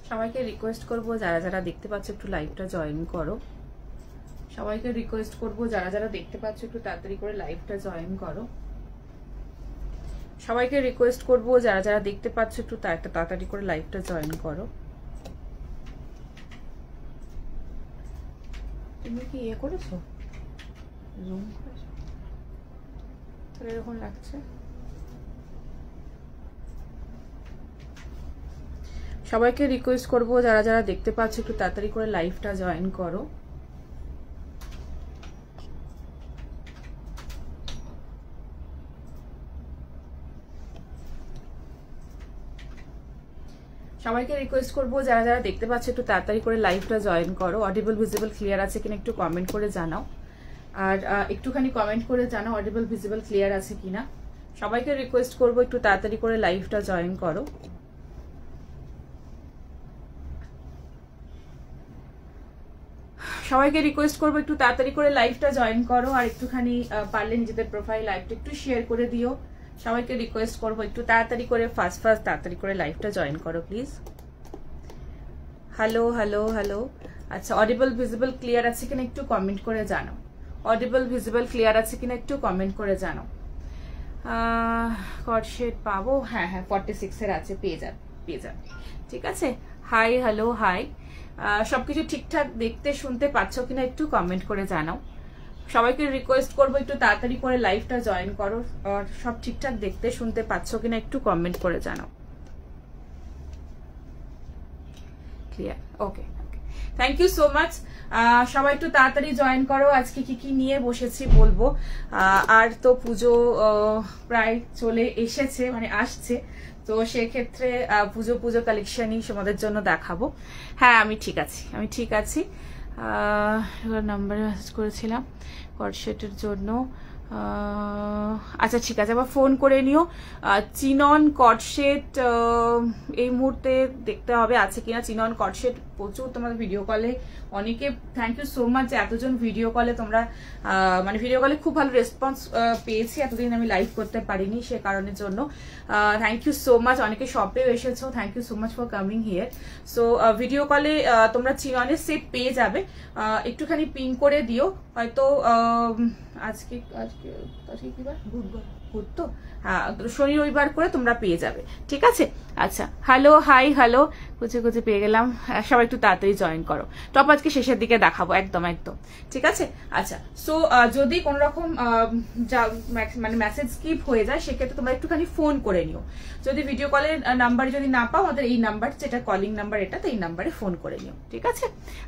সবাইকে রিকোয়েস্ট করব যারা যারা দেখতে পাচ্ছ একটু লাইভটা জয়েন করো। সবাইকে রিকোয়েস্ট করব যারা যারা দেখতে পাচ্ছ একটু তাড়াতাড়ি করে লাইভটা জয়েন করো। সবাইকে রিকোয়েস্ট করব যারা যারা দেখতে পাচ্ছ একটু তাড়াতাড়ি করে লাইভটা জয়েন করো। তুমি কি ইয়ে করেছো, জুম করেছো? তাহলে এরকম লাগছে। সবাইকে রিকোয়েস্ট করব যারা যারা দেখতে পাচ্ছ একটু তাড়াতাড়ি করে লাইভটা জয়েন করো। সবাইকে রিকোয়েস্ট করব যারা যারা দেখতে পাচ্ছ একটু তাড়াতাড়ি করে লাইভটা জয়েন করো। অডিবল ভিজিবল ক্লিয়ার আছে কিনা একটু কমেন্ট করে জানাও, আর একটুখানি কমেন্ট করে জানাও অডিবল ভিজিবল ক্লিয়ার আছে কিনা। সবাইকে রিকোয়েস্ট করব একটু তাড়াতাড়ি করে লাইভটা জয়েন করো। সবাইকে রিকোয়েস্ট করবো একটু তাড়াতাড়ি করে লাইভটা জয়েন করো, আর একটুখানি পারলে নিজেদের প্রোফাইল লাইভটা একটু শেয়ার করে দিও। সবাইকে রিকোয়েস্ট করবো একটু তাড়াতাড়ি করে ফাস্ট তাড়াতাড়ি করে লাইভটা জয়েন করো প্লিজ। Hello hello hello. আচ্ছা, অডিবল ভিজিবল ক্লিয়ার আছে কিনা একটু কমেন্ট করে জানাও। অডিবল ভিজিবল ক্লিয়ার আছে কিনা একটু কমেন্ট করে জানাও। কর্ডশেড পাবো? হ্যাঁ হ্যাঁ, 46 এর আছে, পেয়ে যাবে পেয়ে যাবে। ঠিক আছে, হাই হ্যালো হাই। সবকিছু ঠিকঠাক দেখতে শুনতে পাচ্ছ কিনা একটু কমেন্ট করে জানাও। সবাইকে রিকোয়েস্ট করবো একটু তাড়াতাড়ি করে লাইভটা জয়েন করো, আর সব ঠিকঠাক দেখতে শুনতে পাচ্ছ কিনা একটু কমেন্ট করে জানাও। Clear, okay okay, thank you so much. সবাই একটু তাড়াতাড়ি জয়েন করো। আজকে কি কি নিয়ে বসেছি বলবো। আর তো পুজো প্রায় চলে এসেছে, মানে আসছে, তো সেক্ষেত্রে পুজো কালেকশনই তোমাদের জন্য দেখাবো। হ্যাঁ আমি ঠিক আছি, আমি ঠিক আছি। নাম্বারে মেসেজ করেছিলাম কর্ডশেটের জন্য। আচ্ছা ঠিক আছে, আবার ফোন করে নিও। চিনন কর্ডশেট এই মুহূর্তে দেখতে হবে আছে কিনা। চিনন কর্ডশেট প্রচুর তোমাদের ভিডিও কলে, অনেকে থ্যাংক ইউ সো মাচ যে এতজন ভিডিও কলে তোমরা মানে ভিডিও কলে খুব ভালো রেসপন্স পেয়েছি। এতদিন আমি লাইভ করতে পারিনি সে কারণের জন্য থ্যাংক ইউ সো মাচ। অনেকে শপেও এসেছো, thank you so much for coming here. So video কলে তোমরা চিননের সেট পেয়ে যাবে। একটুখানি পিং করে দিও, হয়তো আজকে কি বার? বুধ তো, হ্যাঁ শনি রবিবার করে তোমরা পেয়ে যাবে। ঠিক আছে, আচ্ছা হ্যালো হাই হ্যালো, কুচে পেয়ে গেলাম। সবাই একটু তাড়াতাড়ি জয়েন করো। টপ আজকে শেষের দিকে দেখাবো, একদম একদম ঠিক আছে। আচ্ছা, সো যদি কোনো রকম মানে মেসেজ স্কিপ হয়ে যায় সেক্ষেত্রে তোমরা একটুখানি ফোন করে নিও। যদি ভিডিও কলের নাম্বার যদি না পাও, আমাদের এই নাম্বার যেটা কলিং নাম্বার এটা, তো এই নাম্বারে ফোন করে নিও। ঠিক আছে,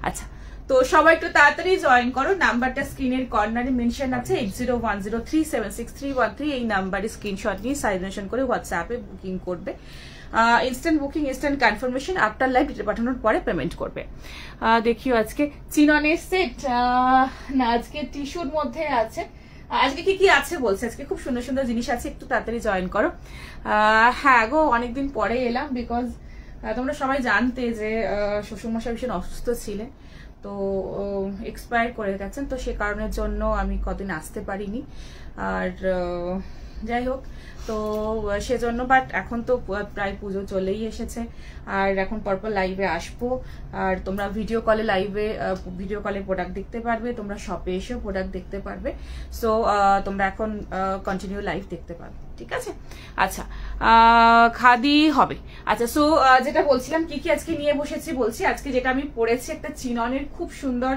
আচ্ছা তো সবাই একটু তাড়াতাড়ি জয়েন করো। নাম্বারটা স্ক্রিনের কর্নারে মেনশন আছে 8010376313। এই নাম্বারে স্ক্রিনশট নিয়ে সাইজেশন করে হোয়াটসঅ্যাপে বুকিং করবে। Instant booking, instant confirmation, after live detail পাঠানোর পরে পেমেন্ট করবে। দেখিও আজকে চিননের সেট না, আজকে টিস্যুর মধ্যে আছে। আজকে কি কি আছে বলছে, আজকে খুব সুন্দর সুন্দর জিনিস আছে, একটু তাড়াতাড়ি জয়েন করো। হ্যাঁ গো, অনেকদিন পরে এলাম, বিকজ তোমরা সবাই জানতে যে শ্বশুরমশাই ভীষণ অসুস্থ ছিলেন, তো এক্সপায়ার করে গেছেন, তো সে কারণের জন্য আমি কদিন আসতে পারিনি। আর যাই হোক, তো সেজন্য বাট এখন তো প্রায় পুজো চলেই এসেছে, আর এখন পরপর লাইভে আসবো। আর তোমরা ভিডিও কলে লাইভে ভিডিও কলে প্রোডাক্ট দেখতে পারবে, তোমরা শপে এসেও প্রোডাক্ট দেখতে পারবে। সো তোমরা এখন কন্টিনিউ লাইভ দেখতে পারবে। ঠিক আছে, আচ্ছা খাদি হবে। আচ্ছা, সো যেটা বলছিলাম কি কি আজকে নিয়ে বসেছি বলছি। আজকে যেটা আমি পরেছি একটা চিননের খুব সুন্দর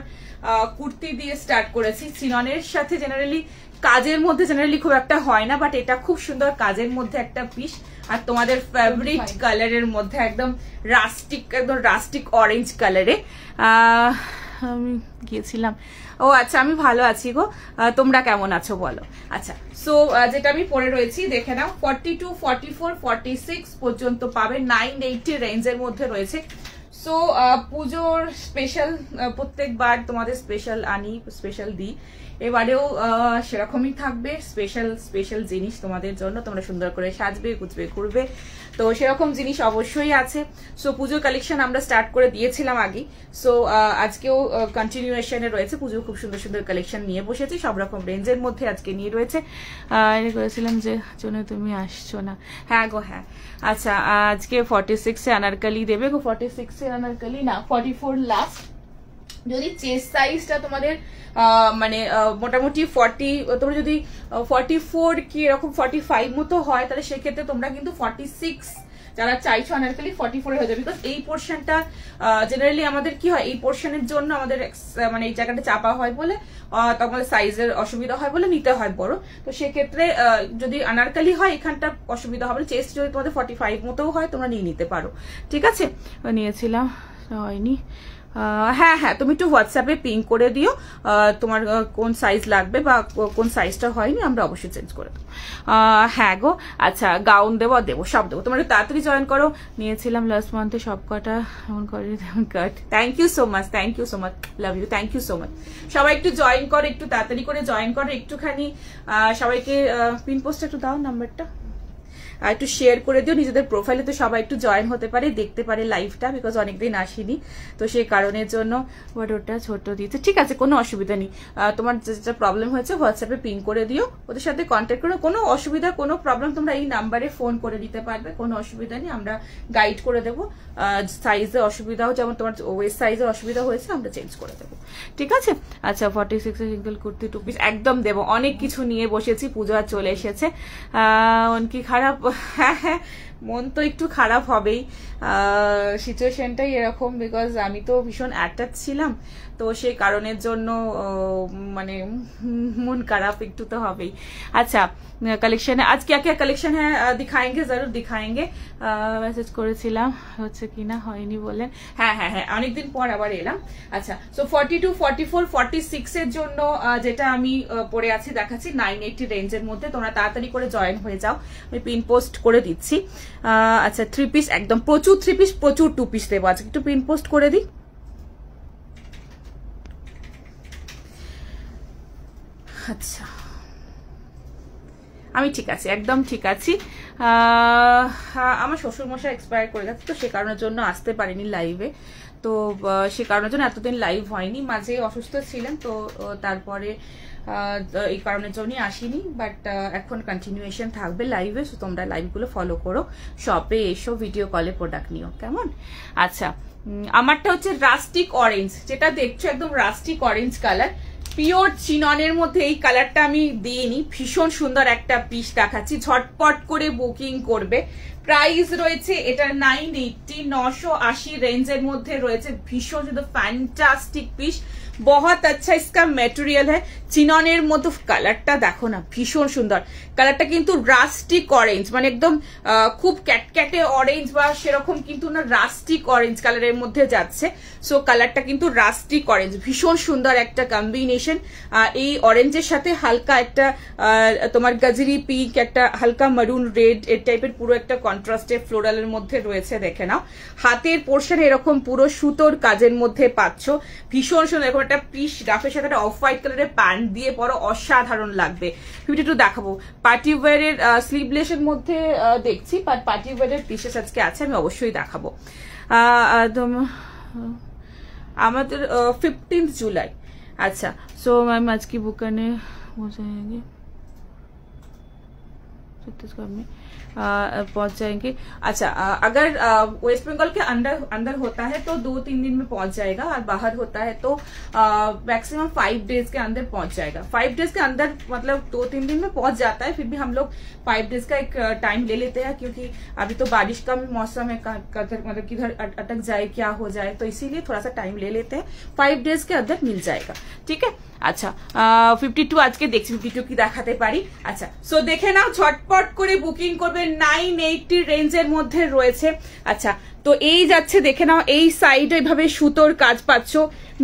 কুর্তি দিয়ে স্টার্ট করেছি। চিননের সাথে জেনারেলি কাজের মধ্যে জেনারেলি খুব একটা হয় না, বাট এটা খুব সুন্দর কাজের মধ্যে একটা পিস। আর তোমাদের ফেভারিট কালারের মধ্যে একদম রাস্টিক অরেঞ্জ কালারে আমি গিয়েছিলাম। ও আচ্ছা, আমি ভালো আছি গো, তোমরা কেমন আছো বলো। আচ্ছা, সো যেটা আমি পরে রয়েছি দেখে নাও, 42, 44, 46 পর্যন্ত পাবে, 980 রেঞ্জের মধ্যে রয়েছে। সো পুজোর স্পেশাল প্রত্যেকবার তোমাদের স্পেশাল আনি, স্পেশাল দিই, এবারেও সেরকমই থাকবে, স্পেশাল জিনিস তোমাদের জন্য, তোমরা সুন্দর করে সাজবে গুছবে ঘুরবে, তো সেরকম জিনিস অবশ্যই আছে। সো পুজোর কালেকশন আমরা স্টার্ট করে দিয়েছিলাম আগে, সো আজকেও কন্টিনিউয়েশনে রয়েছে। পুজো খুব সুন্দর সুন্দর কালেকশন নিয়ে বসেছি, সব রকম রেঞ্জের মধ্যে আজকে নিয়ে রয়েছে। করেছিলাম যে জন্য তুমি আসছো না, হ্যাঁ গো হ্যাঁ। আচ্ছা আজকে 46 এ আনারকলি দেবে গো, 46 এ আনারকলি না 44 লাস্ট। যদি চেস্ট সাইজটা তোমাদের মানে মোটামুটি 40, তোমরা যদি 44 কি এরকম 45 মতো হয়, তাহলে সেক্ষেত্রে তোমরা কিন্তু 46 যারা চাইছো আনারকলি 44 হয়ে যাবে। বিকজ এই পোর্শনটা জেনারেলি আমাদের কি হয়, এই পোর্শনের জন্য আমাদের মানে এই জায়গাটা চাপা হয় বলে তোমাদের সাইজের অসুবিধা হয় বলে নিতে হয় বড়। তো সেক্ষেত্রে যদি আনারকলি হয় এখানটা অসুবিধা হবে, চেস্ট যদি তোমাদের 45 মতো হয় তোমরা নিয়ে নিতে পারো, ঠিক আছে। নিয়েছিলাম হয়নি, হ্যাঁ হ্যাঁ তুমি একটু হোয়াটসঅ্যাপে পিং করে দিও তোমার কোন সাইজ লাগবে বা কোন সাইজটা হয়নি, আমরা অবশ্যই চেঞ্জ করে দেবো। হ্যাঁ গো আচ্ছা গাউন দেবো সব দেবো, তোমরা তাড়াতাড়ি জয়েন করো। নিয়েছিলাম লাস্ট মান্থে সব কটা, এমন করে cut. Thank you so much, thank you so much, love you, thank you so much. সবাই একটু জয়েন করো, একটু তাড়াতাড়ি করে জয়েন করো একটুখানি। সবাইকে পিন পোস্টে একটু দাও নাম্বারটা, একটু শেয়ার করে দিও নিজেদের প্রোফাইলে, তো সবাই একটু জয়েন হতে পারে, দেখতে পারে লাইভটা, বিকজ অনেকদিন আসিনি, তো সেই কারণের জন্য। বাট ওটা ছোট দিয়েছে, ঠিক আছে কোনো অসুবিধা নেই। তোমার যেটা প্রবলেম হয়েছে হোয়াটসঅ্যাপে পিং করে দিও, ওদের সাথে কন্ট্যাক্ট করো, কোনো অসুবিধা কোনো প্রবলেম তোমরা এই নাম্বারে ফোন করে দিতে পারবে, কোনো অসুবিধা নেই, আমরা গাইড করে দেবো। সাইজে অসুবিধাও, যেমন তোমার ওয়েস্ট সাইজের অসুবিধা হয়েছে আমরা চেঞ্জ করে দেবো, ঠিক আছে। আচ্ছা 46 সিঙ্গেল কুর্তি 2 পিস একদম দেবো, অনেক কিছু নিয়ে বসেছি, পুজো আর চলে এসেছে। কি খারাপ, হ্যাঁ হ্যাঁ মন তো একটু খারাপ হবেই, সিচুয়েশনটাই এরকম, বিকজ আমি তো ভীষণ অ্যাটাচ ছিলাম, তো সেই কারণের জন্য মানে মন খারাপ একটু তো হবেই। আচ্ছা कलेक्शन है आज, क्या क्या कलेक्शन है दिखाएंगे, जरूर दिखाएंगे। মেসেজ করেছিলাম হচ্ছে কিনা হয়নি বলেন, হ্যাঁ হ্যাঁ হ্যাঁ অনেকদিন পর আবার এলাম। আচ্ছা সো 42, 44, 46 এর জন্য যেটা আমি পরে আছি দেখাচ্ছি 980 রেঞ্জের মধ্যে, তোমরা তাড়াতাড়ি করে জয়েন হয়ে যাও, আমি পিন পোস্ট করে দিচ্ছি। আচ্ছা 3 পিস একদম প্রচুর 3 পিস, প্রচুর 2 পিস দেবো আজকে, একটু পিন পোস্ট করে দিই। আচ্ছা আমি ঠিক আছি, একদম ঠিক আছি। আমার শ্বশুরমশাই এক্সপায়ার করে গেছে, তো সে কারণের জন্য আসতে পারিনি লাইভে, তো সে কারণের জন্য এতদিন লাইভ হয়নি, মাঝে অসুস্থ ছিলেন, তো তারপরে এই কারণের জন্যই আসিনি। বাট এখন কন্টিনিউয়েশন থাকবে লাইভে, সো তোমরা লাইভগুলো ফলো করো, শপে এসো, ভিডিও কলে প্রোডাক্ট নিও, কেমন। আচ্ছা আমারটা হচ্ছে রাস্টিক অরেঞ্জ, যেটা দেখছো একদম রাস্টিক অরেঞ্জ কালার, পিওর চিননের মধ্যে এই কালারটা আমি দিইনি, ভীষণ সুন্দর একটা পিস দেখাচ্ছি, ঝটপট করে বুকিং করবে। প্রাইস রয়েছে এটার 980, 980 রেঞ্জের মধ্যে রয়েছে, ভীষণ সুন্দর ফ্যান্টাস্টিক পিস, बहुत अच्छा इसका মেটেরিয়াল है, চিননের মতো কালারটা দেখো না, ভীষণ সুন্দর কালারটা, কিন্তু রাস্টিক অরেঞ্জ, মানে একদম খুব ক্যাটক্যাটে অরেঞ্জ বা সেরকম কিন্তু না, রাস্টিক অরেঞ্জ কালারের মধ্যে যাচ্ছে। সো কালারটা কিন্তু রাস্টিক অরেঞ্জ, ভীষণ সুন্দর একটা কম্বিনেশন। এই অরেঞ্জের সাথে হালকা একটা তোমার গাজরি পিঙ্ক, একটা হালকা মারুন রেড, এর টাইপের পুরো একটা কন্ট্রাস্টে ফ্লোরালের মধ্যে রয়েছে, দেখে নাও। হাতের পোর্শন এরকম পুরো সুতোর কাজের মধ্যে পাচ্ছ, ভীষণ সুন্দর। এরকম একটা পিস গাফের সাথে একটা অফ হোয়াইট কালারের প্যান্ট দিয়ে পরো, অসাধারণ লাগবে। একটু দেখাবো পার্টি ওয়্যারের স্লিভলেসের মধ্যে দেখছি, বাট পার্টি ওয়্যারের পিসেস আজকে আছে, আমি অবশ্যই দেখাবো। আমাদের 15 जुलाई। अच्छा सो मैम आज की बुक करने हो जाएंगे छत्तीसगढ़ में पहुंच जाएंगे। अच्छा अगर वेस्ट बंगाल के अंदर होता है तो 2-3 दिन में पहुंच जाएगा, और बाहर होता है तो मैक्सिमम 5 डेज के अंदर पहुंच जाएगा। 5 डेज के अंदर मतलब 2-3 दिन में पहुंच जाता है, फिर भी हम लोग 5 डेज का एक टाइम ले लेते हैं, क्योंकि अभी तो बारिश का मौसम है, मतलब किधर अटक जाए क्या हो जाए, तो इसीलिए थोड़ा सा टाइम ले लेते हैं। 5 डेज के अंदर मिल जाएगा, ठीक है। আচ্ছা 52 আজকে দেখছি 52 কি দেখাতে পারি। আচ্ছা সো দেখে নাও, ঝটপট করে বুকিং করবে, 980 রেঞ্জের মধ্যে রয়েছে। আচ্ছা তো এই যাচ্ছে, দেখে নাও, এই সাইডে এভাবে সুতোর কাজ পাচ্ছ,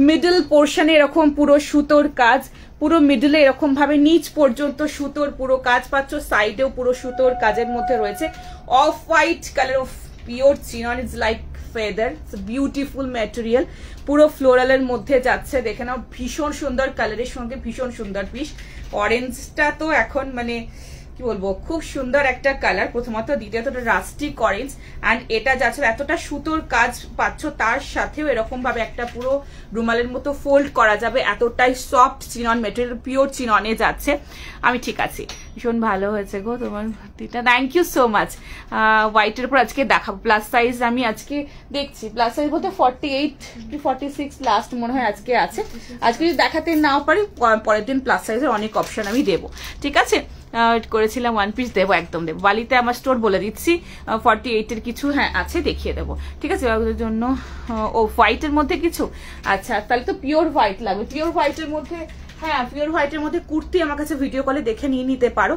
মিডল পোর্শনে এরকম পুরো সুতোর কাজ, পুরো মিডলে এরকম ভাবে নিচ পর্যন্ত সুতোর পুরো কাজ পাচ্ছ, সাইডেও পুরো সুতোর কাজের মধ্যে রয়েছে। Off white colour of pure chinon, is like feather, beautiful material, পুরো ফ্লোরালের মধ্যে যাচ্ছে, দেখে নাও ভীষণ সুন্দর কালারের সঙ্গে ভীষণ সুন্দর পিস। অরেঞ্জটা তো এখন মানে কি বলবো, খুব সুন্দর একটা কালার প্রথমত, দ্বিতীয়ত রাস্টিক অরেঞ্জ, অ্যান্ড এটা যাচ্ছে এতটা সুতোর কাজ পাচ্ছ, তার সাথেও এরকম ভাবে একটা পুরো রুমালের মতো ফোল্ড করা যাবে, এতটাই সফট চিনন মেটেরিয়াল, পিওর চিননে যাচ্ছে। আমি ঠিক আছি, ভীষণ ভালো হয়েছে গো তোমার কুর্তিটা, থ্যাংক ইউ সো মাচ। হোয়াইটের উপর আজকে দেখাবো, প্লাস সাইজ আমি আজকে দেখছি, প্লাস সাইজ বলতে 48 কি 46 লাস্ট মনে হয় আজকে আছে। আজকে যদি দেখাতে নাও পারি পরের দিন প্লাস সাইজের অনেক অপশন আমি দেবো, ঠিক আছে। করেছিলাম ওয়ান পিস দেবো, একদম দেবো। বালিতে আমার স্টোর বলে দিচ্ছি, 48-এর কিছু হ্যাঁ আছে, দেখিয়ে দেবো, ঠিক আছে। ওদের জন্য ও হোয়াইটের মধ্যে কিছু, আচ্ছা তাহলে তো পিওর হোয়াইট লাগবে। পিওর হোয়াইটের মধ্যে, হ্যাঁ পিওর হোয়াইটের মধ্যে কুর্তি আমার কাছে ভিডিও কলে দেখে নিয়ে নিতে পারো।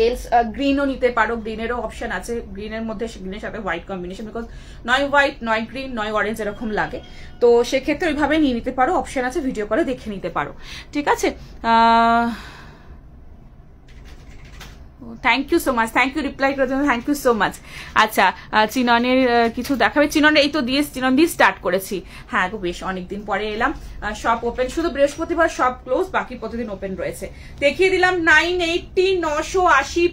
এলস গ্রিনও নিতে পারো, গ্রিনেরও অপশন আছে, গ্রিনের মধ্যে গ্রিনের সাথে হোয়াইট কম্বিনেশন, বিকজ নয় হোয়াইট নয় গ্রিন নয় অরেঞ্জ এরকম লাগে, তো সেক্ষেত্রে ওইভাবে নিয়ে নিতে পারো, অপশন আছে, ভিডিও করে দেখে নিতে পারো, ঠিক আছে। Thank you so much, thank you reply করার জন্য, থ্যাংক ইউ সো মাচ। আচ্ছা চিননের কিছু দেখাবে, চিননের এই তো চিনন দিয়ে স্টার্ট করেছি, হ্যাঁ গো বেশ অনেকদিন পরে এলাম। শপ ওপেন, শুধু বৃহস্পতিবার শপ ক্লোজ, বাকি প্রতিদিন ওপেন রয়েছে। দেখিয়ে দিলাম 980 980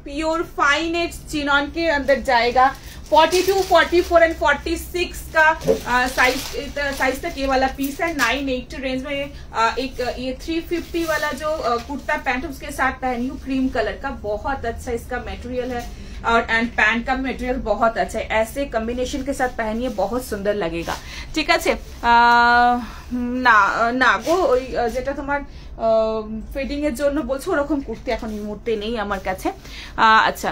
प्योर फाइन चिनॉन के अंदर जाएगा। 42, 44 एंड 46 का साइज तक ये वाला पीस है। 980 रेंज में एक ये 350 वाला जो कुर्ता पैंट उसके साथ पहनी हूँ, क्रीम कलर का, बहुत अच्छा इसका मटेरियल है, और एंड पैंट का मटेरियल बहुत अच्छा है। ऐसे कॉम्बिनेशन के साथ पहनिए, बहुत सुंदर लगेगा, ठीक है। না না গো, ওই যেটা তোমার ফিডিং এর জন্য বলছো ওরকম কুর্তি এখন এই মুহূর্তে নেই আমার কাছে। আচ্ছা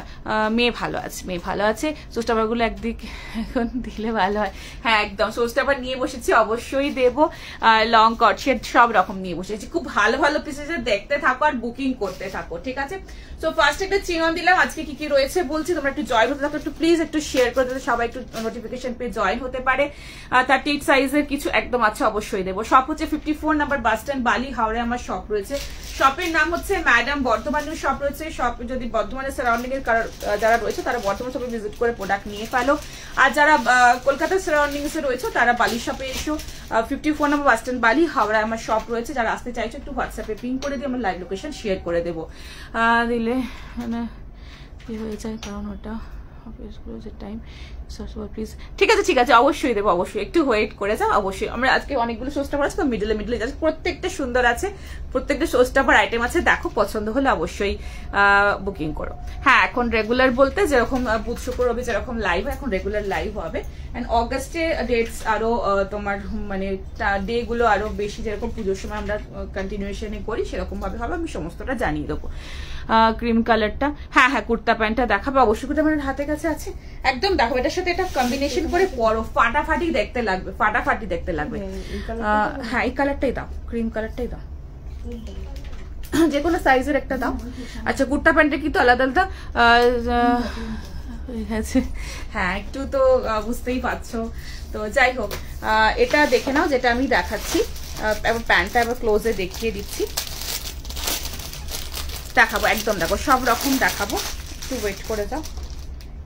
মেয়ে ভালো আছে, মেয়ে ভালো আছে। সোস্টাবার গুলো একদিক এখন দিলে ভালো হয়, হ্যাঁ একদম সোস্টাবার নিয়ে বসেছি, অবশ্যই দেবো। লং কট শেড সব রকম নিয়ে বসেছি, খুব ভালো ভালো পিসেস দেখতে থাকো আর বুকিং করতে থাকো, ঠিক আছে। সো ফার্স্ট একটা চিনন দিলাম, আজকে কি কি রয়েছে বলছি, তোমরা একটু জয়েন হতে থাকো, একটু প্লিজ একটু শেয়ার করে দিতে, সবাই একটু নোটিফিকেশন পেয়ে জয়েন হতে পারে। 38 সাইজের কিছু একদম আছে, অবশ্যই দেবো। শপ হচ্ছে 54 নাম্বার বাস স্ট্যান্ড, বালি হাওড়ায় আমার শপ রয়েছে। শপের নাম হচ্ছে ম্যাডাম, বর্ধমানের শপ রয়েছে। শপ যদি বর্ধমানের সারাউন্ডিং এর যারা রয়েছে তারা বর্ধমান শপে ভিজিট করে প্রোডাক্ট নিয়ে ফেলো, আর যারা কলকাতার সারাউন্ডিংস এ রয়েছে তারা বালি শপে এসো। 54 নম্বর বাস স্ট্যান্ড, বালি হাওড়ায় আমার শপ রয়েছে। যারা আসতে চাইছো একটু হোয়াটসঅ্যাপে পিং করে দিয়ে আমার লাইভ লোকেশন শেয়ার করে দেবো, দিলে মানে কি হয়ে যায়, কারণ ওটা টাইম প্লিজ, ঠিক আছে ঠিক আছে, অবশ্যই দেবো, অবশ্যই একটু ওয়েট করে যাও, অবশ্যই। আমরা আজকে অনেকগুলো শোস্টাপার আছে তো, মিডলে মিডলে যাচ্ছে, প্রত্যেকটা সুন্দর আছে, প্রত্যেকটা শোস্টাপার আইটেম আছে, দেখো পছন্দ হলে অবশ্যই বুকিং করো। হ্যাঁ এখন রেগুলার বলতে যেরকম বুধ শুক্র রবি যেরকম লাইভ হয়, এখন রেগুলার লাইভ হবে। অ্যান্ড অগাস্টে ডেটস আরো তোমার মানে ডে গুলো আরো বেশি, যেরকম পুজোর সময় আমরা কন্টিনিউশনে করি সেরকম ভাবে হবে, আমি সমস্তটা জানিয়ে দেবো। ক্রিম কালারটা, হ্যাঁ হ্যাঁ কুর্তা প্যান্টটা দেখাবো, অবশ্যই কুর্তা প্যান্ট হাতের কাছে আছে, একদম দেখো, এটার সাথে এটা কম্বিনেশন করে পরো, ফাটাফাটি দেখতে লাগবে, ফাটাফাটি দেখতে লাগবে। হ্যাঁ এই কালারটাই দাও, ক্রিম কালারটাই দাও, যে কোনো সাইজের একটা দাও। আচ্ছা কুর্তা প্যান্টে কিন্তু আলাদা আলাদা হ্যাঁ একটু তো বুঝতেই পারছো, তো যাই হোক এটা দেখে নাও যেটা আমি দেখাচ্ছি। এবার প্যান্টটা এবার ক্লোজে দেখিয়ে দিচ্ছি, দেখাবো একদম, দেখো সব রকম দেখাবো, একটু ওয়েট করে যাও।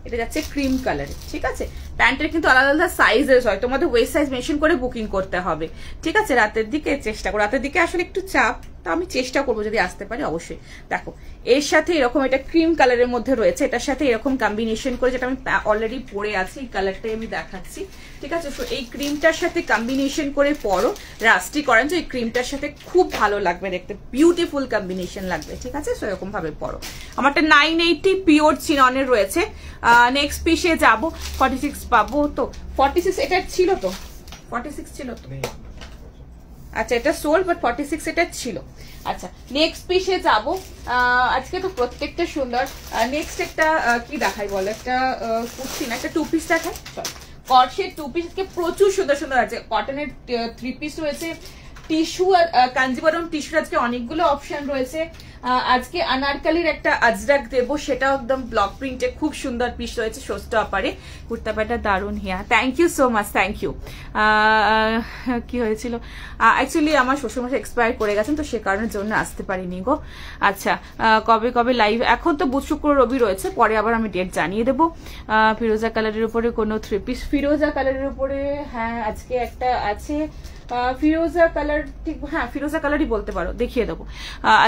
এটা যাচ্ছে ক্রিম কালারে, ঠিক আছে। প্যান্টের কিন্তু আলাদা আলাদা সাইজেস হয়, তোমাদের ওয়েস্ট সাইজ মেনশন করে বুকিং করতে হবে, ঠিক আছে। রাতের দিকে চেষ্টা করো, রাতের দিকে আসলে একটু চাপ, তো আমি চেষ্টা করবো যদি আসতে পারি অবশ্যই। দেখো এর সাথে এরকম এটা ক্রিম কালারের মধ্যে রয়েছে, এটার সাথে এরকম কম্বিনেশন করে, যেটা আমি অলরেডি পরে আছি, এই কালারটাই আমি দেখাচ্ছি, ঠিক আছে। এই ক্রিমটার সাথে কম্বিনেশন করে পরো, রাস্টিক অরেঞ্জ এই ক্রিমটার সাথে খুব ভালো লাগবে দেখতে, বিউটিফুল কম্বিনেশন লাগবে, ঠিক আছে। সেরকম ভাবে পরো। আমারটা 980 পিওর চিননের রয়েছে। নেক্সট পিসে যাবো, 46 পাবো তো, 46 এটা ছিল তো, 46 ছিল তো, আচ্ছা এটা সোল্ড বাট 46 এটা ছিল। আচ্ছা নেক্সট পিসে যাবো, আজকে তো প্রত্যেকটা সুন্দর। নেক্সট একটা কি দেখাই বলো, একটা কুর্তি না একটা টু পিস দেখাই, কটসের টু পিস প্রচুর সুন্দর সুন্দর আছে। কটনের 3 পিস রয়েছে, টিস্যু, কাঞ্জিবরম টিস্যুর আজকে অনেকগুলো অপশন রয়েছে। আজকে আনারকালির একটা আজরাক দেবো, সেটাও একদম ব্লক প্রিন্টে খুব সুন্দর পিস রয়েছে। শোস্টো আপারে কুর্তা প্যাটা দারুন। হিয়া thank you so much, thank you. কি হয়েছিল, অ্যাকচুয়ালি আমার শ্বশুরমশাই এক্সপায়ার করে গেছেন, তো সে কারণের জন্য আসতে পারিনি গো। আচ্ছা, কবে কবে লাইভ? এখন তো বুধ শুক্র রবি রয়েছে, পরে আবার আমি ডেট জানিয়ে দেবো। ফিরোজা কালারের উপরে কোনো 3 পিস, ফিরোজা কালারের উপরে হ্যাঁ আজকে একটা আছে, ফিরোজা কালার, ঠিক হ্যাঁ ফিরোজা কালারই বলতে পারো, দেখিয়ে দেবো।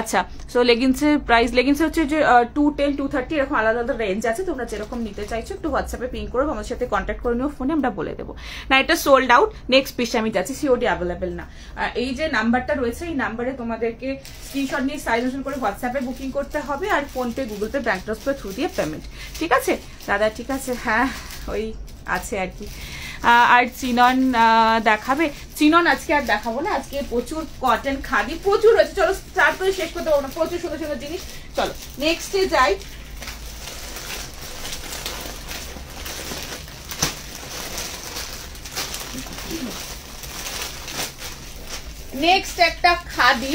আচ্ছা, সো লেগিংসের প্রাইস, লেগিংস হচ্ছে যে 210, 230 এরকম আলাদা আলাদা রেঞ্জ আছে। তোমরা যেরকম নিতে চাইছো একটু হোয়াটসঅ্যাপে পিং করবো, আমাদের সাথে কন্ট্যাক্ট করে নিও, ফোনে আমরা বলে দেবো। না, এটা সোল্ড আউট, নেক্সট পিস আমি যাচ্ছি, সিওডি অ্যাভেলেবেল না। এই যে নাম্বারটা রয়েছে, এই নাম্বারে তোমাদেরকে স্ক্রিনশট নিয়ে সাইজ অনুসারে করে হোয়াটসঅ্যাপে বুকিং করতে হবে, আর PhonePe, Google Pay, bank transfer through দিয়ে পেমেন্ট। ঠিক আছে দাদা? ঠিক আছে, হ্যাঁ ওই আছে আর কি। আর চিনন দেখাবে? চিনন আজকে আর দেখাবো না, আজকে প্রচুর কটন খাদি প্রচুর রয়েছে। চলো স্টার্ট করে শেষ করতে পারবো না, প্রচুর সুন্দর সুন্দর জিনিস। চলো নেক্সটে যাই। নেক্সট একটা খাদি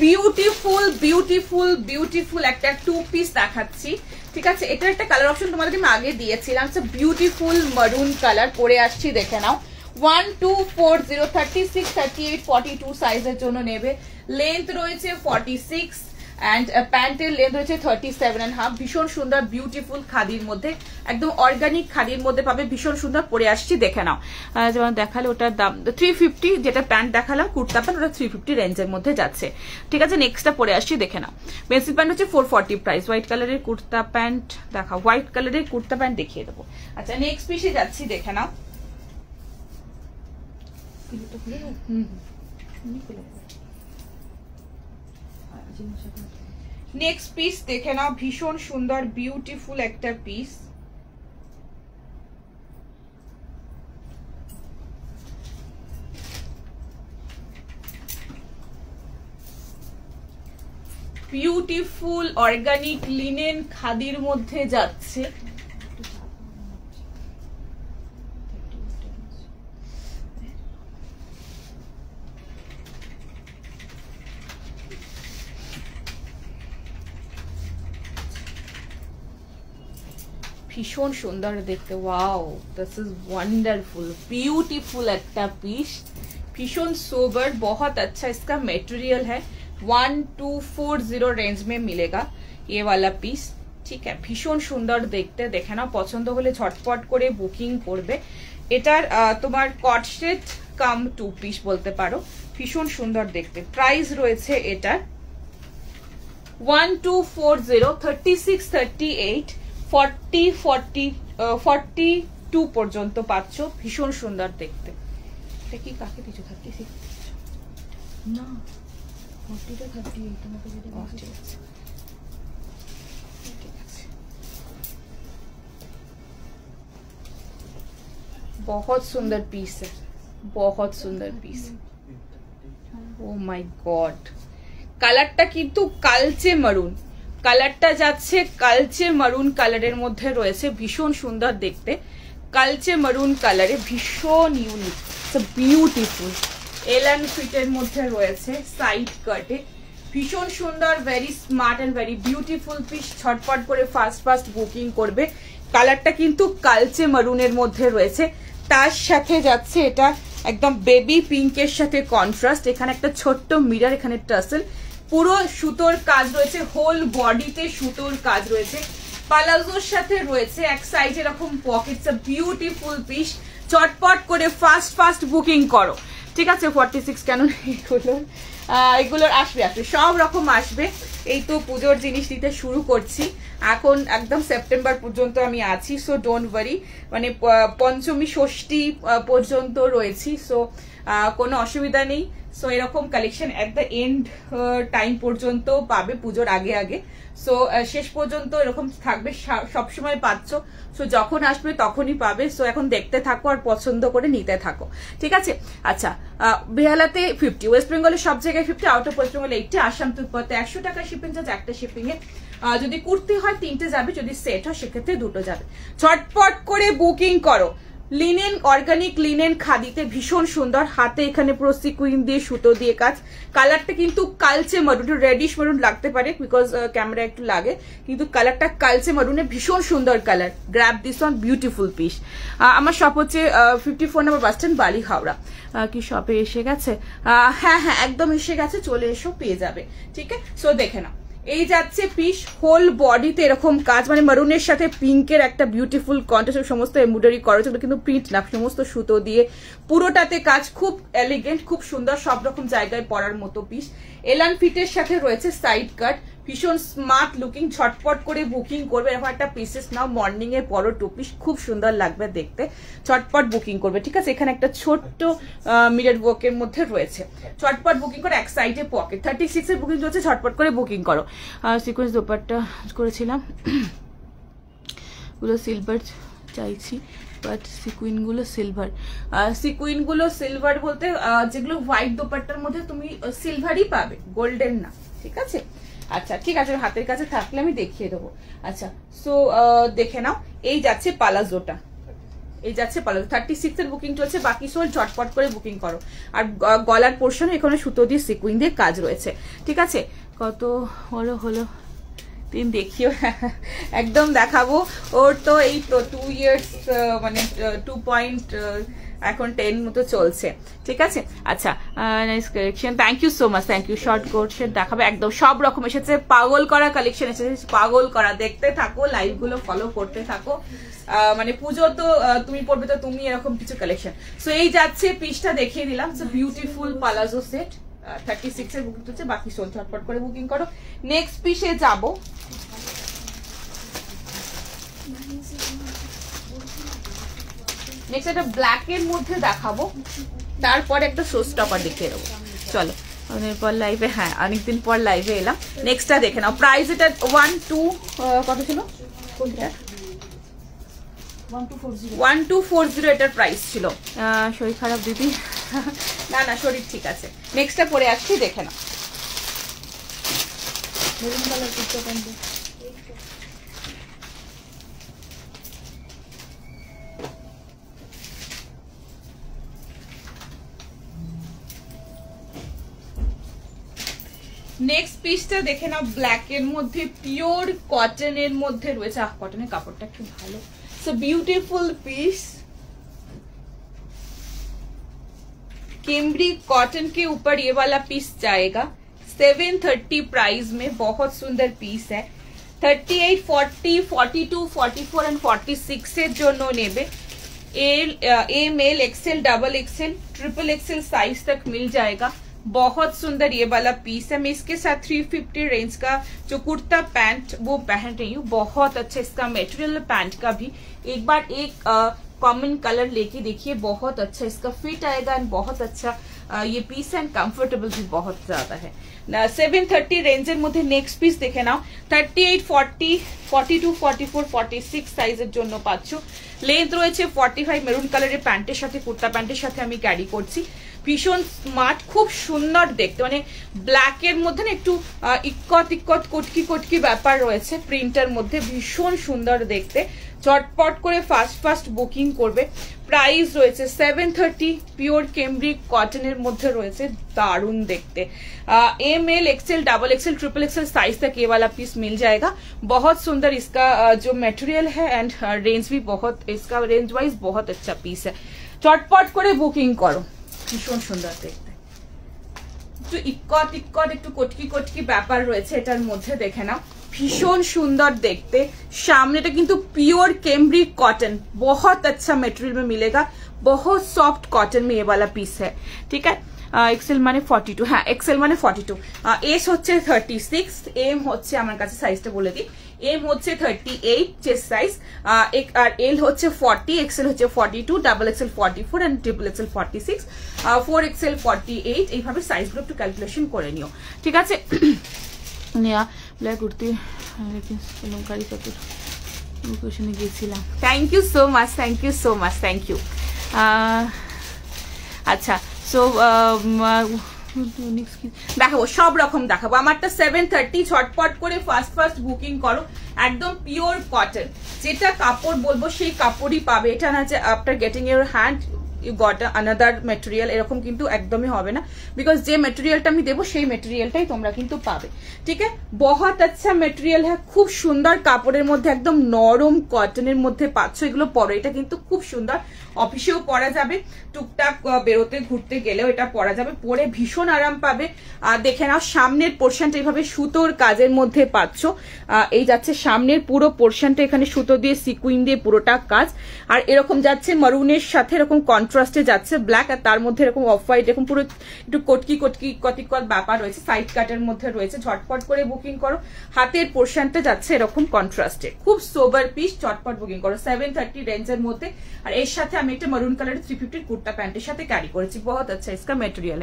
বিউটিফুল বিউটিফুল বিউটিফুল একটা 2 পিস দেখাচ্ছি। ঠিক আছে, এটার একটা কালার অপশন তোমাদেরকে আমি আগে দিয়েছিলাম, বিউটিফুল মারুন কালার। পরে আসছি, দেখে নাও। 1 2 4 0 36 38 42 সাইজের জন্য নেবে। লেন্থ রয়েছে 46 অ্যান্ড প্যান্টের লেন্থ রয়েছে 37.5। ভীষণ সুন্দর বিউটিফুল খাদির মধ্যে, একদম অর্গানিক খাদির মধ্যে পাবে, ভীষণ সুন্দর। পরে আসছি, দেখে নাও। যেমন দেখালে ওটার দাম 350, যেটা প্যান্ট দেখালাম কুর্তা প্যান্ট, ওটা 350 রেঞ্জের মধ্যে যাচ্ছে। ঠিক আছে, নেক্সটটা পরে আসছি, দেখে নাও। পেন্সিল প্যান্ট হচ্ছে 440 প্রাইস। হোয়াইট কালারের কুর্তা প্যান্ট দেখা, হোয়াইট কালারের কুর্তা প্যান্ট দেখিয়ে দেবো। আচ্ছা, নেক্সট পিসে যাচ্ছি, দেখে নাও। নেক্সট পিস দেখে নাও, ভীষণ সুন্দর বিউটিফুল একটা পিস। বিউটিফুল অর্গানিক লিনেন খাদির মধ্যে যাচ্ছে। ভীষণ সুন্দর দেখতে, wow this is wonderful beautiful একটা পিস, भीषण सोबर, बहुत अच्छा इसका मटेरियल है। 1240 रेंज में मिलेगा ये वाला पीस। ठीक है, भीषण सुंदर देखते, देखे ना पसंद होले झटपट करे बुकिंग करबे। एटार तुम्हार कट सेट कम 2 পিস বলতে পারো, ভীষণ সুন্দর দেখতে। প্রাইস রয়েছে এটার 1240, 36, 38, 40, 42 পর্যন্ত পাচ্ছ। ভীষণ সুন্দর দেখতে। এটা কি কাকে দিছো? 36 না 40 টা 38 তোমাকে যেটা বলছি। ঠিক আছে, बहुत सुंदर पीस है, बहुत सुंदर पीस। ओ माय गॉड, কালারটা কিন্তু কালচে মারুন, কালারটা যাচ্ছে কালচে মারুন কালারের মধ্যে রয়েছে, ভীষণ সুন্দর দেখতে। কালচে মারুন কালারে ভীষণ ইউনিক, বিউটিফুল। এলান ফিটের মধ্যে রয়েছে, সাইড কাটে, ভীষণ সুন্দর, very smart and very beautiful piece. ছটপট করে ফাস্ট ফাস্ট বুকিং করবে। কালারটা কিন্তু কালচে মারুনের মধ্যে রয়েছে, তার সাথে যাচ্ছে এটা একদম বেবি পিঙ্কের সাথে কন্ট্রাস্ট। এখানে একটা ছোট্ট মিরর, এখানে টাসেল, পুরো সুতোর কাজ রয়েছে, হোল বডিতে সুতোর কাজ রয়েছে। পালাজোর সাথে রয়েছে এক সাইড এরকম পকেটস। বিউটিফুল পিস, চটপট করে ফাস্ট ফাস্ট বুকিং করো। ঠিক আছে, 46 কেন এগুলোর আসবে আসবে, সব রকম আসবে। এই তো পুজোর জিনিস দিতে শুরু করছি, এখন একদম সেপ্টেম্বর পর্যন্ত আমি আছি। সো ডোন্ট ওয়ারি, মানে পঞ্চমী ষষ্ঠী পর্যন্ত রয়েছি। সো কোনো অসুবিধা নেই। সো এরকম collection at the end time পর্যন্ত পাবে, পুজোর আগে আগে। সো শেষ পর্যন্ত এরকম থাকবে, সবসময় পাচ্ছ। সো যখন আসবে তখনই পাবে। সো এখন দেখতে থাকো আর পছন্দ করে নিতে থাকো। ঠিক আছে, আচ্ছা বেহালাতে 50, ওয়েস্ট বেঙ্গলে সব জায়গায় 50, out of West Bengal 80, Assam ত্রিপুরাতে 100 টাকা শিপিং চার্জ একটা শিপিং এ। যদি কুর্তি হয় 3টে যাবে, যদি সেট হয় সেক্ষেত্রে 2টো যাবে। ঝটপট করে বুকিং করো। লিনেন, অর্গানিক লিনেন খাদিতে ভীষণ সুন্দর, হাতে এখানে পুরো সিকুইন দিয়ে সুতো দিয়ে কাজ। কালারটা কিন্তু কালচে মারুন, একটু রেডিশ মারুন লাগতে পারে বিকজ ক্যামেরা একটু লাগে, কিন্তু কালারটা কালচে মারুনে ভীষণ সুন্দর colour. Grab this on, beautiful piece. আমার শপ হচ্ছে 54 নম্বর বাস স্ট্যান্ড, বালি, হাওড়া। কি শপে এসে গেছে? হ্যাঁ হ্যাঁ একদম এসে গেছে, চলে এসো, পেয়ে যাবে। ঠিক আছে, সো দেখে নাও। এই যাচ্ছে পিস, হোল বডিতে এরকম কাজ, মানে মারুনের সাথে পিঙ্কের একটা বিউটিফুল কন্ট্রাস্ট, সমস্ত এমব্রয়ডারি করা হয়েছে, কিন্তু প্রিন্ট না, সমস্ত সুতো দিয়ে পুরোটাতে কাজ, খুব এলিগেন্ট, খুব সুন্দর, সব রকম জায়গায় পরার মতো পিস। এলান ফিটের সাথে রয়েছে সাইড কাট, ভীষণ স্মার্ট লুকিং, ঝটপট করে বুকিং করবে। এরকম একটা পিসেস নাও, মর্নিং এ পরো, টু পিস, খুব সুন্দর লাগবে দেখতে, ঝটপট বুকিং করবে। ঠিক আছে, এখানে একটা ছোট্ট মিরর ওয়ার্কের মধ্যে রয়েছে, ঝটপট বুকিং করে। এক সাইডে পকেট, 36 এর বুকিং চলছে, ঝটপট করে বুকিং করো। সিকোয়েন্স দোপাট্টা করেছিলাম, পুরো সিলভার চাইছি, বাট সিকুইনগুলো সিলভার। সিকুইনগুলো সিলভার বলতে যেগুলো হোয়াইট দোপাট্টার মধ্যে তুমি সিলভারই পাবে, গোল্ডেন না। ঠিক আছে, আচ্ছা ঠিক আছে, হাতের কাছে থাকলে আমি দেখিয়ে দেবো। আচ্ছা, সো দেখে নাও। এই যাচ্ছে পালাজোটা, এই যাচ্ছে পালাজো, 36 এর বুকিং চলছে, বাকি সোল ঝটপট করে বুকিং করো। আর গলার পোর্শনে এখানে সুতো দিয়ে সিকুইন দিয়ে কাজ রয়েছে। ঠিক আছে, কত বড় হলো দিন দেখিও, একদম দেখাবো। ওর তো এই তো 2 ইয়ার্স, মানে 2 এখন 10 মতো চলছে। ঠিক আছে, আচ্ছা, nice collection, thank you so much, thank you. Short coat set দেখাবে, একদম সব রকম এসেছে, পাগল করা কালেকশন এসেছে, পাগল করা। দেখতে থাকো, লাইভ গুলো ফলো করতে থাকো, মানে পুজো তো তুমি পড়বে, তো তুমি এরকম কিছু কালেকশন। সো এই যাচ্ছে পিসটা দেখিয়ে দিলাম, সো বিউটিফুল পালাজো সেট, 36 এর বুকিং হচ্ছে, বাকি সোল ঝটপট করে বুকিং করো। নেক্সট পিসে যাবো, নেক্সট একটা ব্ল্যাক এর মধ্যে দেখাবো, তারপরে একটা শো স্টপার দেখিয়ে দেবো। চলো, অনেক পর লাইভে, হ্যাঁ অনেকদিন পর লাইভে এলাম। নেক্সটটা দেখে নাও। প্রাইস এটা 12 কত ছিল? 1240 এটার প্রাইস ছিল। শরীর খারাপ দিদি? না না, শরীর ঠিক আছে। নেক্সটটা পরে আসছি, দেখে নাও। Maroon colour kurta pant, next পিসটা দেখে নাও, ব্ল্যাক এর মধ্যে পিওর কটনের মধ্যে রয়েছে। কটনের কাপড়টা খুব ভালো, so beautiful piece. Cambric cotton के ऊपर ये वाला पीस जाएगा 730 प्राइस में, बहुत सुंदर पीस है। 38, 40, 42, 44 एंड 46 এর জন্য নেবে। M L XL double XL triple XL size तक मिल जाएगा। बहुत सुंदर ये वाला पीस है। मैं इसके साथ 350 रेंज का जो कुर्ता पैंट वो पहन रही हूँ, बहुत अच्छा इसका मटेरियल पैंट का भी। एक बार एक कॉमन कलर लेके देखिए, बहुत अच्छा इसका फिट आएगा एंड बहुत अच्छा ये पीस एंड कंफर्टेबल भी बहुत ज्यादा है। 730 रेंजर मध्य नेक्स्ट पीस देखे नाओ 38, 40, 42, 44, 46 সাইজের জন্য পাচ্ছ। লেন্থ রয়েছে 45, মেরুন কালারের প্যান্টের সাথে, কুর্তা প্যান্টের সাথে আমি ক্যারি করছি। ভীষণ স্মার্ট, খুব সুন্দর দেখতে, মানে ব্ল্যাক এর মধ্যে না একটু ইক্কত ইক্কত কটকি কটকি ব্যাপার রয়েছে প্রিন্টের মধ্যে, ভীষণ সুন্দর দেখতে। চটপট করে ফাস্ট ফাস্ট বুকিং করবে। প্রাইস রয়েছে 730, পিওর कैम्ब्रिक কটনের মধ্যে রয়েছে, দারুণ দেখতে। M L XL double XL triple XL size तक ये वाला पीस मिल जाएगा। बहुत सुंदर इसका जो मटेरियल है एंड रेंज भी बहुत, इसका रेंज वाइज बहुत अच्छा पीस है। चटपट करे बुकिंग करो, ভীষণ সুন্দর দেখতে। একটু ইক্কত ইক্কত একটু কটকি কটকি ব্যাপার রয়েছে এটার মধ্যে, দেখে নাও, ভীষণ সুন্দর দেখতে। সামনেটা কিন্তু পিওর कैम्ब्रिक कॉटन, बहुत अच्छा मटेरियल में मिलेगा, बहुत सॉफ्ट कॉटन में ये वाला पीस है। ठीक है, एक्सेल माने 42, হ্যাঁ एक्सेल माने 42, एस হচ্ছে 36, एम হচ্ছে আমার কাছে সাইজটা বলে দিই, एम হচ্ছে 38 চেস্ট সাইজ, আর এল হচ্ছে 40, এক্সেল হচ্ছে 42, double XL 44 and triple XL 46, 4 XL 48। এইভাবে সাইজগুলো একটু ক্যালকুলেশন করে নিও। ঠিক আছে, নেয়া ব্ল্যাক কুর্তি অলঙ্কারী কাপড় লোকেশনে গেছিলাম। Thank you so much, thank you so much, thank you. আচ্ছা, সো দেখাবো, সব রকম দেখাবো। আমারটা 730, ঝটপট করে ফাস্ট ফাস্ট বুকিং করো। একদম পিওর কটন, যেটা কাপড় বলবো সেই কাপড়ই পাবে। এটা না যে after getting your hand you got another material, এরকম কিন্তু একদমই হবে না, বিকজ যে মেটেরিয়ালটা আমি দেবো সেই মেটেরিয়ালটাই তোমরা কিন্তু পাবে। ঠিক আছে, বহুত আচ্ছা মেটেরিয়াল হ্যাঁ, খুব সুন্দর কাপড়ের মধ্যে, একদম নরম কটনের মধ্যে পাচ্ছ। এগুলো পরো, এটা কিন্তু খুব সুন্দর, অফিসেও পরা যাবে, টুকটাক বেরোতে ঘুরতে গেলেও এটা পরা যাবে, পরে ভীষণ আরাম পাবে। আর দেখে নাও সামনের পোর্শনটা এইভাবে সুতোর কাজের মধ্যে পাচ্ছ। এই যাচ্ছে সামনের পুরো পোর্শনটা, এখানে সুতো দিয়ে সিকুইন দিয়ে পুরোটা কাজ, আর এরকম যাচ্ছে মারুনের সাথে এরকম কন্ট্রাস্টে যাচ্ছে ব্ল্যাক, আর তার মধ্যে এরকম অফ হোয়াইট, এরকম পুরো একটু কটকি কটকি কতিকত ব্যাপার রয়েছে, সাইড কাটের মধ্যে রয়েছে। ঝটপট করে বুকিং করো, হাতের পোর্শনটা যাচ্ছে এরকম কন্ট্রাস্টে, খুব সোবার পিস, চটপট বুকিং করো 730 রেঞ্জের মধ্যে। আর এর সাথে আমি একটা মারুন কালারের 350 কুর্তা প্যান্টের সাথে ক্যারি করেছি, বহুত আচ্ছা ইসকা মেটেরিয়াল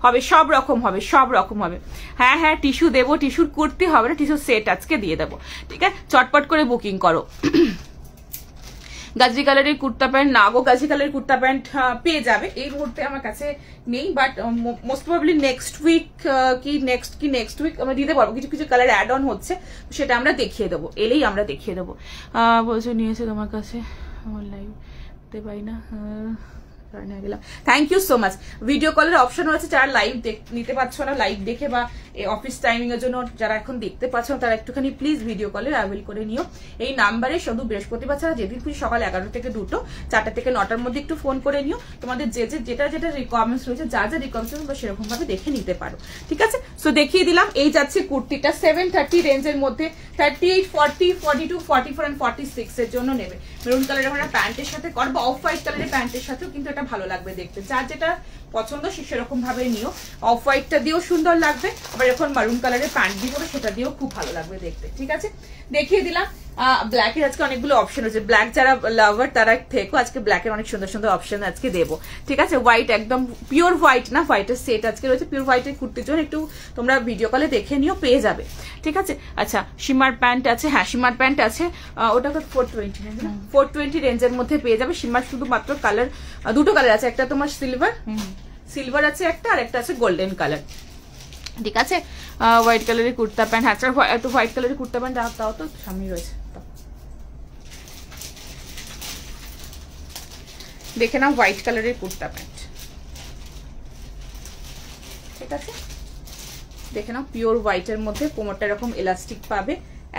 হবে, সব রকম হবে, সব রকম হবে। হ্যাঁ হ্যাঁ, টিস্যু দেবো, টিস্যুর কুর্তি হবে না, টিস্যু সেট আজকে দিয়ে দেবো। ঠিক আছে, চটপট করে বুকিং করো। গাজরি কালারের কুর্তা প্যান্ট, না গো গাজরি কালারের কুর্তা প্যান্ট পেয়ে যাবে, এই মুহূর্তে আমার কাছে নেই, but most probably next week কি নেক্সট উইক আমরা দিতে পারবো। কিছু কিছু কালার অ্যাড অন হচ্ছে, সেটা আমরা দেখিয়ে দেবো, এলেই আমরা দেখিয়ে দেবো। বলছো নিয়েছে তোমার কাছে, আমার লাইভ দিতে পারি না, thank you so much. Video কলের অপশন আছে, যারা লাইভ নিতে পারছো না, লাইভ দেখে বা অফিস টাইমিং এর জন্য যারা এখন দেখতে পাচ্ছ না, তারা একটুখানি প্লিজ ভিডিও কলের অ্যাভেল করে নিও। এই নাম্বারে শুধু বৃহস্পতিবার ছাড়া যেদিন খুশি সকাল 11 থেকে 2, 4টা থেকে 9টার মধ্যে একটু ফোন করে নিও। তোমাদের যেটা রিকোয়ারমেন্টস রয়েছে, যা রিকোয়ারমেন্টস বা সেরকম ভাবে দেখে নিতে পারো। ঠিক আছে, সো দেখিয়ে দিলাম। এই যাচ্ছে কুর্তিটা 730 রেঞ্জের মধ্যে, 38, 40, 42, 44 and 46 এর জন্য নেবে। মেরুন কালারের আমরা প্যান্টের সাথে করবো, অফ হোয়াইট কালারের প্যান্টের সাথেও কিন্তু এটা ভালো লাগবে দেখতে, যার যেটা পছন্দ সে সেরকম ভাবে নিও। অফ হোয়াইটটা দিয়েও সুন্দর লাগবে, আবার এখন মারুন কালারের প্যান্ট দিয়ে সেটা দিয়েও খুব ভালো লাগবে দেখতে। ঠিক আছে, দেখিয়ে দিলাম। ব্ল্যাকের আজকে অনেকগুলো অপশন আছে, ব্ল্যাক যারা লাভার তারা থেকো, আজকে ব্ল্যাকের অনেক সুন্দর সুন্দর অপশন আজকে দেবো। ঠিক আছে, হোয়াইট একদম পিওর হোয়াইট না, হোয়াইটের সেট আজকে রয়েছে। পিওর হোয়াইটের কুর্তির জন্য একটু তোমরা ভিডিও কলে দেখে নিও, পেয়ে যাবে। ঠিক আছে, আচ্ছা শিমার প্যান্ট আছে, হ্যাঁ শিমার প্যান্ট আছে, ওটা 420 রেঞ্জের মধ্যে পেয়ে যাবে। শিমার শুধুমাত্র কালার দুটো কালার আছে, একটা তোমার সিলভার আছে একটা, আর একটা আছে গোল্ডেন কালার। ঠিক আছে, হোয়াইট কালারের কুর্তা প্যান্ট, হ্যাঁ একটু হোয়াইট কালারের কুর্তা প্যান্ট তাও তো সামনে রয়েছে, দেখে নাও হোয়াইট কালারের কুর্তা প্যান্ট। ঠিক আছে, দেখে নাও পিওর হোয়াইটের মধ্যে, কোমরটা এরকম এলাস্টিক পাবে,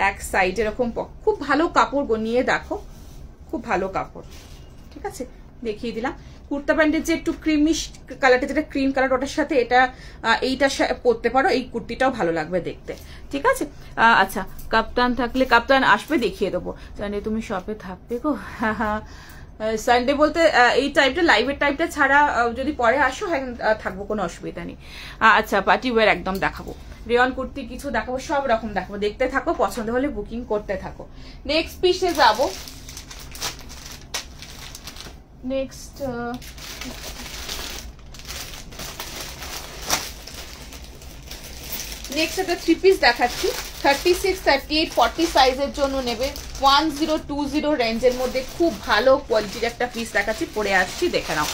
এক সাইড এরকম, খুব ভালো কাপড়, নিয়ে দেখো খুব ভালো কাপড়। ঠিক আছে, দেখিয়ে দিলাম। কুর্তা প্যান্টের যে একটু ক্রিমিশ কালারটা, যেটা ক্রিম কালার, ওটার সাথে এইটা পরতে পারো, এই কুর্তিটাও ভালো লাগবে দেখতে। ঠিক আছে, আচ্ছা কাপ্তান থাকলে কাপ্তান আসবে, দেখিয়ে দেবো। জানি তুমি শপে থাকবে গো, সানডে বলতে এই টাইপটা লাইভের টাইপটা ছাড়া যদি পরে আসো, হ্যাঁ থাকবো, কোনো অসুবিধা নেই। আচ্ছা পার্টি ওয়্যার একদম দেখাবো, রেয়ন কুর্তি কিছু দেখাবো, সব রকম দেখাবো, দেখতে থাকো, পছন্দ হলে বুকিং করতে থাকো। নেক্সট পিসে যাবো। নেক্সট একটা 3 পিস দেখাচ্ছি, 36, 38, 40 সাইজের জন্য নেবে। 1020 রেঞ্জের মধ্যে খুব ভালো কোয়ালিটির একটা পিস দেখাচ্ছি, পরে আসছি, দেখে নাও।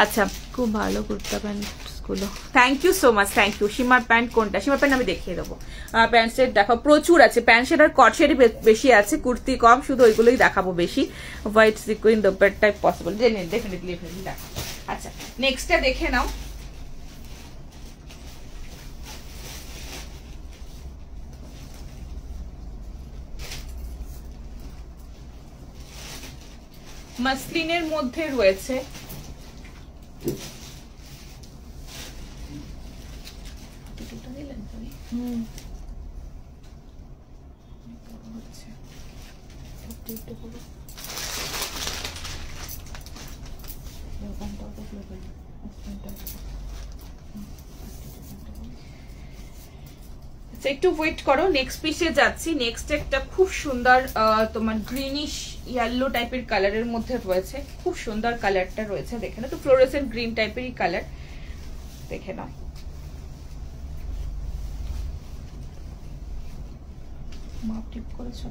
আচ্ছা, খুব ভালো কুর্তা প্যান্ট গুলো, thank you so much, thank you. সীমার প্যান্ট কোনটা? সীমার প্যান্ট আমি দেখিয়ে দেবো। প্যান্ট সেট দেখো, প্রচুর আছে, প্যান্ট সেট আর কট সেটই বেশি আছে, কুর্তি কম, শুধু ওইগুলোই দেখাবো বেশি। হোয়াইট সিকুইন দোপার টাইপ পসিবল, ডেফিনেটলি দেখো। আচ্ছা, নেক্সটটা দেখে নাও। মাসলিনের মধ্যে রয়েছে, একটু ওয়েট করো, নেক্সট পিসে যাচ্ছি। নেক্সট একটা খুব সুন্দর তোমার গ্রিনিশ ইয়েলো টাইপের কালারের মধ্যে রয়েছে, খুব সুন্দর কালারটা রয়েছে, দেখে নাও, একটু ফ্লোরেসেন্ট গ্রিন টাইপেরই কালার, দেখে নাও। মাপ টিপ করেছো,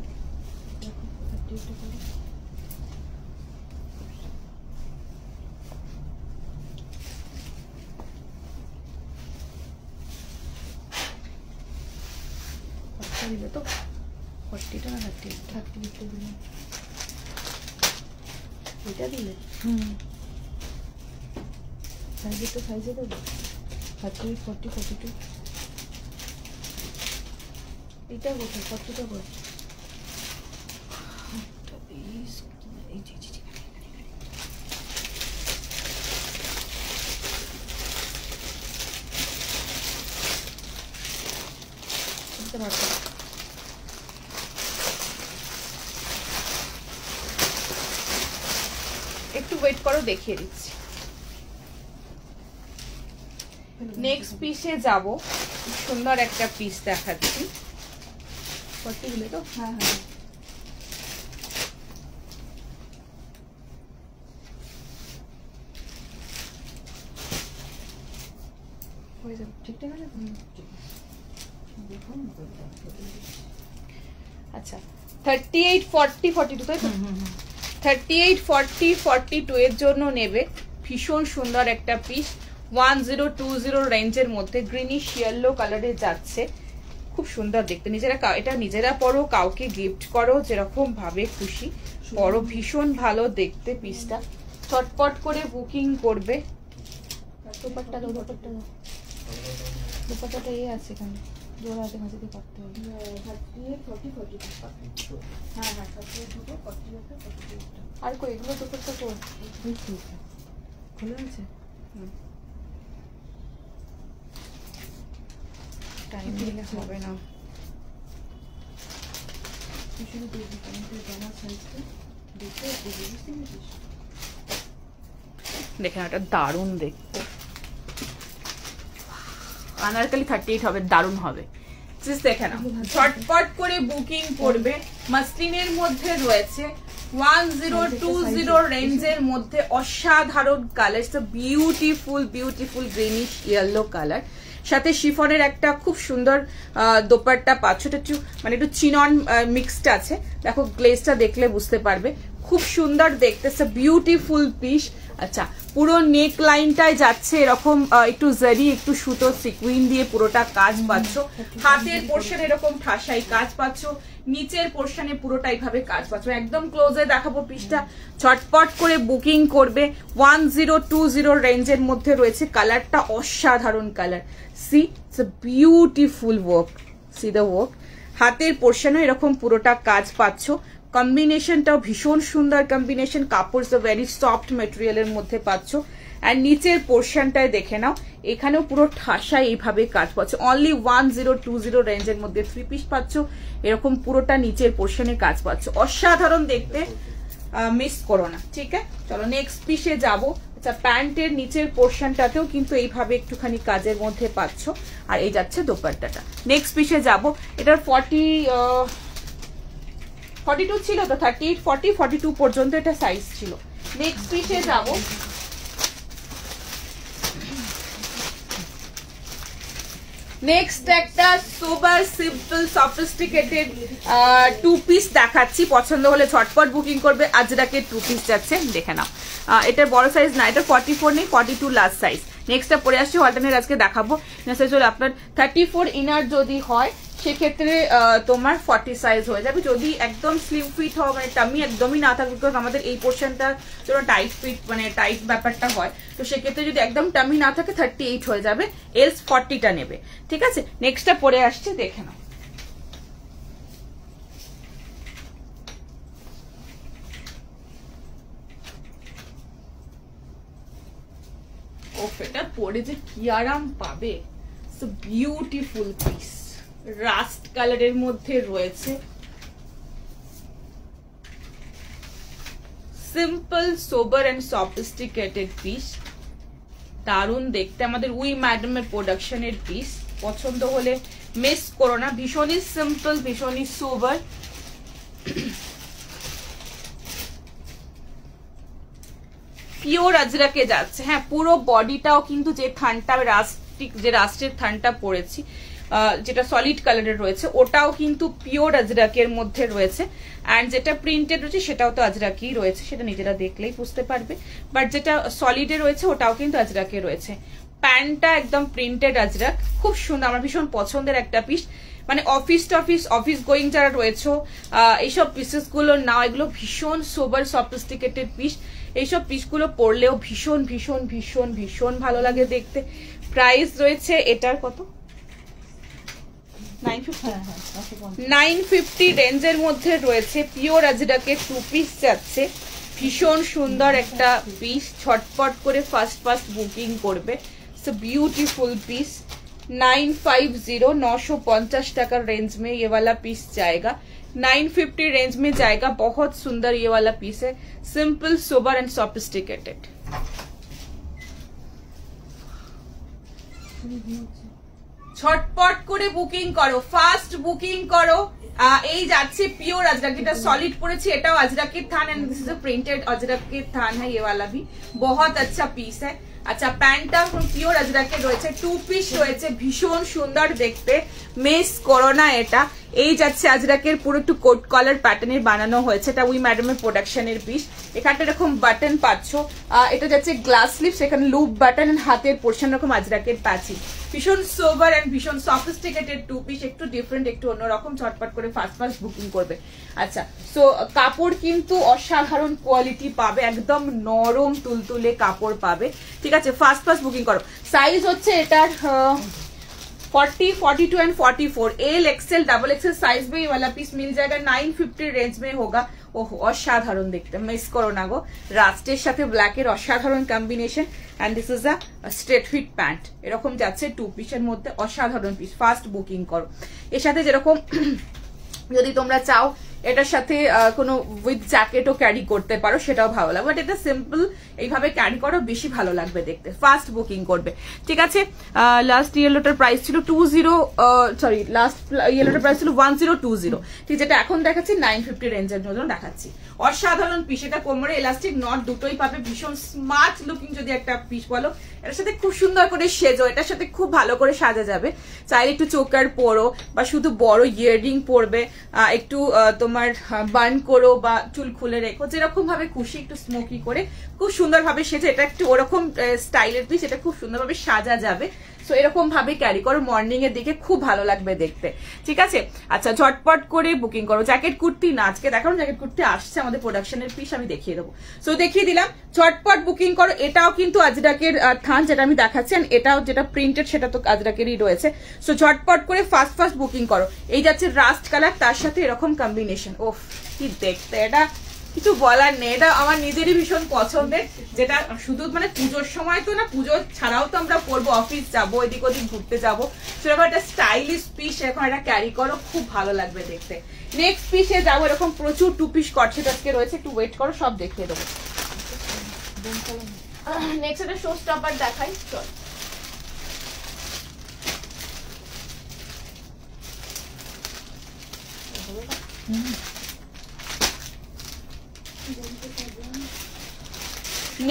দিলে তো 40টা না 38টা দিলে, এটা দিলে সাইজে তো সাইজে দেবো 38, 40, 42, এটা কোথায় 40টা করে একটু ওয়েট করো, দেখিয়ে দিচ্ছি। নেক্সট পিসে যাব, সুন্দর একটা পিস দেখাচ্ছি। 40 দিলে তো? হ্যাঁ হ্যাঁ, হয়ে যাবে, ঠিকঠাক আছে। আচ্ছা 38, 40, 42 তাই তো? 38, 40, 42 এর জন্য নেবে। ভীষণ সুন্দর একটা পিস, 1020 রেঞ্জের মধ্যে গ্রিনিশ ইয়েলো কালারে যাচ্ছে। খুব সুন্দর দেখতে, নিজেরা এটা নিজেরা পরো, কাউকে গিফট করো, যেরকম ভাবে খুশি পরো। ভীষণ ভালো দেখতে পিসটা, চটপট করে বুকিং করবে। দুপাট্টা দাও, দুপাট্টা দাও, দুপাট্টাটা এই আছে এখানে, জোড়া আছে, মাঝে দিয়ে কাটতে হবে। 38, 40, 42, হ্যাঁ হ্যাঁ 38 দুটো, 40 একটা, 42 একটা। আর কই এগুলো দুপাট্টা কই? খোলা আছে। টাইম দিলে হবে না। দেখেন এটা দারুণ দেখতে, আনারকলি 38 হবে, দারুণ হবে। দেখে না, ঝটপট করে বুকিং করবে। মাসলিনের মধ্যে রয়েছে 1020 রেঞ্জের মধ্যে অসাধারণ colour, beautiful beautiful greenish yellow colour, সাথে শিফনের একটা খুব সুন্দর দোপাট্টা পাচ্ছ। এটা একটু মানে একটু চিনন মিক্সড আছে, দেখো গ্লেজটা দেখলে বুঝতে পারবে, খুব সুন্দর দেখতে, বিউটিফুল পিস। আচ্ছা, পুরো নেক লাইনটায় যাচ্ছে এরকম একটু জারি, একটু সুতো সিকুইন দিয়ে পুরোটা কাজ পাচ্ছ। হাতের পোর্শন এরকম ঠাসাই কাজ পাচ্ছ, নিচের পোর্শনে পুরোটা এইভাবে কাজ পাচ্ছ। একদম ক্লোজে দেখাবো পিসটা, ঝটপট করে বুকিং করবে। 1020 রেঞ্জের মধ্যে রয়েছে, কালারটা অসাধারণ colour. See it's a beautiful work, see the work. হাতের পোর্শনে এরকম পুরোটা কাজ পাচ্ছ। কম্বিনেশনটাও ভীষণ সুন্দর কম্বিনেশন, কাপড় ভেরি সফট মেটেরিয়ালের মধ্যে পাচ্ছ। আর নিচের পোর্শনটায় দেখে নাও, এখানেও পুরো ঠাসায় এইভাবে কাজ পাচ্ছ। অনলি 1020 রেঞ্জের মধ্যে 3 পিস পাচ্ছ, এরকম পুরোটা নিচের পোর্শনে কাজ পাচ্ছ। অসাধারণ দেখতে, মিস করো না। ঠিক আছে, চলো নেক্সট পিসে যাবো। আচ্ছা, প্যান্টের নিচের পোর্শনটাতেও কিন্তু এইভাবে একটুখানি কাজের মধ্যে পাচ্ছ। আর এই যাচ্ছে দোপাট্টাটা। নেক্সট পিসে যাবো, এটার 42 ছিল তো, 38, 40, 42 পর্যন্ত এটা সাইজ ছিল। নেক্সট পিসে যাব, নেক্সট একটা সোবার সিম্পল সফিস্টিকেটেড 2 পিস দেখাচ্ছি। পছন্দ হলে ঝটপট বুকিং করবে। আজরাকের 2 পিস যাচ্ছে, দেখে নাও। এটার বড় সাইজ না, এটা 44 নেই, 42 লাস্ট সাইজ। নেক্সটটা পরে আসছি, অল্টারনেট আজকে দেখাবো। সাইজ হলো আপনার 34 ইনার যদি হয় সেক্ষেত্রে তোমার 40 সাইজ হয়ে যাবে। যদি একদম স্লিম ফিট হয়, মানে টামি একদমই না থাকবে, বিকজ আমাদের এই পোর্শনটা যেন টাইট ফিট মানে টাইট ব্যাপারটা হয়, তো সেক্ষেত্রে যদি একদম টামি না থাকে 38 হয়ে যাবে, এলস 40টা নেবে। ঠিক আছে, নেক্সটটা পরে আসছে, দেখে নাও। এটা পরে যে কি আরাম পাবে, বিউটিফুল পিস, রাস্ট কালারের মধ্যে রয়েছে। Simple sober and sophisticated piece, দারুণ দেখতে, আমাদের উই ম্যাডামের প্রোডাকশনের পিস। পছন্দ হলে মিস করো না। ভীষণই সিম্পল, ভীষণই সোবার। পিওর আজরাকে যাচ্ছে। হ্যাঁ, পুরো বডিটাও কিন্তু যে থানটা যে রাস্টের থানটা পরেছি, যেটা সলিড কালারের রয়েছে, ওটাও কিন্তু পিওর আজরাকের মধ্যে রয়েছে। অ্যান্ড যেটা প্রিন্টেড রয়েছে সেটাও তো আজরাকি রয়েছে, সেটা নিজেরা দেখলেই বুঝতে পারবে। বাট যেটা সলিডে রয়েছে ওটাও কিন্তু আজরাকে রয়েছে। প্যান্টটা একদম প্রিন্টেড আজরাক, খুব সুন্দর, আমার ভীষণ পছন্দের একটা পিস। মানে অফিস গোয়িং যারা রয়েছে এইসব পিসেস গুলো নাও, এগুলো ভীষণ সোবার সফিস্টিকেটেড পিস। এইসব পিসগুলো পরলেও ভীষণ ভীষণ ভীষণ ভীষণ ভালো লাগে দেখতে। প্রাইস রয়েছে এটার কত, 950 রেঞ্জের মধ্যে রয়েছে। পিওর আজরাকে 2 পিস যাচ্ছে, ভীষণ সুন্দর একটা পিস। ছটপট করে ফার্স্ট বুকিং করবে। It's a beautiful piece. 950 950 টাকার रेंज में ये वाला पीस जाएगा। 950 रेंज में जाएगा। बहुत सुंदर ये वाला पीस है, सिंपल सोबर एंड सोफिस्टिकेटेड। ছটপট করে বুকিং করো, ফাস্ট বুকিং করো। এই যাচ্ছে পিওর अजरक, এটা সলিড পড়েছে, এটাও अजरक के थान and this is a printed ajrak के थान है। ये वाला भी बहुत अच्छा पीस है। আচ্ছা, প্যান্টটা পিওর अजरक রয়েছে, 2 পিস রয়েছে, ভীষণ সুন্দর দেখতে, মিস করো না এটা। এই যাচ্ছে अजरक পুরো একটু কোট কলার প্যাটার্নের বানানো হয়েছে, এটা উই ম্যাডামের প্রোডাকশনের পিস। এখানটা এরকম বাটন পাচ্ছ, এটা যাচ্ছে গ্লাস স্লিপস, এখানে লুপ বাটন এন্ড হাতের পোর্শন এরকম अजरक প্যাচি। ভীষণ সোবার এন্ড ভীষণ সফিস্টিকেটেড 2 পিস, একটু ডিফারেন্ট, একটু অন্যরকম। ছটপট করে ফাস্ট বুকিং করবে। আচ্ছা, সো কাপড় কিন্তু অসাধারণ কোয়ালিটি পাবে, একদম নরম তুলতুলে কাপড় পাবে। ঠিক আছে, ফাস্ট বুকিং করো। সাইজ হচ্ছে এটার 40, 42 and 44, L XL double XL size में ये वाला पीस मिल जाएगा। 950 रेंज में होगा। ओह, असाधारण देखते, मिस करो ना गो। रास्टेर साथे ब्लैकेर असाधारण combination and this is a straight fit pant. एरकम जाচ্ছে 2 পিসের মধ্যে, অসাধারণ পিস। ফাস্ট বুকিং করো। এর সাথে যেরকম যদি তোমরা চাও এটার সাথে কোনো উইথ জ্যাকেটও ক্যারি করতে পারো, সেটাও ভালো লাগবে, বাট এটা সিম্পল এইভাবে ক্যারি করো, বেশি ভালো লাগবে দেখতে। ফাস্ট বুকিং করবে। ঠিক আছে, লাস্ট ইয়েলোটার প্রাইস ছিল 1020, ঠিক, যেটা এখন দেখাচ্ছি 950 রেঞ্জের জন্য দেখাচ্ছি। অসাধারণ পিস, এটা কোমরে এলাস্টিক নট দুটোই পাবে, ভীষণ স্মার্ট লুকিং যদি একটা পিস বলো। এটার সাথে খুব সুন্দর করে সেজো, এটার সাথে খুব ভালো করে সাজা যাবে। চাইলে একটু চোকার পরো বা শুধু বড় ইয়াররিং পরবে, একটু তোমার বার্ন করো বা চুল খুলে রেখো, যেরকম ভাবে খুশি, একটু স্মোকি করে খুব সুন্দরভাবে সেজে। এটা একটু ওরকম স্টাইলের পিস, এটা খুব সুন্দরভাবে সাজা যাবে। সো এরকম ভাবে ক্যারি করো, মর্নিং এর দিকে খুব ভালো লাগবে দেখতে। ঠিক আছে, আচ্ছা, ঝটপট করে বুকিং করো। জ্যাকেট কুর্তি না, আজকে দেখানো জ্যাকেট কুর্তি আসছে আমাদের প্রোডাকশনের পিস, আমি দেখিয়ে দেবো। সো দেখিয়ে দিলাম, ঝটপট বুকিং করো। এটাও কিন্তু আজরাকের থান, যেটা আমি দেখাচ্ছি, এটাও যেটা প্রিন্টেড সেটা তো আজরাকেরই রয়েছে। সো ঝটপট করে ফাস্ট বুকিং করো। এই যাচ্ছে রাস্ট কালার, তার সাথে এরকম কম্বিনেশন। ওফ, কি দেখতে, এটা কিছু বলার নেই, এটা আমার নিজেরই ভীষণ পছন্দের। যেটা শুধু মানে পুজোর সময় তো না, পুজো ছাড়াও তো আমরা পরবো, অফিস যাবো, এদিক ওদিক ঘুরতে যাবো, সেরকম একটা স্টাইলিশ পিস এখন এটা ক্যারি করো, খুব ভালো লাগবে দেখতে। নেক্সট পিসে যাবো, এরকম প্রচুর 2 পিস কটসেট আজকে রয়েছে, একটু ওয়েট করো, সব দেখিয়ে দেবো। নেক্সট একটা শো স্টপার দেখাই, চল।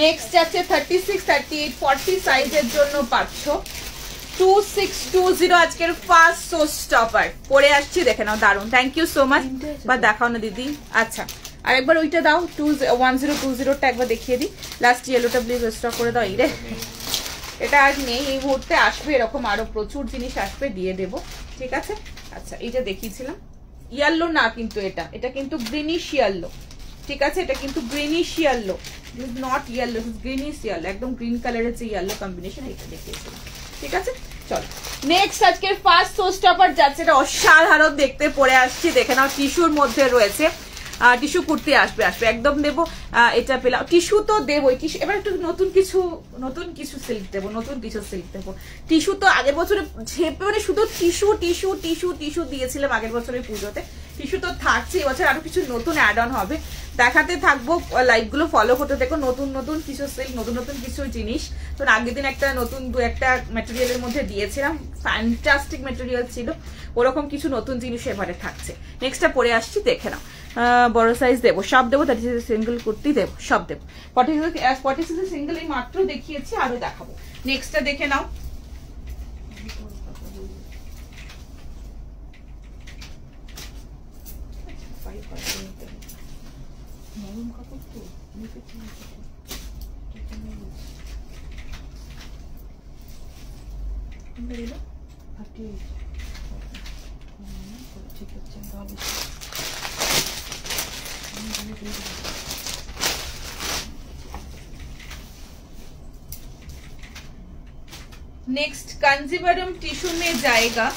নেক্সট যাচ্ছে 36, 38, 40 সাইজের জন্য পাচ্ছ 2620 আজকের ফার্স্ট শো স্টপার পরে আসছি, দেখে নাও, দারুন। Thank you so much. বা দেখাও না দিদি। আচ্ছা, আরেকবার ওইটা দাও, 1020টা একবার দেখিয়ে দিই। লাস্ট ইয়েলোটা প্লিজ স্টক করে দাও। এই রে, এটা আজ নেই, এই মুহূর্তে আসবে, এরকম আরো প্রচুর জিনিস আসবে, দিয়ে দেবো। ঠিক আছে, আচ্ছা, এই যে দেখিয়েছিলাম, ইয়েলো না কিন্তু এটা কিন্তু গ্রিনিশ ইয়েলো। ঠিক আছে, এটা কিন্তু greenish yellow, not yellow, greenish yellow, একদম গ্রিন কালারের যে ইয়েলো কম্বিনেশন, এটা দেখিয়েছিলাম। ঠিক আছে, চলো নেক্সট আজকের ফার্স্ট শো স্টপার যাচ্ছে, এটা অসাধারণ দেখতে পরে আসছি, দেখে নাও। টিস্যুর মধ্যে রয়েছে, টিস্যু কুর্তি আসবে একদম দেবো। এটা পেলাম, টিস্যু তো দেবোই, টিস্যু এবার একটু নতুন কিছু সিল্ক দেবো, টিস্যু তো আগের বছরে ঝেপে মানে শুধু টিস্যু দিয়েছিলাম আগের বছরের পুজোতে। টিস্যু তো থাকছে, এবছর আরো কিছু নতুন অ্যাড অন হবে, দেখাতে থাকবো, লাইভ গুলো ফলো করতে দেখো। নতুন কিছু সিল্ক, নতুন কিছু জিনিস। তো আগের দিন একটা নতুন 2-1টা ম্যাটেরিয়ালের মধ্যে দিয়েছিলাম, ফ্যান্টাস্টিক ম্যাটেরিয়াল ছিল, ওরকম কিছু নতুন জিনিস এবারে থাকছে। নেক্সটটা পরে আসছি, দেখে নাও। বড় সাইজ দেবো, সব দেবো। 36 সিঙ্গেল কুর্তি দেবো, সব দেবো। 46 সিঙ্গেল এই মাত্র দেখিয়েছি, আরো দেখাবো। নেক্সটটা দেখে নাও। नेक्स्ट कांजीवरम टिश्यू में जाएगा,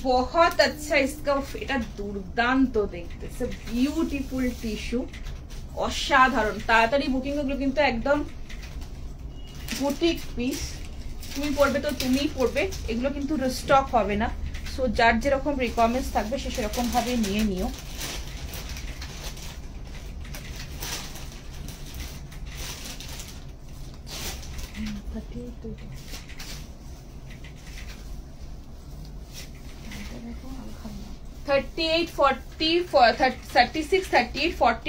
बहुत अच्छा इसका, এটা দুর্দান্ত দেখতে, বিউটিফুল টিস্যু, অসাধারণ। তাড়াতাড়ি বুকিং গুলো কিন্তু একদম বুটিক পিস, তুমি পড়বে তো তুমিই পড়বে, এগুলো কিন্তু রিস্টক হবে না। সো যার যেরকম রিকোয়ারমেন্টস থাকবে সে সেরকম ভাবে নিয়ে নিও।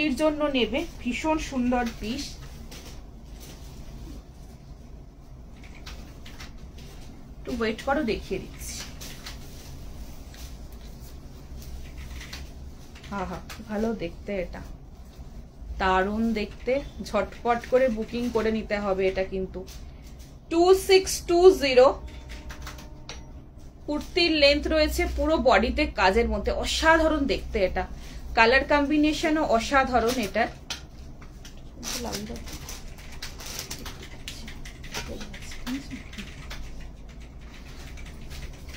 এর জন্য নেবে, ভীষণ সুন্দর পিস। একটু ওয়েট করো, দেখিয়ে দিচ্ছি। ভালো দেখতে, এটা দারুণ দেখতে, ঝটপট করে বুকিং করে নিতে হবে এটা কিন্তু। 2620 কুর্তির লেন্থ রয়েছে, পুরো বডিতে কাজের মধ্যে, অসাধারণ দেখতে এটা, কালার কম্বিনেশনও অসাধারণ এটা।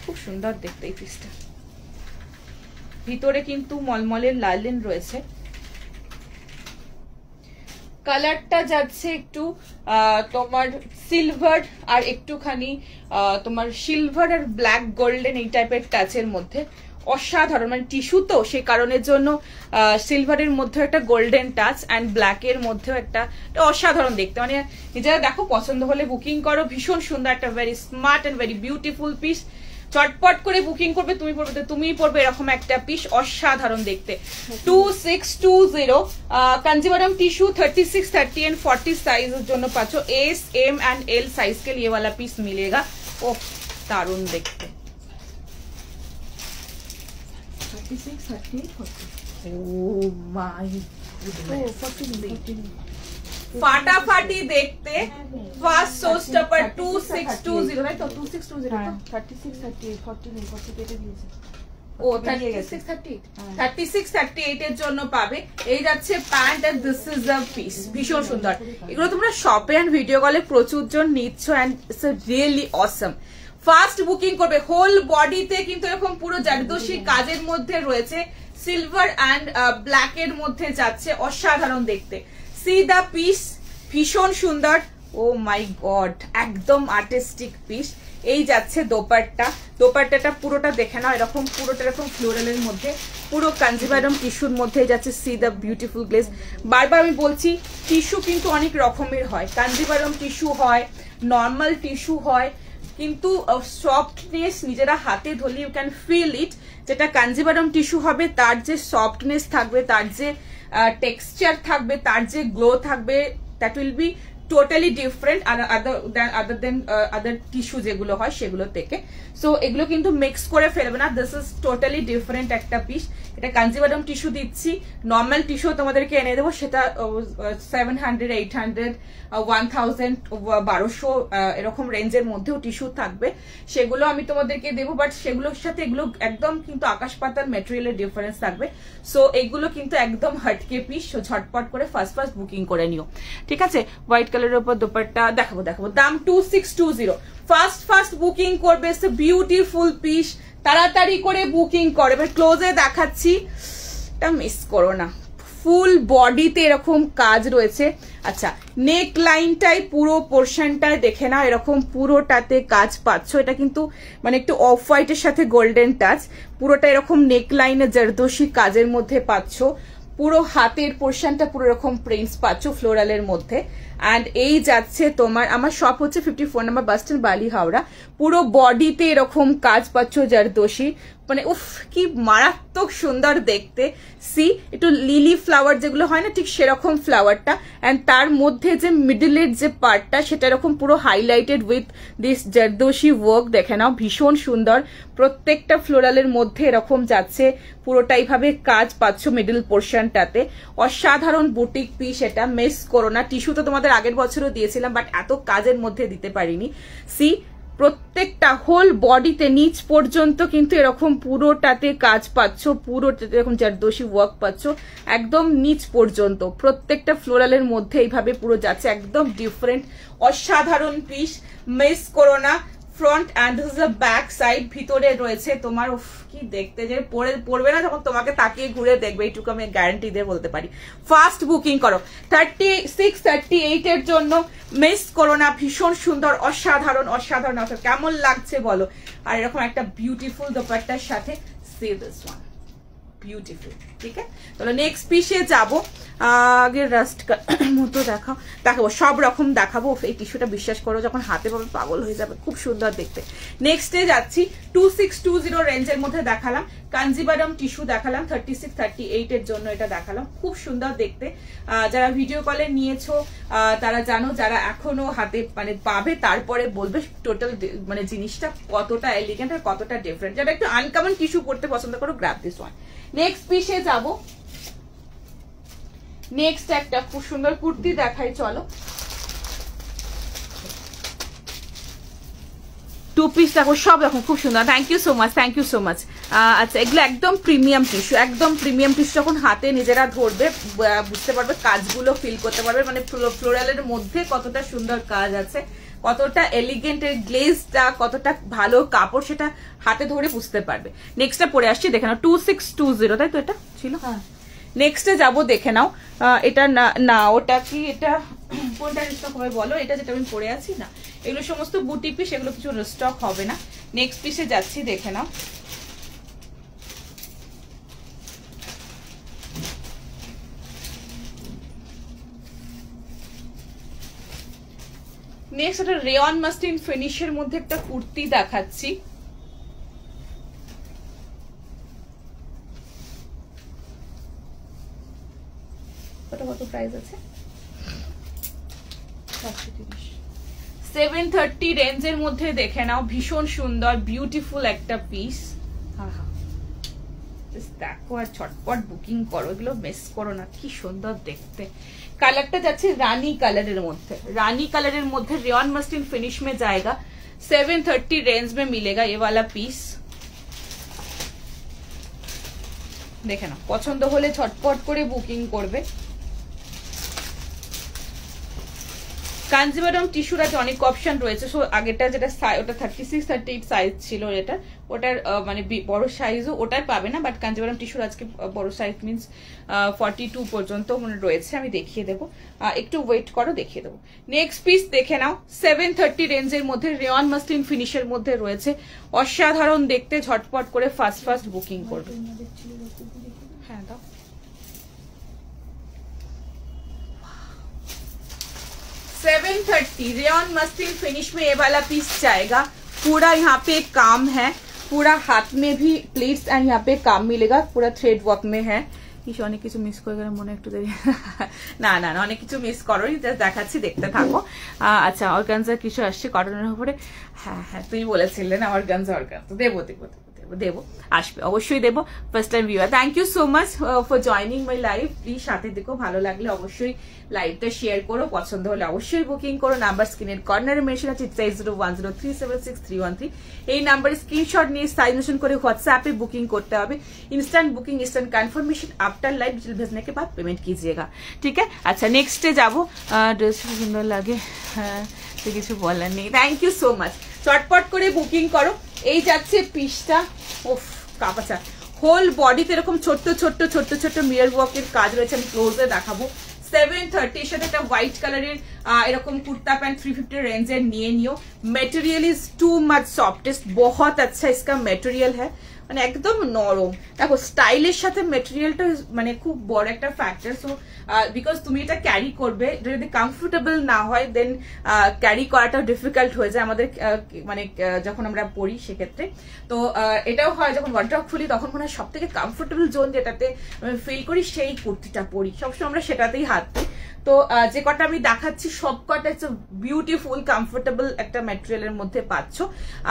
খুব সুন্দর দেখতে এই পিসটা, ভিতরে কিন্তু মলমলের লাইলেন রয়েছে। কালারটা যাচ্ছে একটু তোমার সিলভার আর একটুখানি তোমার সিলভার আর ব্ল্যাক গোল্ডেন এই টাইপের টাচের মধ্যে, অসাধারণ। মানে টিস্যু তো সেই কারণের জন্য সিলভারের মধ্যে একটা গোল্ডেন টাচ অ্যান্ড ব্ল্যাকের মধ্যেও একটা, অসাধারণ দেখতে। মানে নিজেরা দেখো, পছন্দ হলে বুকিং করো, ভীষণ সুন্দর একটা very smart and very beautiful piece. চটপট করে বুকিং করবে, তুমি পড়বে তো তুমিই পড়বে, এরকম একটা পিস, অসাধারণ দেখতে। 2620 कांजीवरम टिश्यू 36, 30 एंड 40 साइज জন্য পাচ্ছ। S, M and L size के लिए वाला पीस मिलेगा। ओह दारुण देखते, 36, 30, 40। ओह माय ফাটাফাটি দেখতে। ফার্স্ট সোস্টপার 2620, রাইট তো 2620 তো 36, 38, 40 40 কেটে দিয়েছে। ও 36, 38, 36, 38 এর জন্য পাবে। এই যাচ্ছে pant and this is a piece, ভীষণ সুন্দর। এগুলো তোমরা শপে এন্ড ভিডিও কলে প্রচুর জন নিচ্ছ and it's really awesome. First booking করবে, হোল বডিতে কিন্তু এরকম পুরো জারদোশি কাজের মধ্যে রয়েছে, সিলভার এন্ড ব্ল্যাক এর মধ্যে যাচ্ছে, অসাধারণ দেখতে। সি দা পিস, ভীষণ সুন্দর। ও মাই গড, একদম আর্টিস্টিক পিস। এই যাচ্ছে দোপাট্টা, দোপাট্টাটা পুরোটা দেখে নাও, এরকম পুরোটা এরকম ফ্লোরালের মধ্যে, পুরো কাঞ্জিভারম টিস্যুর মধ্যে যাচ্ছে। সি দা বিউটিফুল গ্লেজ। বারবার আমি বলছি, টিস্যু কিন্তু অনেক রকমের হয়, কাঞ্জিভারম টিস্যু হয়, নর্মাল টিস্যু হয়, কিন্তু সফটনেস নিজেরা হাতে ধরলে ইউ ক্যান ফিল ইট। যেটা কাঞ্জিভারম টিস্যু হবে তার যে সফটনেস থাকবে, তার যে টেক্সচার থাকবে, তার যে গ্লো থাকবে, that will be totally different other than other tissue যেগুলো হয় সেগুলো থেকে। সো এগুলো কিন্তু মিক্স করে ফেলবে না, দিস ইজ টোটালি ডিফারেন্ট একটা পিস। এটা কাঞ্জিভারম টিস্যু দিচ্ছি, নর্মাল টিস্যু তোমাদেরকে এনে দেবো, সেটা 700, 800, 1000, 1200 এরকম রেঞ্জের মধ্যেও টিস্যু থাকবে, সেগুলো আমি তোমাদেরকে দেবো। বাট সেগুলোর সাথে এগুলো একদম কিন্তু আকাশ পাতাল মেটেরিয়ালের ডিফারেন্স থাকবে। সো এগুলো কিন্তু একদম হটকে পিস, ঝটপট করে ফার্স্ট বুকিং করে নিও, ঠিক আছে। হোয়াইট কালারের উপর দোপাট্টা দেখাবো, দাম 2620। ফার্স্ট বুকিং করবে, বিউটিফুল পিস, তাড়াতাড়ি করে বুকিং করে। এবার ক্লোজে দেখাচ্ছি, এটা মিস করো না। ফুল বডিতে এরকম কাজ রয়েছে। আচ্ছা, নেক লাইনটাই পুরো পোর্শনটায় দেখে নাও, এরকম পুরোটাতে কাজ পাচ্ছ। এটা কিন্তু মানে একটু অফ হোয়াইটের সাথে গোল্ডেন টাচ, পুরোটা এরকম নেক লাইনে জারদোশি কাজের মধ্যে পাচ্ছ। পুরো হাতের পোর্শনটা পুরো এরকম প্রিন্টস পাচ্ছ ফ্লোরালের মধ্যে। অ্যান্ড এই যাচ্ছে তোমার, আমার শপ হচ্ছে 54 নম্বর বাস স্ট্যান্ড, বালি, হাওড়া। পুরো বডিতে এরকম কাজ পাচ্ছ জারদোশি, মানে উফ কি মারাত্মক সুন্দর দেখতে। সি, একটু লিলি ফ্লাওয়ার যেগুলো হয় না, ঠিক সেরকম ফ্লাওয়ারটা, অ্যান্ড তার মধ্যে যে মিডলের যে পার্টটা সেটা এরকম পুরো হাইলাইটেড উইথ দিস জারদোশি ওয়ার্ক, দেখে নাও, ভীষণ সুন্দর। প্রত্যেকটা ফ্লোরালের মধ্যে এরকম যাচ্ছে, পুরোটাই ভাবে কাজ পাচ্ছ মিডল পোর্শনটাতে। অসাধারণ বুটিক পিস, এটা মিস করো না। টিস্যু তো তোমাদের আগের বছরও দিয়েছিলাম, বাট এত কাজের মধ্যে দিতে পারিনি। সি, প্রত্যেকটা হোল বডিতে নিচ পর্যন্ত কিন্তু এরকম পুরোটাতে কাজ পাচ্ছ, পুরোটাতে এরকম জারদোশি ওয়ার্ক পাচ্ছ, একদম নিচ পর্যন্ত প্রত্যেকটা ফ্লোরালের মধ্যে এইভাবে পুরো যাচ্ছে, একদম ডিফারেন্ট অসাধারণ পিস, মিস করো না। Front and this is the back side, ভিতরে রয়েছে তোমার কি দেখতে যে পড়বে না যখন তোমাকে তাকিয়ে ঘুরে দেখবে, এইটুকু আমি গ্যারান্টি দিয়ে বলতে পারি। ফার্স্ট বুকিং করো 36, 38 এর জন্য, মিস করো না। ভীষণ সুন্দর, অসাধারণ অসাধারণ অসাধারণ, কেমন লাগছে বলো। আর এরকম একটা বিউটিফুল দোপাট্টার সাথে, সি দিস ওয়ান বিউটিফুল। ঠিক আছে, তাহলে নেক্সট পিসে যাবো। আগে রাস্ট মতো দেখাবো, সব রকম দেখাবো। এই টিস্যুটা বিশ্বাস করো যখন হাতে পাবে পাগল হয়ে যাবে, খুব সুন্দর দেখতে। নেক্সটে যাচ্ছি 2620 রেঞ্জের মধ্যে দেখালাম, কাঞ্জিবারম টিস্যু দেখালাম, 36, 38 এর জন্য এটা দেখালাম, খুব সুন্দর দেখতে। যারা ভিডিও কলে নিয়েছো তারা জানো, যারা এখনো হাতে মানে পাবে তারপরে বলবে টোটাল মানে জিনিসটা কতটা এলিগেন্ট আর কতটা ডিফারেন্ট। যারা একটু আনকমন টিস্যু পড়তে পছন্দ করো, গ্র্যাব দিস ওয়ান। নেক্সট পিসে যাবো। নেক্সট একটা খুব সুন্দর কুর্তি দেখাই, চলো। টু পিস দেখো, সব রকম খুব সুন্দর। Thank you so much, thank you so much. আচ্ছা, এগুলো একদম প্রিমিয়াম টিস্যু, একদম প্রিমিয়াম টিস্যু। যখন হাতে নিজেরা ধরবে বুঝতে পারবে, কাজগুলো ফিল করতে পারবে, মানে ফ্লোরালের মধ্যে কতটা সুন্দর কাজ আছে, কতটা এলিগেন্ট, এর গ্লেজটা কতটা ভালো কাপড়, সেটা হাতে ধরে বুঝতে পারবে। নেক্সটটা পরে আসছি, দেখে নাও। 2620, তাই তো এটা ছিল? হ্যাঁ। নেক্সটে যাবো, দেখে নাও। এটা না ওটা কি, এটা কোনটা রিস্টক হবে বলো? এটা যেটা আমি পরে আছি না, এগুলো সমস্ত বুটি পিস, এগুলো কিছু রিস্টক হবে না। নেক্সট পিসে যাচ্ছি, দেখে নাও। নেক্সট একটা রেয়ন মাস্টিন ফিনিশের মধ্যে একটা কুর্তি দেখাচ্ছি। কত প্রাইস আছে? 730 রেঞ্জের মধ্যে দেখে নাও, ভীষণ সুন্দর বিউটিফুল একটা পিস। দেখো আর ছটপট বুকিং করো, এগুলো মিস করো না, কি সুন্দর দেখতে। কালারটা যাচ্ছে রানী কালারের মধ্যে, রানী কালারের মধ্যে रेयन मस्लिन फिनिश में जाएगा। 730 रेंज में मिलेगा ये वाला पीस। দেখে নাও, পছন্দ হলে ছটপট করে বুকিং করবে। কাঞ্জিভারম টিস্যুর আছে অনেক অপশন রয়েছে। সো আগেটা যেটা ওটা 36, 38 সাইজ ছিল, এটা ওটার মানে বড় সাইজও ওটার পাবে না, বাট কাঞ্জিভারম টিস্যুর আজকে বড় সাইজ মিনস 42 পর্যন্ত মানে রয়েছে, আমি দেখিয়ে দেবো, একটু ওয়েট করো, দেখিয়ে দেবো। নেক্সট পিস দেখে নাও, 730 রেঞ্জের মধ্যে রেয়ন মাসলিন ফিনিশের মধ্যে রয়েছে, অসাধারণ দেখতে। ঝটপট করে ফাস্ট বুকিং করবে। হ্যাঁ দাও। $730 रेयन मस्लिन फिनिश में ये वाला पीस जाएगा। पूरा यहाँ पे काम है, पूरा हाथ में भी प्लेट्स एंड यहाँ पे काम मिलेगा, पूरा थ्रेड वर्क में है। অনেক কিছু মিস করে গেলে মনে একটু দেরি না না না অনেক কিছু মিস করো, জাস্ট দেখাচ্ছি, দেখতে থাকো। আচ্ছা, অর্গানজার কিছু আসছে কটনের উপরে। হ্যাঁ হ্যাঁ, তুই বলেছিলে না অর্গানজা, দেবো আসবে, অবশ্যই দেবো। First time viewer, thank you so much for joining my live. Please সাথে দেখো, ভালো লাগলে অবশ্যই লাইভটা শেয়ার করো, পছন্দ হলে অবশ্যই বুকিং করো। নাম্বার স্ক্রিনের কর্নারে মেনশন আছে 8010376313। এই নাম্বারে স্ক্রিনশট নিয়ে साइज मेंशन করে হোয়াটসঅ্যাপে বুকিং করতে হবে। Instant booking instant confirmation after live detail भेजने के बाद पेमेंट कीजिएगा, ठीक है। अच्छा, नेक्स्टे যাবো। ড্রেস সুন্দর লাগে, হ্যাঁ, তো কিছু বলার নেই। থ্যাংক ইউ সো মাচ, চটপট করে বুকিং করো। এই যাচ্ছে পিসটা, ওফ কাপাচা, হোল বডিতে এরকম ছোট্ট ছোট্ট ছোট্ট ছোট্ট মিরর ওয়ার্কের কাজ রয়েছে, আমি ক্লোজে দেখাবো। 730 সাথে একটা হোয়াইট কালারের এরকম কুর্তা पैंट 350 रेंजर নিয়ে নিও। Material is too much softest, बहुत अच्छा इसका মেটেরিয়াল है, মানে একদম নরম। দেখো স্টাইলের সাথে মেটেরিয়ালটা মানে খুব বড় একটা ফ্যাক্টর। সো বিকজ তুমি এটা ক্যারি করবে, যদি কমফোর্টেবল না হয় দেন ক্যারি করাটা ডিফিকাল্ট হয়ে যায় আমাদের, মানে যখন আমরা পরি সেক্ষেত্রে। তো এটাও হয় যখন ওয়ার্ড্রপ খুলি তখন মনে হয় সব থেকে কমফোর্টেবল জোন যেটাতে ফিল করি সেই কুর্তিটা পরি, সবসময় আমরা সেটাতেই হাত দিই। তো যে কটা আমি দেখাচ্ছি সব কটা হচ্ছে বিউটিফুল কমফোর্টেবল একটা ম্যাটেরিয়ালের মধ্যে পাচ্ছ।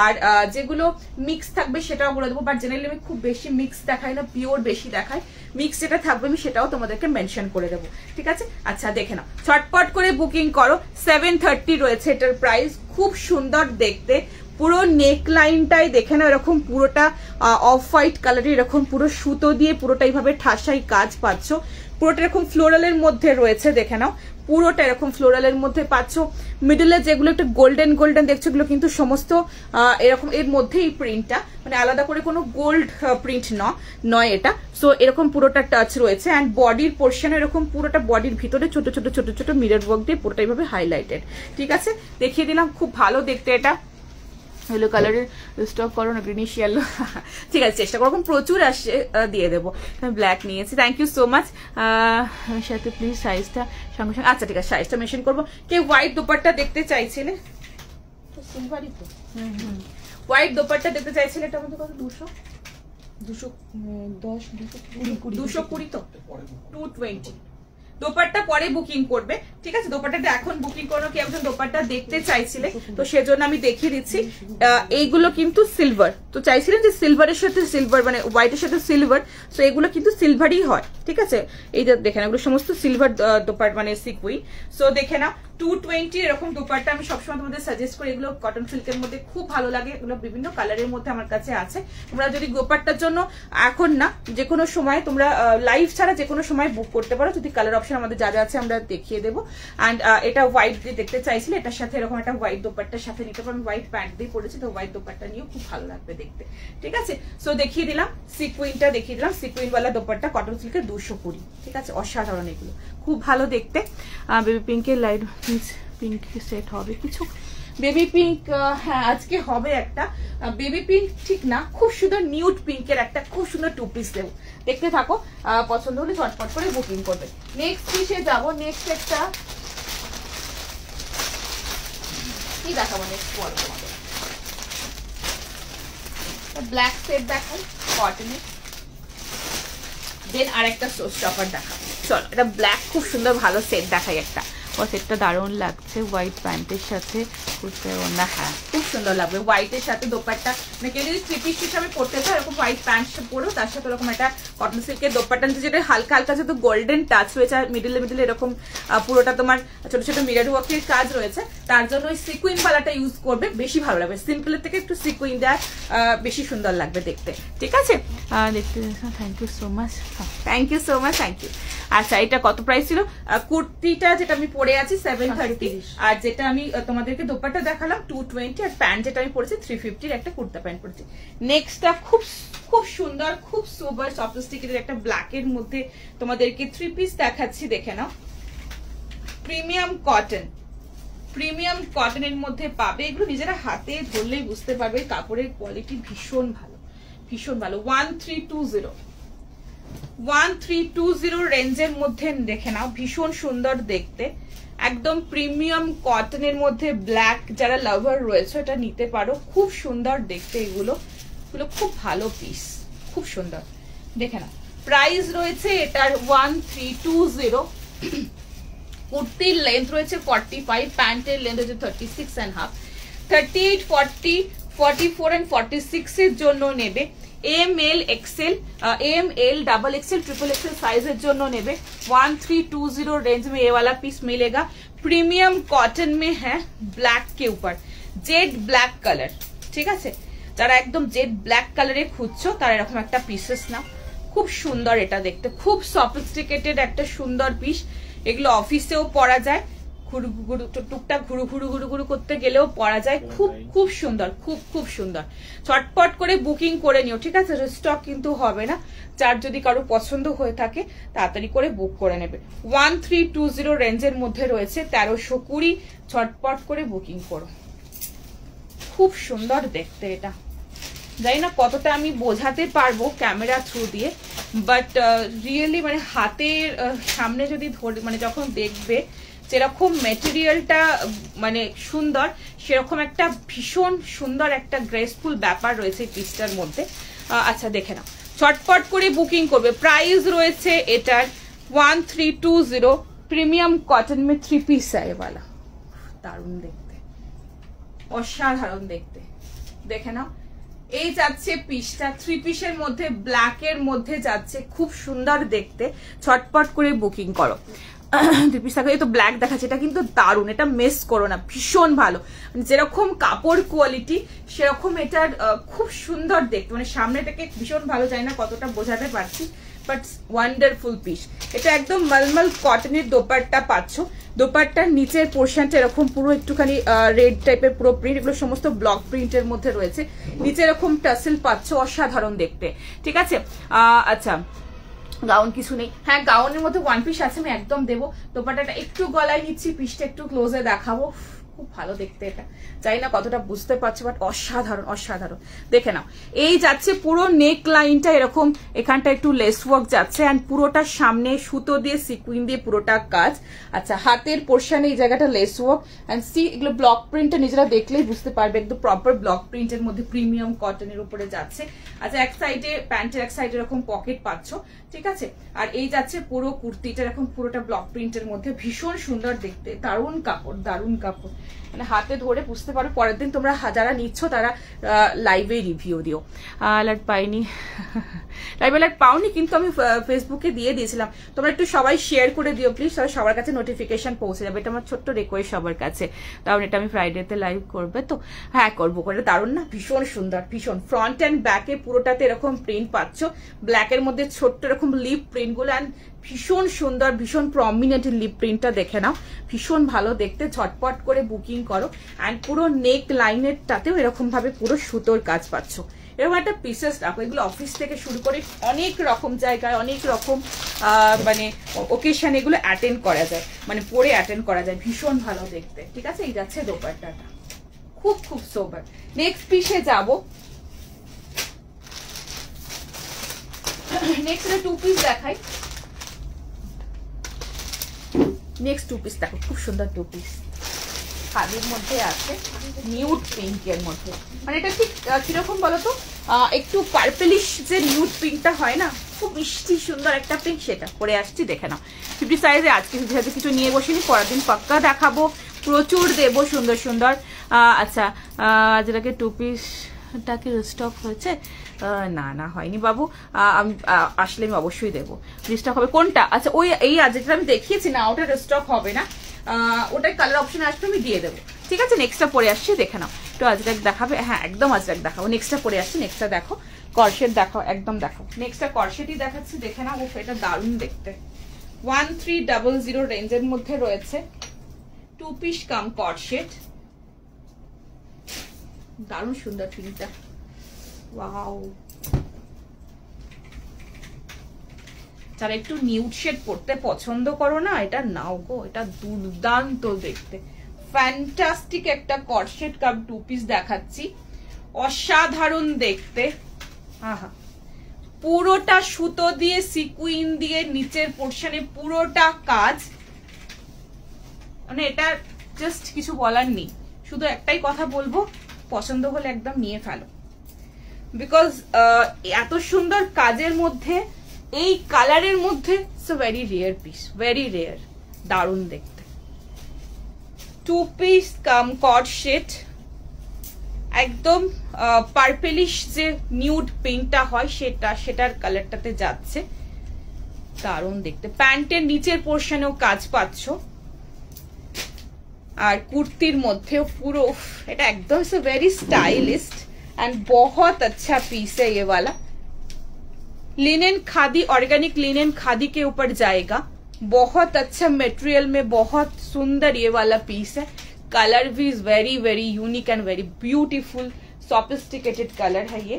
আর যেগুলো মিক্স থাকবে সেটাও বলে দেবো, বাট জেনারেলি আমি খুব বেশি মিক্স দেখাই না, পিওর বেশি দেখাই। মিক্স যেটা থাকবে আমি সেটাও তোমাদেরকে মেনশন করে দেবো, ঠিক আছে। আচ্ছা, দেখে নাও, ছটপট করে বুকিং করো। 730 রয়েছে এটার প্রাইস, খুব সুন্দর দেখতে, পুরো নেক লাইনটাই দেখে না এরকম পুরোটা অফ হোয়াইট কালারের এরকম পুরো সুতো দিয়ে পুরোটা এইভাবে ঠাসাই কাজ পাচ্ছ। পুরোটা এরকম ফ্লোরালের মধ্যে রয়েছে, দেখে নাও পুরোটা এরকম ফ্লোরালের মধ্যে পাচ্ছ। মিডলে যেগুলো একটু গোল্ডেন গোল্ডেন দেখছো এগুলো কিন্তু সমস্ত এরকম এর মধ্যেই প্রিন্টটা, মানে আলাদা করে কোনো গোল্ড প্রিন্ট নয় এটা। সো এরকম পুরোটা টাচ রয়েছে অ্যান্ড বডির পোর্শন এরকম পুরোটা বডির ভিতরে ছোট ছোট ছোট ছোট মিরর ওয়ার্ক দিয়ে পুরোটা এইভাবে হাইলাইটেড। ঠিক আছে, দেখিয়ে দিলাম, খুব ভালো দেখতে এটা। येलो কালারের স্টক করো না, গ্রিনিশ ইয়েলো। ঠিক আছে, চেষ্টা করো, প্রচুর আসছে দিয়ে দেবো। আমি ব্ল্যাক নিয়েছি, থ্যাংক ইউ সো মাচ। সাথে প্লিজ সাইজটা সঙ্গে সঙ্গে, আচ্ছা ঠিক আছে সাইজটা মেনশন করবো। কে হোয়াইট দোপাট্টা দেখতে চাইছিলে? সিলভারই তো, হোয়াইট দোপাট্টা দেখতে চাইছিলে, এটা আমাদের কত 220 তো 220 দোপাট্টা পরে বুকিং করবে। ঠিক আছে, দোপাট্টাটা এখন বুকিং করো, কি একজন দোপাট্টা দেখতে চাইছিলে তো সেজন্য আমি দেখিয়ে দিচ্ছি। এইগুলো কিন্তু সিলভার, তো চাইছিলেন যে সিলভারের সাথে সিলভার মানে হোয়াইটের সাথে সিলভার, তো এগুলো কিন্তু সিলভারই হয়। ঠিক আছে, এই যে দেখেন এগুলো সমস্ত সিলভার দোপাট্টা মানে সিকুইন। সো দেখে নাও 220 এরকম দোপাট্টা আমি সবসময় তোমাদের সাজেস্ট করি, এগুলো কটন সিল্কের মধ্যে খুব ভালো লাগে, এগুলো বিভিন্ন কালারের মধ্যে আমার কাছে আছে। তোমরা যদি দোপাট্টার জন্য এখন না যে কোনো সময় তোমরা লাইভ ছাড়া যে কোনো সময় বুক করতে পারো, যদি কালার অপশন আমাদের যা যা আছে আমরা দেখিয়ে দেবো। অ্যান্ড এটা হোয়াইট দিয়ে দেখতে চাইছিলে, এটার সাথে এরকম একটা হোয়াইট দোপাট্টার সাথে নিতে পারো। হোয়াইট প্যান্ট দিয়ে পড়েছি তো হোয়াইট দোপাট্টা নিয়েও খুব ভালো লাগবে দেখতে। ঠিক আছে, সো দেখিয়ে দিলাম সিকুইনটা, দেখিয়ে দিলাম সিকুইনওয়ালা দোপাট্টা কটন সিল্কের 220। ঠিক আছে, অসাধারণ, এগুলো খুব ভালো দেখতে। বেবি পিঙ্কের লাইট পিঙ্ক সেট হবে কিছু, বেবি পিঙ্ক হ্যাঁ আজকে হবে একটা বেবি পিঙ্ক, ঠিক না খুব সুন্দর নিউড পিঙ্কের একটা খুব সুন্দর 2 পিস দেবো, দেখতে থাকো, পছন্দ হলে চটপট করে বুকিং করবে। নেক্সট পিসে যাবো, নেক্সট একটা কি দেখাবো, নেক্সট বলো তোমাদের ব্ল্যাক সেট দেখাই কটনের, দেন আর একটা শো স্টপার দেখাবো। চলো এটা ব্ল্যাক খুব সুন্দর ভালো সেট দেখাই একটা, ও সেটটা দারুণ লাগছে হোয়াইট প্যান্টের সাথে কুর্তে ওনা, হ্যাঁ খুব সুন্দর লাগবে হোয়াইটের সাথে দোপাট্টা, মানে কেউ যদি 3 পিস হিসাবে পড়তে চায় এরকম হোয়াইট প্যান্ট পরো, তার সাথে এরকম একটা কটন সিল্কের দোপাট্টা, যেটা হালকা হালকা যেহেতু গোল্ডেন টাচ রয়েছে আর মিডিলে মিডিলে এরকম পুরোটা তোমার ছোট ছোট মিরর ওয়ার্কের কাজ রয়েছে, তার জন্য ওই সিকুইন বালাটা ইউজ করবে, বেশি ভালো লাগবে। সিম্পলের থেকে একটু সিকুইন দেওয়া বেশি সুন্দর লাগবে দেখতে। ঠিক আছে, দেখতে thank you so much, thank you so much, thank you. আচ্ছা এটা কত প্রাইস ছিল? কুর্তিটা যেটা আমি পরে আছি 730, আর যেটা আমি তোমাদেরকে দোপাট্টা দেখালাম 220, আর প্যান্ট যেটা আমি পরেছি 350 একটা কুর্তা প্যান্ট পরেছি। নেক্সটটা খুব খুব সুন্দর খুব সুপার সফিস্টিকেটেড একটা ব্ল্যাকের মধ্যে তোমাদেরকে 3 পিস দেখাচ্ছি, দেখে নাও। প্রিমিয়াম কটন, প্রিমিয়াম কটনের মধ্যে পাবে, এগুলো নিজেরা হাতে ধরলেই বুঝতে পারবে কাপড়ের কোয়ালিটি ভীষণ ভালো, ভীষণ ভালো। 1320 রেঞ্জের মধ্যে দেখে নাও, ভীষণ সুন্দর দেখতে, একদম প্রিমিয়াম কটনের মধ্যে ব্ল্যাক, যারা লাভার রয়েছে এটা নিতে পারো, খুব সুন্দর দেখতে এগুলো, এগুলো খুব ভালো পিস, খুব সুন্দর দেখে নাও। প্রাইস রয়েছে এটার 1320, কুর্তির লেন্থ রয়েছে 45, প্যান্টের লেন্থ হচ্ছে 36.5, 38, 40, 44 and 46 এর জন্য নেবে, ML XL, ML double XL triple XL साइजेर जोनो नेबे। 1320 रेंज में ये वाला पीस मिलेगा, प्रीमियम कॉटन में है, ब्लैक के ऊपर जेड ब्लैक कलर। ठीक है, যারা একদম জেড ব্ল্যাক কালারে খুঁজছো তারা এরকম একটা পিসেস নাও, খুব সুন্দর এটা দেখতে, খুব সফিস্টিকেটেড একটা সুন্দর পিস। এগুলো অফিসেও পরা যায়, টুকটাক ঘুরু ঘুরু ঘুরু ঘুরু করতে গেলেও পরা যায়, খুব খুব সুন্দর, খুব খুব সুন্দর। চটপট করে বুকিং করে নিও, ঠিক আছে, স্টক কিন্তু হবে না, যার যদি কারো পছন্দ হয়ে থাকে তাড়াতাড়ি করে বুক করে নেবে। 1320 রেঞ্জের মধ্যে রয়েছে 1320, চটপট করে বুকিং করো, খুব সুন্দর দেখতে এটা। জানি না কতটা আমি বোঝাতে পারবো ক্যামেরা থ্রু দিয়ে, বাট রিয়েলি মানে হাতের সামনে যদি ধরে মানে যখন দেখবে যেরকম মেটেরিয়ালটা মানে সুন্দর, সেরকম একটা ভীষণ সুন্দর একটা গ্রেসফুল ব্যাপার রয়েছে পিসটার মধ্যে। আচ্ছা দেখে নাও, চটপট করে বুকিং করবে। প্রাইস রয়েছে এটার 1320, প্রিমিয়াম কটন মে 3 পিস है वाला, দারুণ দেখতে, অসাধারণ দেখতে, দেখে নাও। এই যাচ্ছে পিসটা 3 পিসের মধ্যে ব্ল্যাক এর মধ্যে যাচ্ছে, খুব সুন্দর দেখতে, ছটপট করে বুকিং করো। দুই পিস থাকবে। এই তো ব্ল্যাক দেখাচ্ছে, এটা কিন্তু দারুণ, এটা মিস করো না, ভীষণ ভালো, মানে যেরকম কাপড় কোয়ালিটি সেরকম এটার খুব সুন্দর দেখতে, মানে সামনেটাকে ভীষণ ভালো, জানি না কতটা বোঝাতে পারছি, বাট ওয়ান্ডারফুল পিস। এটা একদম মলমল কটনের দোপাট্টা পাচ্ছ, দোপাট্টার নিচের পোর্শনটা এরকম পুরো একটুখানি রেড টাইপের পুরো প্রিন্ট, এগুলো সমস্ত ব্লক প্রিন্টের মধ্যে রয়েছে, নিচে এরকম টাসেল পাচ্ছ, অসাধারণ দেখতে, ঠিক আছে। আচ্ছা গাউন কিছু নেই, হ্যাঁ গাউনের মধ্যে ওয়ান পিস আছে, আমি একদম দেবো। দোপাট্টাটা একটু গলায় নিচ্ছি, পিসটা একটু ক্লোজে দেখাবো, খুব ভালো দেখতে, এটা জানি না কতটা বুঝতে পারছো, বাট অসাধারণ অসাধারণ, দেখে নাও। এই যাচ্ছে পুরো নেক লাইনটা এরকম, এখানটা একটু লেস ওয়ার্ক যাচ্ছে, অ্যান্ড পুরোটা সামনে সুতো দিয়ে সিকুইন দিয়ে পুরোটা কাজ। আচ্ছা হাতের পোর্শনে এই জায়গাটা লেস ওয়ার্ক, অ্যান্ড সি এগুলো ব্লক প্রিন্টটা নিজেরা দেখলেই বুঝতে পারবে, একদম প্রপার ব্লক প্রিন্টের মধ্যে প্রিমিয়াম কটনের উপরে যাচ্ছে। আচ্ছা এক সাইডে প্যান্টের এক সাইডে এরকম পকেট পাচ্ছ, ঠিক আছে। আর এই যাচ্ছে পুরো কুর্তিটা এরকম পুরোটা ব্লক প্রিন্টের মধ্যে, ভীষণ সুন্দর দেখতে, দারুণ কাপড়, দারুণ কাপড়, মানে হাতে ধরে বুঝতে পারো। পরের দিন তোমরা যারা নিচ্ছ তারা লাইভে রিভিউ দিও। অ্যালার্ট পাইনি, লাইভ অ্যালার্ট পাওনি, কিন্তু আমি ফেসবুকে দিয়ে দিয়েছিলাম, তোমরা একটু সবাই শেয়ার করে দিও প্লিজ, সবার কাছে নোটিফিকেশন পৌঁছে যাবে, এটা আমার ছোট্ট রিকোয়েস্ট সবার কাছে। কারণ এটা আমি ফ্রাইডেতে লাইভ করবে তো, হ্যাঁ করবো করে, দারুণ না, ভীষণ সুন্দর, ভীষণ। ফ্রন্ট অ্যান্ড ব্যাকে পুরোটাতে এরকম প্রিন্ট পাচ্ছ, ব্ল্যাকের মধ্যে ছোট্ট এরকম লিপ প্রিন্ট গুলো, অ্যান্ড ভীষণ সুন্দর, ভীষণ প্রমিনেন্ট লিপ প্রিন্টটা দেখে নাও, ভীষণ ভালো দেখতে, ঝটপট করে বুকিং করো। অ্যান্ড পুরো নেক লাইনেরটাতেও এরকম ভাবে পুরো সুতোর কাজ পাচ্ছ, এরকম একটা পিসেস রাখো। এগুলো অফিস থেকে শুরু করে অনেক রকম জায়গায় অনেক রকম মানে ওকেশন এগুলো অ্যাটেন্ড করা যায়, মানে পরে অ্যাটেন্ড করা যায়, ভীষণ ভালো দেখতে, ঠিক আছে। এই যাচ্ছে দোপাট্টাটা, খুব খুব সোবার। নেক্সট পিসে যাবো, নেক্সট টু পিস দেখাই, নেক্সট টু পিস দেখো, খুব সুন্দর টু পিস, খাদির মধ্যে আছে, নিউড পিঙ্কের মধ্যে, মানে এটা ঠিক কিরকম বলতো, একটু পার্পলিশ যে নিউড পিঙ্কটা হয় না, খুব মিষ্টি সুন্দর একটা পিঙ্ক, সেটা পরে আসছি, দেখে নাও। 50 সাইজে আজকে যেহেতু কিছু নিয়ে বসিনি, পরের দিন পাক্কা দেখাবো, প্রচুর দেবো সুন্দর সুন্দর। আচ্ছা যেটাকে টু পিসটা কি স্টক হয়েছে? না না হয়নি বাবু, আসলে আমি অবশ্যই দেবো, স্টক হবে কোনটা? আচ্ছা ওই এই যেটা আমি দেখিয়েছি না, ওটা স্টক হবে না, ওটার কালার অপশন আসবে, আমি দিয়ে দেবো, ঠিক আছে। নেক্সটটা পরে আসছি, দেখে নাও। তো আজরাক দেখাবে, হ্যাঁ একদম আজরাক দেখাবো, নেক্সটটা পরে আসছি, নেক্সটটা দেখো, কর্সেট দেখাও, একদম দেখো, নেক্সটটা কর্সেটই দেখাচ্ছি, দেখে নাও। এটা দারুণ দেখতে, 1300 রেঞ্জের মধ্যে রয়েছে, টু পিস কাম কর্সেট, দারুণ সুন্দর প্রিন্টটা, ওয়াও। যারা একটু নিউড শেড পড়তে পছন্দ করো না, এটা নাও গো, এটা দুর্দান্ত দেখতে, ফ্যান্টাস্টিক একটা কর্সেট কাম টু পিস দেখাচ্ছি, অসাধারণ দেখতে, আহা পুরোটা সুতো দিয়ে সিকুইন দিয়ে নিচের পোর্শনে পুরোটা কাজ, মানে এটা জাস্ট কিছু বলার নেই, শুধু একটাই কথা বলবো, পছন্দ হলে একদম নিয়ে ফেলো, বিকজ এত সুন্দর কাজের মধ্যে এই কালারের মধ্যে it's a very rare piece, very rare, দারুণ দেখতে। টু পিস কাম কর্সেট, একদম পার্পলিশ যে নিউড পিঙ্কটা হয় সেটার কালারটাতে যাচ্ছে, দারুণ দেখতে। প্যান্টের নিচের পোর্শনেও কাজ পাচ্ছ, আর কুর্তির মধ্যেও পুরো, এটা एकदम से वेरी स्टाइलिस्ट एंड बहुत अच्छा पीस है ये वाला। Linen khadi, organic linen khadi के ऊपर जाएगा, बहुत अच्छा मटेरियल में बहुत सुंदर ये वाला पीस है। कलर भी is very very unique and very beautiful, sophisticated colour है ये।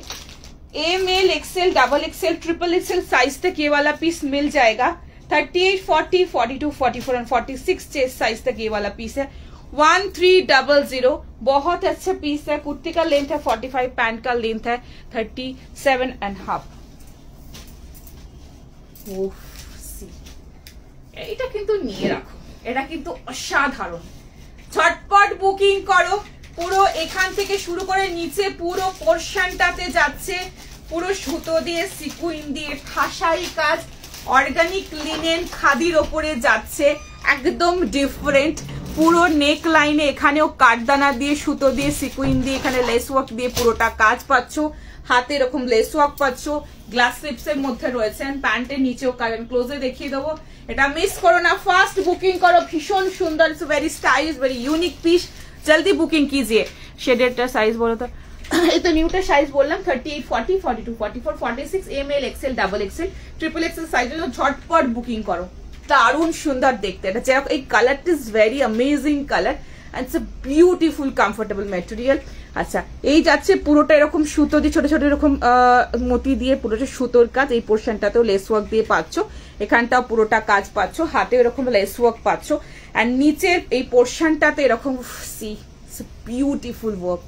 M L XL double XL triple XL size तक ये वाला पीस मिल जाएगा, 38, 40, 42, 44 एंड 46 चेस्ट साइज तक ये वाला पीस है। 1300, बहुत अच्छा पीस है। कुर्ती का लेंथ है 45, पैंट का लेंथ है 37.5। এটা কিন্তু নিয়ে রাখো, এটা কিন্তু অসাধারণ, ঝটপট বুকিং করো। পুরো এখান থেকে শুরু করে নিচে পুরো পোর্শনটাতে যাচ্ছে পুরো সুতো দিয়ে সিকুইন দিয়ে ঠাসাই কাজ, অর্গানিক লিনেন খাদির ওপরে যাচ্ছে, একদম ডিফারেন্ট। পুরো নেক লাইনে এখানেও কাঠদানা দিয়ে সুতো দিয়ে সিকুইন দিয়ে এখানে লেস ওয়ার্ক দিয়ে পুরোটা কাজ পাচ্ছ, হাতে এরকম লেস ওয়ার্ক পাচ্ছ, গ্লাস স্লিপস এর মধ্যে রয়েছে, প্যান্টের নিচেও কারেন্ট ক্লোজে দেখিয়ে দেবো। এটা মিস করো না, ফার্স্ট বুকিং করো। ভীষণ সুন্দর, it's very stylish, very unique piece. জলদি বুকিং कीजिए। शेडेडটা সাইজ বলো তো। এই তো নিউটা সাইজ বললাম 38, 40, 42, 44, 46 ml, XL, double XL, triple XL সাইজে ঝটপট বুকিং করো। দারুণ সুন্দর দেখতে, এটা যেরকম এই কালারটা is very amazing colour and it's a beautiful comfortable material. আচ্ছা, এই যাচ্ছে পুরোটা এরকম সুতো দিয়ে ছোট ছোট এরকম মতি দিয়ে পুরোটা সুতোর কাজ। এই পোর্শনটাতেও লেস ওয়ার্ক দিয়ে পাচ্ছ, এখানটাও পুরোটা কাজ পাচ্ছ, হাতে এরকম লেস ওয়ার্ক পাচ্ছ, এন্ড নিচের এই পোর্শনটাতে এরকম সি বিউটিফুল ওয়ার্ক।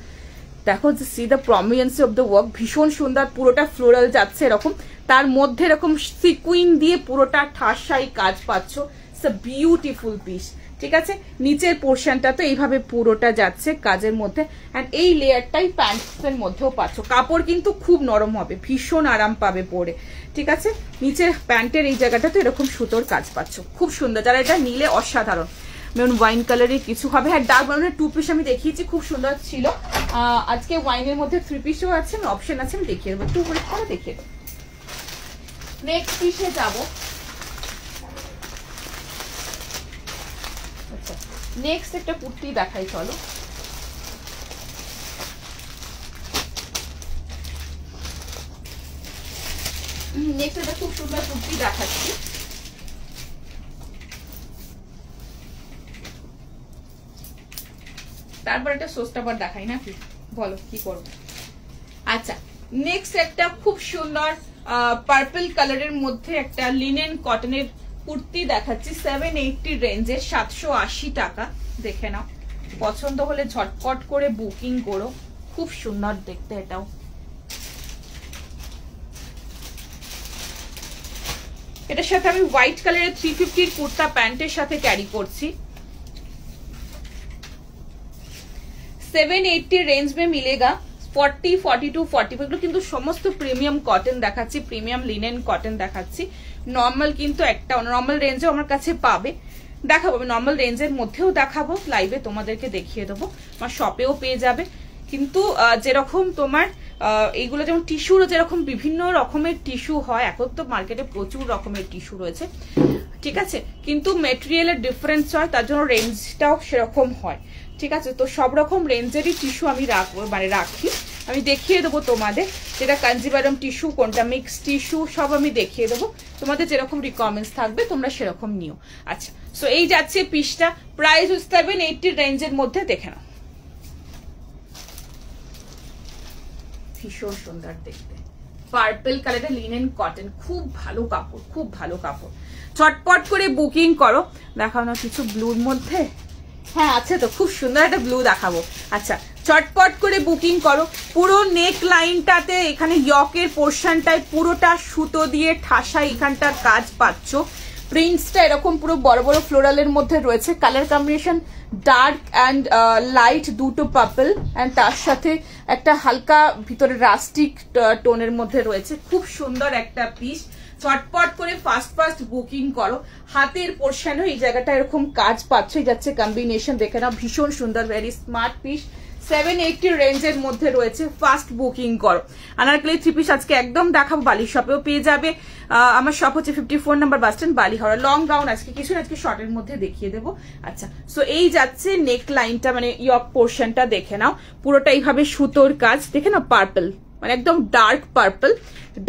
দেখো, see the prominency of the work, ভীষণ সুন্দর। পুরোটা ফ্লোরাল যাচ্ছে এরকম, তার মধ্যে এরকম সিকুইন দিয়ে পুরোটা ঠাসাই কাজ পাচ্ছ। It's a beautiful piece. ঠিক আছে, নিচের পোর্শনটা তো এইভাবে পুরোটা যাচ্ছে কাজের মধ্যে, এন্ড এই লেয়ারটাই প্যান্টসের মধ্যেও পাচ্ছ। কাপড় কিন্তু খুব নরম হবে, ভীষণ আরাম পাবে পরে। ঠিক আছে, নিচের প্যান্টের এই জায়গাটা তো এরকম সুতোর কাজ পাচ্ছ, খুব সুন্দর। যারা এটা নিলে অসাধারণ। মেরুন ওয়াইন কালারের কিছু হবে। হ্যাঁ, ডার্ক ব্রাউনের 2 পিস আমি দেখিয়েছি, খুব সুন্দর ছিল। আজকে ওয়াইনের মধ্যে 3 পিসও আছে, অপশন আছে, আমি দেখিয়ে দেবো, 2 পিস করে দেখিয়ে দেবো। নেক্সট পিসে যাবো। আচ্ছা, নেক্সট একটা কুর্তি দেখাই, চলো। নেক্সট একটা খুব সুন্দর কুর্তি দেখাচ্ছি। তারপর একটা সোস্টাবার দেখাই নাকি, বলো কি করবো। আচ্ছা, নেক্সট একটা খুব সুন্দর পার্পল কালারের মধ্যে একটা লিনেন কটনের কুর্তি দেখাচ্ছি 780 রেঞ্জের, 780 টাকা। দেখে নাও, পছন্দ হলে ঝটপট করে বুকিং করো, খুব সুন্দর দেখতে এটাও। এটার সাথে আমি হোয়াইট কালারের 350 কুর্তা প্যান্টের সাথে ক্যারি করছি। 780 रेंज में मिलेगा। 40, 42, 44 এগুলো কিন্তু সমস্ত প্রিমিয়াম কটন দেখাচ্ছি, প্রিমিয়াম লিনেন কটন দেখাচ্ছি। নর্মাল কিন্তু একটা নর্মাল রেঞ্জেও আমার কাছে পাবে, দেখাবো আমি নর্মাল রেঞ্জের মধ্যেও দেখাবো, লাইভে তোমাদেরকে দেখিয়ে দেবো, আমার শপেও পেয়ে যাবে। কিন্তু যেরকম তোমার এইগুলো যেমন টিস্যুরও যেরকম বিভিন্ন রকমের টিস্যু হয়, এখন তো মার্কেটে প্রচুর রকমের টিস্যু রয়েছে, ঠিক আছে, কিন্তু মেটেরিয়ালের ডিফারেন্স হয়, তার জন্য রেঞ্জটাও সেরকম হয়। ঠিক আছে, তো সব রকম রেঞ্জেরই টিস্যু আমি রাখবো, মানে রাখি, আমি দেখিয়ে দেবো তোমাদের, যেটা কাঞ্জিভারাম টিস্যু, কোনটা মিক্স টিস্যু, সব আমি দেখিয়ে দেবো, তোমাদের যেরকম রিকোয়ারমেন্টস থাকবে তোমরা সেরকম নিও। আচ্ছা, সো এই যাচ্ছে পিসটা, প্রাইস 780 রেঞ্জের মধ্যে, দেখে নাও, ভীষণ সুন্দর দেখতে, পার্পল কালারের লিনেন কটন, খুব ভালো কাপড়, খুব ভালো কাপড়। চটপট করে বুকিং করো। দেখাও না কিছু ব্লুর মধ্যে, হ্যাঁ আছে তো, খুব সুন্দর একটা ব্লু দেখাবো। আচ্ছা, চটপট করে বুকিং করো। পুরো নেক লাইনটাতে এখানে ইয়কের পোর্শনটায় পুরোটা সুতো দিয়ে ঠাসাই এখানটার কাজ পাচ্ছ। প্রিন্টসটা এরকম পুরো বড় বড় ফ্লোরালের মধ্যে রয়েছে, colour combination dark and light, দুটো পার্পল, অ্যান্ড তার সাথে একটা হালকা ভিতরে রাস্টিক টোনের মধ্যে রয়েছে, খুব সুন্দর একটা পিস। চটপট করে ফাস্ট বুকিং করো। হাতের পোর্শনেও এই জায়গাটা এরকম কাজ পাচ্ছ, যাচ্ছে কম্বিনেশন, দেখে নাও, ভীষণ সুন্দর, ভেরি স্মার্ট পিস। 780 রেঞ্জের মধ্যে রয়েছে, ফাস্ট বুকিং করো। আনারকলি 3 পিস আজকে একদম দেখাবো, বালি শপেও পেয়ে যাবে। আমার শপ হচ্ছে 54 নাম্বার বাস স্ট্যান্ড, বালি হাওড়া। লং গাউন আজকে কিছু না, আজকে শর্টের মধ্যে দেখিয়ে দেবো। আচ্ছা, সো এই যাচ্ছে নেক লাইনটা, মানে ইয়ক পোর্শনটা দেখে নাও, পুরোটা এইভাবে সুতোর কাজ, দেখে নাও, পার্পল, মানে একদম dark purple,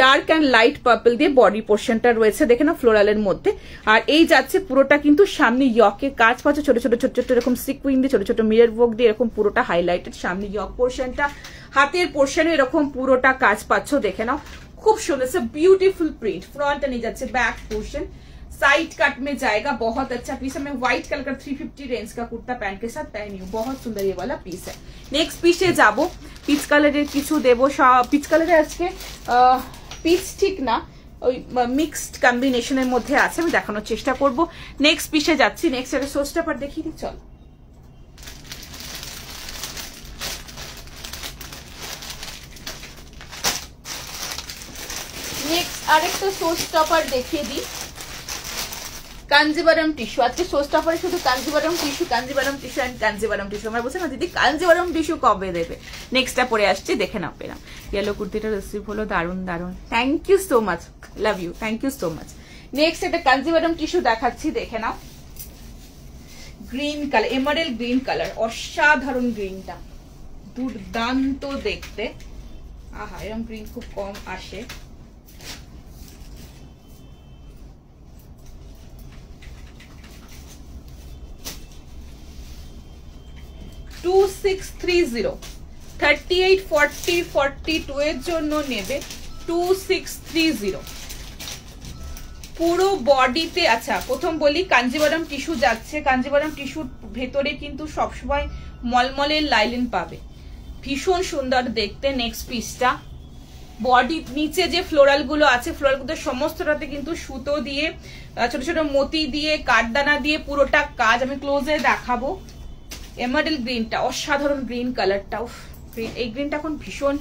dark and light purple দিয়ে বডি পোর্শনটা রয়েছে, দেখে না, ফ্লোরালের মধ্যে। আর এই যাচ্ছে পুরোটা কিন্তু সামনে ইয়কে কাজ পাচ্ছে, ছোট ছোট ছোট ছোট এরকম সিকুইন দিয়ে, ছোট ছোট মিরর ওয়ার্ক দিয়ে এরকম পুরোটা হাইলাইটেড, সামনে ইয়ক পোর্শনটা, হাতের পোর্শনে এরকম পুরোটা কাজ পাচ্ছ, দেখে নাও, খুব সুন্দর, বিউটিফুल प्रिंट। फ्रंट नहीं जाচ্ছে, बैक पोर्शन साइड कट में जाएगा, बहुत अच्छा पीस है। मैं व्हाइट कलर का 350 रेंज का कुर्ता पैंट के साथ पहनी हूँ, बहुत सुंदर ये वाला पीस है। नेक्स्ट पीसे जाबो, पिच कलर किछु देबो, पिच कलर আজকে পিচ ঠিক না, ওই মিক্সড কম্বিনেশনের মধ্যে আছে, আমি দেখানোর চেষ্টা করব। নেক্সট পিসে যাচ্ছি, নেক্সট একটা সোস্টা পার দেখিয়ে দিই, চল। নেক্সট আরেকটা সোস্টা পার দেখিয়ে দিই, কাঞ্জিভারাম টিস্যু। আজকে সোস্টা পারে শুধু Kanjivaram tissue, Kanjivaram tissue and Kanjivaram tissue. আমার বলছে না দিদি কাঞ্জিভারাম টিস্যু কবে দেবে, নেক্সটটা পরে আসছে, দেখে নাও পেলাম। ইয়েলো কুর্তিটা রিসিভ হলো, দারুন দারুন, thank you so much, love you, thank you so much. Next এটা কাঞ্জিভারাম টিস্যু দেখাচ্ছি, দেখে নাও। Green colour, emerald green colour, অসাধারণ গ্রিনটা, দুর্দান্ত দেখতে। আহা, এরকম গ্রিন খুব কম আসে। $2630, 38, 40, 42 এর জন্য নেবে 2630 পুরো বডিতে। আচ্ছা প্রথম বলি কাঞ্জিভারাম টিস্যু যাচ্ছে, কাঞ্জিভারাম টিস্যুর ভেতরে কিন্তু সবসময় মলমলের লাইলিন পাবে, ভীষণ সুন্দর দেখতে। নেক্সট পিসটা বডি নিচে যে ফ্লোরাল গুলো আছে, ফ্লোরাল গুলো সমস্তটাতে কিন্তু সুতো দিয়ে, ছোট ছোট মতি দিয়ে, কাঠদানা দিয়ে পুরোটা কাজ। আমি ক্লোজে দেখাবো। এমারেল্ড গ্রিনটা, অসাধারণ গ্রিন কালারটা, এই গ্রিনটা এখন ভীষণ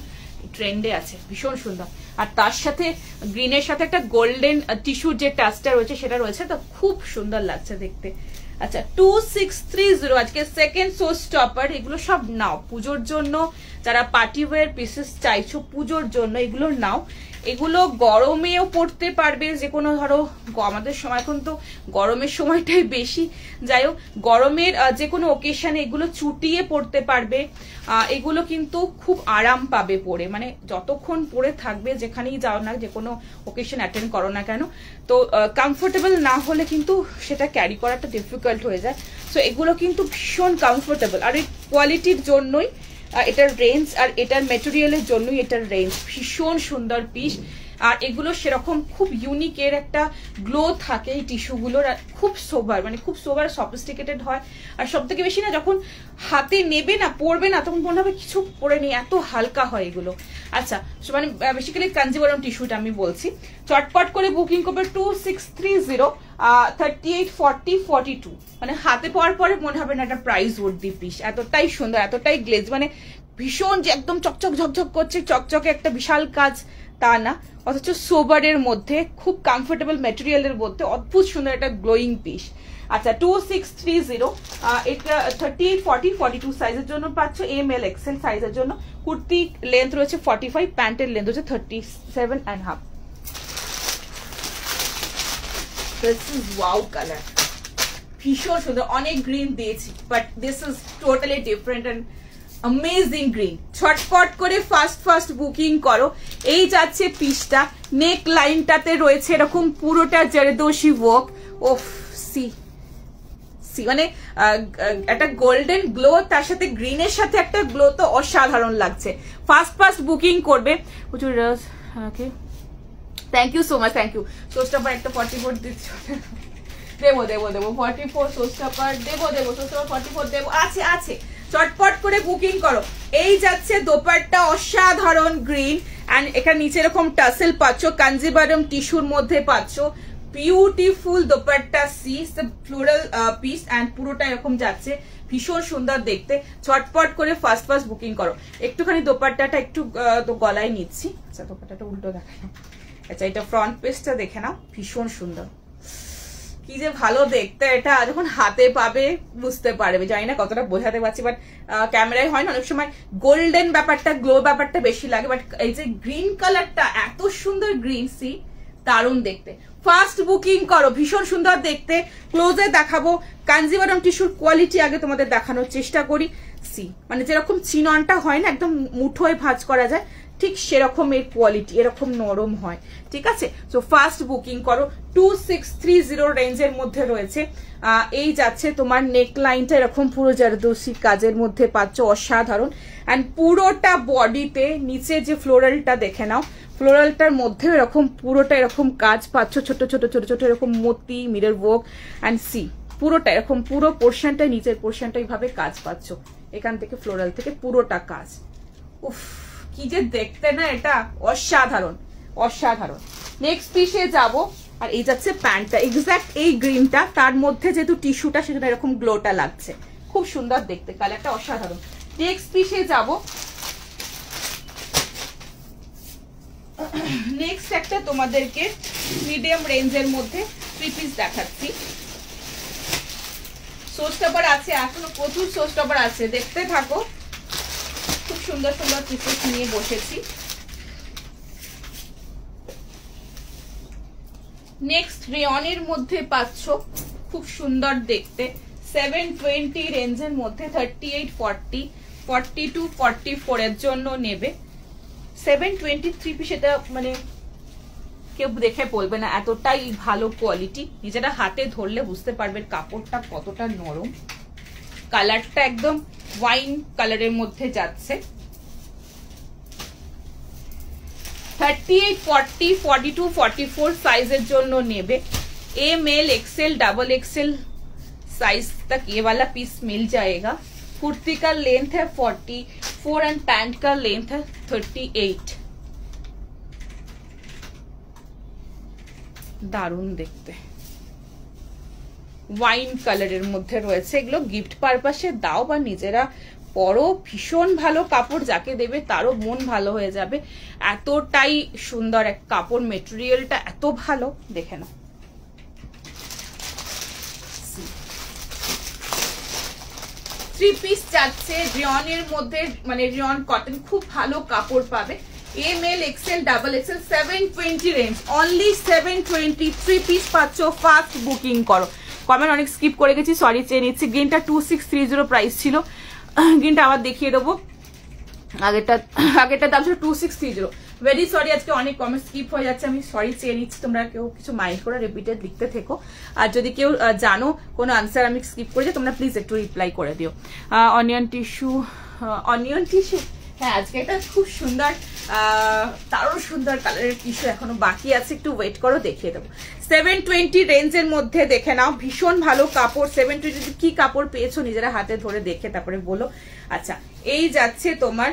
ট্রেন্ডে আছে, ভীষণ সুন্দর। আর তার সাথে গ্রিনের সাথে একটা গোল্ডেন টিস্যুর যে টাচটা রয়েছে সেটা রয়েছে, তো খুব সুন্দর লাগছে দেখতে। আচ্ছা 2630 আজকে সেকেন্ড শো স্টপার। এগুলো সব নাও পুজোর জন্য, যারা পার্টি ওয়্যার পিসেস চাইছো পুজোর জন্য এগুলো নাও। এগুলো গরমেও পড়তে পারবে, যে কোনো ধরো আমাদের সময় এখন তো গরমের সময়টাই বেশি, যাই হোক গরমের যে কোনো ওকেশনে এগুলো চুটিয়ে পড়তে পারবে। এগুলো কিন্তু খুব আরাম পাবে পরে, মানে যতক্ষণ পরে থাকবে যেখানেই যাও না, যে কোনো ওকেশন অ্যাটেন্ড করো না কেন, তো কমফোর্টেবল না হলে কিন্তু সেটা ক্যারি করাটা ডিফিকাল্ট হয়ে যায়। সো এগুলো কিন্তু ভীষণ কমফোর্টেবল, আর এই কোয়ালিটির জন্যই এটার রেঞ্জ, আর এটার মেটেরিয়ালের জন্যই এটার রেঞ্জ। ভীষণ সুন্দর পিস, আর এগুলো সেরকম খুব ইউনিক এর একটা গ্লো থাকে এই টিস্যুগুলোর, আর খুব সোবার, মানে খুব সোবার সফিস্টিকেটেড হয়। আর সব থেকে বেশি না যখন হাতে নেবে না, পরবে না, তখন মনে হবে কিছু পরে নেই, এত হালকা হয় এগুলো। আচ্ছা মানে বেসিক্যালি কাঞ্জিভারাম টিস্যুটা আমি বলছি। চটপট করে বুকিং করবে 2630, 38, 40, 42, মানে হাতে পাওয়ার পরে মনে হবে না একটা প্রাইস ওয়ার্থি পিস, এতটাই সুন্দর, এতটাই গ্লেজ, মানে ভীষণ যে একদম চকচক ঝকঝক করছে, চকচকে একটা বিশাল কাজ তা না, অথচ সোবারের মধ্যে খুব কমফোর্টেবল মেটেরিয়ালের মধ্যে অদ্ভুত সুন্দর একটা গ্লোয়িং পিস। আচ্ছা 2630, এটা 38, 40, 42 সাইজের জন্য পাচ্ছ, ML XL সাইজের জন্য। কুর্তি লেন্থ রয়েছে 45, প্যান্টের লেন্থ হচ্ছে 37.5। This is wow color, ভীষণ সুন্দর। অনেক গ্রিন দিয়েছি, but this is totally different and amazing green. ছটপট করে ফাস্ট বুকিং করো। এই যাচ্ছে পিসটা, নেক লাইনটাতে রয়েছে এরকম পুরোটা জারদোশি ওয়ার্ক। ওফ সি মানে একটা গোল্ডেন গ্লো, তার সাথে গ্রিনের সাথে একটা গ্লো, তো অসাধারণ লাগছে। ফাস্ট বুকিং করবে। প্রচুর okay, thank you so much, thank you. সোস্টাপার একটা 44 দিচ্ছ, দেবো 44 সোস্টাপার দেবো, সোস্টাপার 44 দেবো, আছে। চটপট করে বুকিং করো। এই যাচ্ছে দোপাট্টা, অসাধারণ গ্রিন, এন্ড এখানে নিচে এরকম টাসেল পাচ্ছ, কাঞ্জিভারাম টিস্যুর মধ্যে পাচ্ছ, beautiful dupatta, floral piece, and পুরোটা এরকম যাচ্ছে, ভীষণ সুন্দর দেখতে। ছটপট করে ফাস্ট বুকিং করো। একটুখানি দোপাট্টাটা একটু গলায় নিচ্ছি। আচ্ছা দোপাট্টাটা উল্টো দেখাই। আচ্ছা এটা ফ্রন্ট পেজটা দেখে নাও, ভীষণ সুন্দর, কি যে ভালো দেখতে। এটা যখন হাতে পাবে বুঝতে পারবে, জানি না কতটা বোঝাতে পারছি, বাট ক্যামেরায় হয় না অনেক সময় গোল্ডেন ব্যাপারটা, গ্লো ব্যাপারটা বেশি লাগে, বাট এই যে গ্রিন কালারটা, এত সুন্দর গ্রিন, সি দারুণ দেখতে। ফাস্ট বুকিং করো, ভীষণ সুন্দর দেখতে। ক্লোজে দেখাবো। কাঞ্জিভারাম টিস্যুর কোয়ালিটি আগে তোমাদের দেখানোর চেষ্টা করি। সি মানে যেরকম চিননটা হয় না, একদম মুঠোয় ভাঁজ করা যায়, ঠিক সেরকম এর কোয়ালিটি, এরকম নরম হয়, ঠিক আছে। সো ফাস্ট বুকিং করো। 2630 রেঞ্জের মধ্যে রয়েছে। এই যাচ্ছে তোমার নেক লাইনটা এরকম পুরো জারদোসি কাজের মধ্যে পাচ্ছ, অসাধারণ। অ্যান্ড পুরোটা বডিতে নিচে যে ফ্লোরালটা দেখে নাও, ফ্লোরালটার মধ্যে এরকম পুরোটা এরকম কাজ পাচ্ছ, ছোট ছোট এরকম মতি, মিরর ওয়ার্ক, অ্যান্ড সি পুরোটা এরকম, পুরো পোর্শনটা, নিচের পোর্শনটা এইভাবে কাজ পাচ্ছ, এখান থেকে ফ্লোরাল থেকে পুরোটা কাজ। উফ কি যে দেখতে না, এটা অসাধারণ। নেক্সট পিসে যাব। আর এই যাচ্ছে প্যান্টটা, এক্স্যাক্ট এই গ্রিনটা, তার মধ্যে যেহেতু টিস্যুটা সেখানে এরকম গ্লোটা লাগছে, খুব সুন্দর দেখতে, কালারটা অসাধারণ। নেক্সট পিসে যাব। নেক্সট একটা তোমাদেরকে মিডিয়াম রেঞ্জের মধ্যে 3 পিস দেখাচ্ছি। সোস্টাপার আছে, এখনো প্রচুর সোস্টাপার আছে, দেখতে থাকো। খুব সুন্দর পিসেস নিয়ে বসেছি। নেক্সট রেয়নের মধ্যে পাচ্ছ, খুব সুন্দর দেখতে, 720 রেঞ্জের মধ্যে, 38, 40, 42, 44 এর জন্য নেবে। 723 পিস, এটা মানে কেউ দেখে বলবে না, এতটাই ভালো কোয়ালিটি। নিজেরা হাতে ধরলে বুঝতে পারবে কাপড়টা কতটা নরম। কালারটা একদম ওয়াইন কালারের মধ্যে যাচ্ছে। 38, 40, 42, 44 साइजेर जोनो नेबे। M L XL double XL size तक ये वाला पीस मिल जाएगा। कुर्ती का लेंथ है 44 एंड पैंट का लेंथ है 38। दारुण देखते, ওয়াইন কালারের মধ্যে রয়েছে। এগুলো গিফট পারপাসে দাও বা নিজেরা পরো, ভীষণ ভালো কাপড়, যাকে দেবে তারও মন ভালো হয়ে যাবে। এতটাই সুন্দর এক কাপড়, মেটেরিয়ালটা এত ভালো, দেখে নাও। থ্রি পিস যাচ্ছে রিয়নের মধ্যে, মানে রিয়ন কটন, খুব ভালো কাপড় পাবে। M L XL double XL 720 range, only 720। Three piece পাচ্ছ, ফাস্ট বুকিং করো। কমেন্ট অনেক স্কিপ করে গেছি, সরি, চেয়ে নিচ্ছি। গ্রিনটা 2630 প্রাইস ছিল, গ্রিনটা আবার দেখিয়ে দেবো। আগেরটা দাম ছিল 2630। ভেরি সরি, আজকে অনেক কমেন্ট স্কিপ হয়ে যাচ্ছে, আমি সরি চেয়ে নিচ্ছি। তোমরা কেউ কিছু মাইন্ড করে রিপিটেড লিখতে থেকো, আর যদি কেউ জানো কোনো আনসার আমি স্কিপ করেছি, তোমরা প্লিজ একটু রিপ্লাই করে দিও। অনিয়ন টিস্যু, হ্যাঁ আজকে এটা খুব সুন্দর, তারও সুন্দর কালারের টিস্যু এখনো বাকি আছে, একটু ওয়েট করো, দেখিয়ে দেবো। 720 রেঞ্জের মধ্যে দেখে নাও, ভীষণ ভালো কাপড়। 720 কি কাপড় পেয়েছো নিজেরা হাতে ধরে দেখে তারপরে বলো। আচ্ছা, এই যাচ্ছে তোমার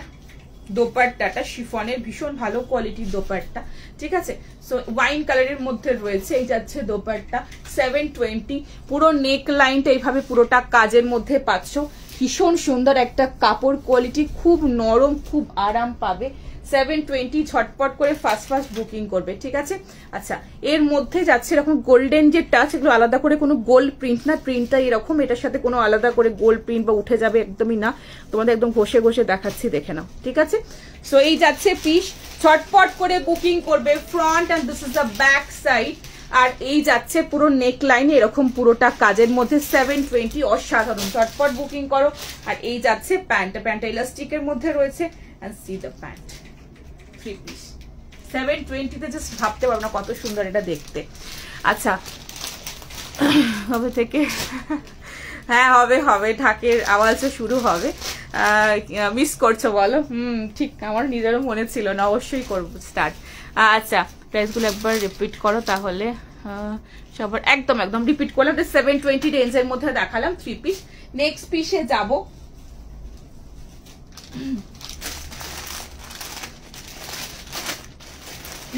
দোপাট্টাটা, শিফনের ভীষণ ভালো কোয়ালিটির দোপাট্টা, ঠিক আছে। সো ওয়াইন কালারের মধ্যে রয়েছে, এই যাচ্ছে দোপাট্টা 720। পুরো নেক লাইনটা এইভাবে পুরোটা কাজের মধ্যে পাচ্ছ। ভীষণ সুন্দর একটা কাপড় কোয়ালিটি, খুব নরম, খুব আরাম পাবে। 720, ঝটপট করে ফাস্ট বুকিং করবে, ঠিক আছে। আচ্ছা, এর মধ্যে যাচ্ছে এরকম গোল্ডেন যে টাচ, এগুলো আলাদা করে কোনো গোল্ড প্রিন্ট না, প্রিন্টটা এরকম, এটার সাথে কোনো আলাদা করে গোল্ড প্রিন্ট বা উঠে যাবে একদমই না। তোমাদের একদম ঘষে ঘষে দেখাচ্ছি, দেখে নাও, ঠিক আছে। সো এই যাচ্ছে পিস, ঝটপট করে বুকিং করবে। Front and this is the back side. আর এই যাচ্ছে পুরো নেক লাইনে এরকম পুরোটা কাজের মধ্যে, 720, অসাধারণ, ঝটপট বুকিং করো। আর এই যাচ্ছে প্যান্টটা ইলাস্টিকের মধ্যে রয়েছে, and see the pant. Three piece 720 তে জাস্ট ভাবতে পারবো না কত সুন্দর এটা দেখতে। আচ্ছা, হবে থেকে হ্যাঁ হবে, ঢাকের আওয়াজও শুরু হবে। মিস করছো বলো? ঠিক, আমার নিজেরও মনে ছিল না, অবশ্যই করবো স্টার্ট। আচ্ছা, প্রাইসগুলো একবার রিপিট করো তাহলে সবার, একদম রিপিট করলাম। 720 রেঞ্জের মধ্যে দেখালাম থ্রি পিস। নেক্সট পিসে যাবো।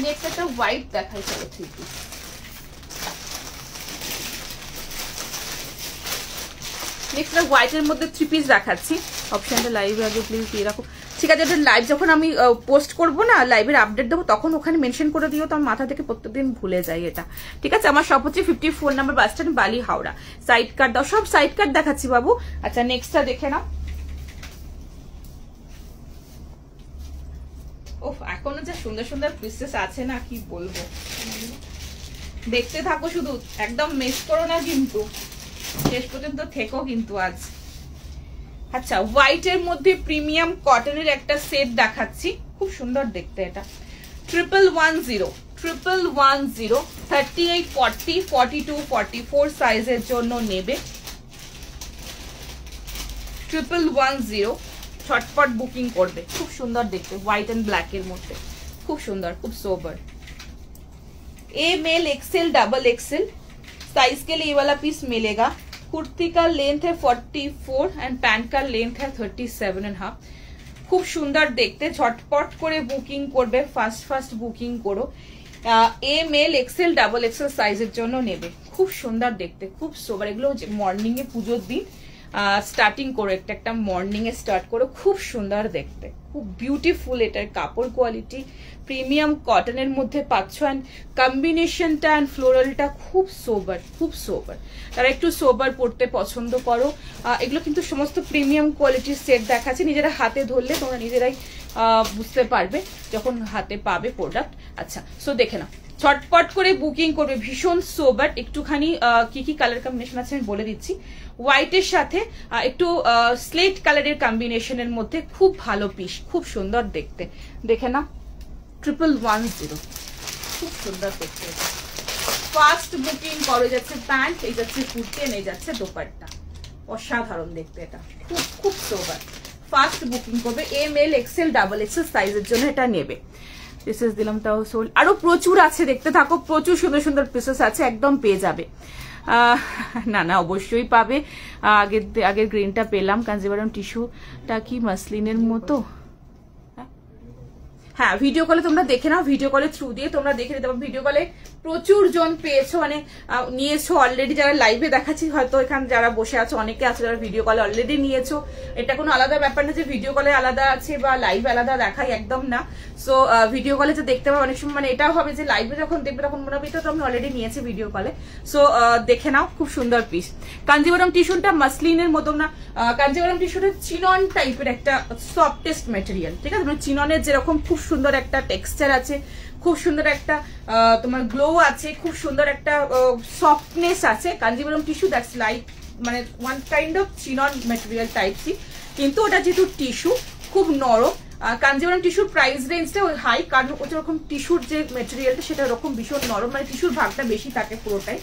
নেক্সট একটা হোয়াইট দেখাই, চলো থ্রি পিস। নেক্সট হোয়াইটের মধ্যে থ্রি পিস দেখাচ্ছি। অপশনটা লাইভে আগে প্লিজ দিয়ে রাখো, ঠিক আছে। এটা লাইভ যখন আমি পোস্ট করবো না, লাইভের আপডেট দেবো, তখন ওখানে মেনশন করে দিও, তো আমার মাথা থেকে প্রত্যেকদিন ভুলে যাই এটা, ঠিক আছে। আমার সব হচ্ছে 54 নাম্বার বাস স্ট্যান্ড, বালি, হাওড়া। সাইড কাট দাও, সব সাইড কাট দেখাচ্ছি বাবু। আচ্ছা, নেক্সটটা দেখে নাও। ওহ, এখনো যা সুন্দর সুন্দর পিসেস আছে না, কি বলবো। দেখতে থাকো শুধু, একদম মিস করো না কিন্তু, শেষ পর্যন্ত থেকো কিন্তু আজ। আচ্ছা, হোয়াইটের মধ্যে প্রিমিয়াম কটনের একটা সেট দেখাচ্ছি, খুব সুন্দর দেখতে এটা। 1110, 38, 40, 42, 44 সাইজের জন্য নেবে। 1110, ঝটপট বুকিং করবে, খুব সুন্দর দেখতে, হোয়াইট এন্ড ব্ল্যাক এর মধ্যে, খুব সুন্দর, খুব sober. M L XL double XL size के लिए ये वाला पीस मिलेगा। कुर्ती का लेंथ है 44 एंड पैंट का लेंथ है 37.5। খুব সুন্দর দেখতে, ঝটপট করে বুকিং করবে, ফাস্ট বুকিং করো। M L XL double XL সাইজের জন্য নেবে, খুব সুন্দর দেখতে, খুব সোবার। এগুলো মর্নিং এ পুজোর দিন স্টার্টিং করো, একটা মর্নিং এ স্টার্ট করো, খুব সুন্দর দেখতে, খুব বিউটিফুল। এটার কাপড় কোয়ালিটি প্রিমিয়াম কটনের মধ্যে পাচ্ছ, অ্যান্ড কম্বিনেশনটা অ্যান্ড ফ্লোরালটা খুব সোবার। তারা একটু সোবার পড়তে পছন্দ করো। এগুলো কিন্তু সমস্ত প্রিমিয়াম কোয়ালিটির সেট দেখাচ্ছে, নিজেরা হাতে ধরলে তোমরা নিজেরাই বুঝতে পারবে যখন হাতে পাবে প্রোডাক্ট। আচ্ছা, সো দেখে নাও, চটপট করে বুকিং করবে, ভীষণ সোবার। একটুখানি কি কি কালার কম্বিনেশন আছে আমি বলে দিচ্ছি। হোয়াইটের সাথে একটু স্লেট কালারের কম্বিনেশনের মধ্যে খুব ভালো পিস, খুব সুন্দর দেখতে। দেখে না, 1110, খুব সুন্দর দেখতে। ফার্স্ট বুকিং করে যাচ্ছে প্যান্ট, এই যাচ্ছে কুর্তি, এই যাচ্ছে দোপাট্টা, অসাধারণ দেখতে, এটা খুব খুব সোবার। ফার্স্ট বুকিং করবে, ML XL XXL সাইজের জন্য এটা নেবে। পিসেস দিলাম তাও সোল, আরো প্রচুর আছে, দেখতে থাকো, প্রচুর সুন্দর সুন্দর পিসেস আছে, একদম পেয়ে যাবে। না না অবশ্যই পাবে। আগের গ্রিনটা পেলাম, কাঞ্জিভারাম টিস্যুটা কি মাসলিনের মতো? হ্যাঁ, ভিডিও কলে তোমরা দেখে নাও, ভিডিও কলে থ্রু দিয়ে তোমরা দেখে নিতে পারো। ভিডিও কলে প্রচুর জন পেয়েছো, মানে নিয়েছো অলরেডি। যারা লাইভে দেখাচ্ছি হয়তো এখানে যারা বসে আছো অনেকে আছে যারা ভিডিও কলে অলরেডি নিয়েছো। এটা কোনো আলাদা ব্যাপার না যে ভিডিও কলে আলাদা আছে বা লাইভ আলাদা দেখাই, একদম না। সো ভিডিও কলে যে দেখতে পাবো অনেক সময়, মানে এটাও হবে যে লাইভে যখন দেখবে তখন মনে হবে তো আমি অলরেডি নিয়েছি ভিডিও কলে। সো দেখে নাও, খুব সুন্দর পিস। কাঞ্জিভারাম টিস্যুটা মাসলিনের মতো না, কাঞ্জিভারাম টিস্যুটা চিনন টাইপের একটা সফটেস্ট মেটেরিয়াল, ঠিক আছে? মানে চিননের যেরকম খুব সুন্দর একটা টেক্সচার আছে, খুব সুন্দর একটা তোমার গ্লো আছে, খুব সুন্দর একটা সফটনেস আছে। কাঞ্জিভারাম টিস্যু দ্যাটস লাইক মানে one kind of chinon material টাইপসই, কিন্তু ওটা যেহেতু টিস্যু খুব নরম। কাঞ্জিভারাম টিস্যুর প্রাইস রেঞ্জটা হাই, কারণ ওটা রকম টিস্যুর যে মেটেরিয়ালটা সেটা ওরকম ভীষণ নরম, মানে টিস্যুর ভাগটা বেশি থাকে পুরোটাই।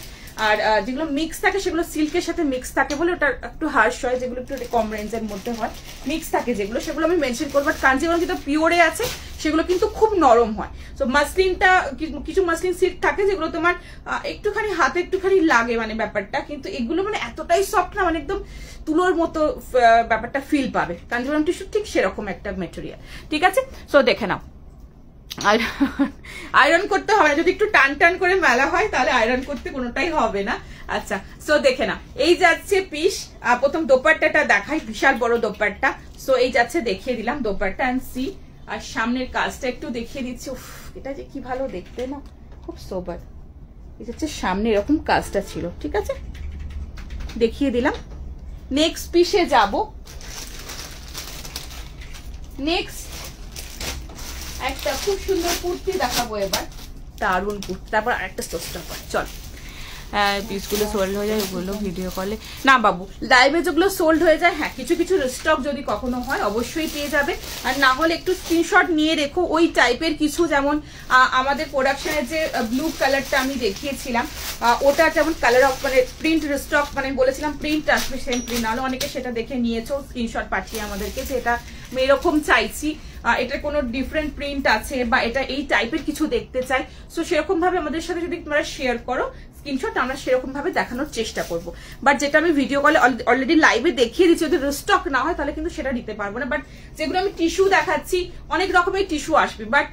আর যেগুলো মিক্স থাকে সেগুলো সিল্কের সাথে মিক্স থাকে বলে ওটা একটু হার্শ হয়, যেগুলো একটু কম রেঞ্জের মধ্যে হয় মিক্স থাকে যেগুলো, সেগুলো আমি মেনশন করবো। বাট কাঞ্জিভারাম যেটা পিওরে আছে সেগুলো কিন্তু খুব নরম হয়। তো মাসলিনটা, কিছু মাসলিন সিল্ক থাকে যেগুলো তোমার একটুখানি হাতে একটুখানি লাগে মানে ব্যাপারটা, কিন্তু এগুলো মানে এতটাই সফট না, মানে একদম তুলোর মতো ব্যাপারটা ফিল পাবে। কাঞ্জিভারাম টিস্যু ঠিক সেরকম একটা মেটেরিয়াল, ঠিক আছে? সো দেখে নাও। আয়রন করতে হবে না, যদি একটু টান টান করে মেলা হয় তাহলে আয়রন করতে কোনোটাই হবে না। আচ্ছা, সো দেখে না, এই যাচ্ছে পিস। প্রথম দোপাট্টাটা দেখাই, বিশাল বড় দোপাট্টা। সো এই যাচ্ছে, দেখিয়ে দিলাম দোপাট্টা এন্ড সি। আর সামনের কাজটা একটু দেখিয়ে দিচ্ছি, উফ এটা যে কি ভালো দেখতে না, খুব সোবার। এই যাচ্ছে সামনে এরকম কাজটা ছিল, ঠিক আছে, দেখিয়ে দিলাম। নেক্সট পিসে যাব। নেক্সট একটা খুব সুন্দর কুর্তি দেখাবো এবার, দারুণ কুর্তি। তারপর আরেকটা স্টোস্টার পরে, চল। পিসগুলো সোল্ড হয়ে যায় ওগুলো ভিডিও কলে না বাবু, লাইভে যেগুলো সোল্ড হয়ে যায়, হ্যাঁ কিছু কিছু স্টক যদি কখনো হয় অবশ্যই পেয়ে যাবে। আর না হলে একটু স্ক্রিনশট নিয়ে রেখো ওই টাইপের কিছু, যেমন আমাদের প্রোডাকশনের যে ব্লু কালারটা আমি দেখিয়েছিলাম, ওটা যেমন কালার অফ মানে প্রিন্ট স্টক, মানে বলেছিলাম প্রিন্ট আসবে, সেম প্রিন্ট, নাহলে অনেকে সেটা দেখে নিয়েছো স্ক্রিনশট পাঠিয়ে আমাদেরকে যে এটা আমি এরকম চাইছি, এটার কোনো ডিফারেন্ট প্রিন্ট আছে বা এটা এই টাইপের কিছু দেখতে চাই। সো সেরকম ভাবে আমাদের সাথে যদি তোমরা শেয়ার করো স্ক্রিনশট, আমরা সেরকম ভাবে দেখানোর চেষ্টা করব। বাট যেটা আমি ভিডিও কলে অলরেডি লাইভে দেখিয়ে দিচ্ছি, যদি রিস্টক না হয় তাহলে কিন্তু সেটা দিতে পারবো না। বাট যেগুলো আমি টিস্যু দেখাচ্ছি, অনেক রকমের টিস্যু আসবে, বাট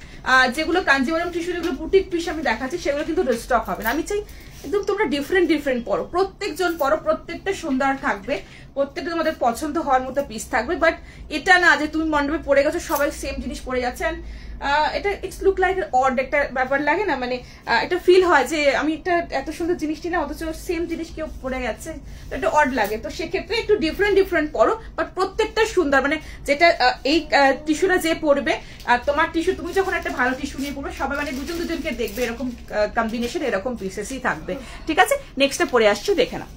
যেগুলো কাঞ্জিভারাম টিস্যু, যেগুলো বুটিক পিস আমি দেখাচ্ছি সেগুলো কিন্তু রিস্টক হবে না। আমি চাই একদম তোমরা ডিফারেন্ট ডিফারেন্ট পরো, প্রত্যেকজন পরো, প্রত্যেকটা সুন্দর থাকবে, প্রত্যেকটা তোমাদের পছন্দ হওয়ার মতো পিস থাকবে। বাট এটা না যে তুমি মণ্ডপে পরে গেছো সবাই সেম জিনিস পরে যাচ্ছে, এটা ইটস লুক লাইক অড একটা ব্যাপার লাগে না, মানে এটা ফিল হয় যে আমি একটা এত সুন্দর জিনিসটি না অথচ সেম জিনিস কেউ পরে যাচ্ছে, এটা অড লাগে। তো সেক্ষেত্রে একটু ডিফারেন্ট ডিফারেন্ট পরো, বাট প্রত্যেকটা সুন্দর, মানে যেটা এই টিস্যুটা যে পরবে, আর তোমার টিস্যু, তুমি যখন একটা ভালো টিস্যু নিয়ে পড়বে সবাই মানে দুজন দুজনকে দেখবে এরকম কম্বিনেশন, এরকম পিসেসই থাকবে, ঠিক আছে? নেক্সটটা পরে আসছে, দেখে না।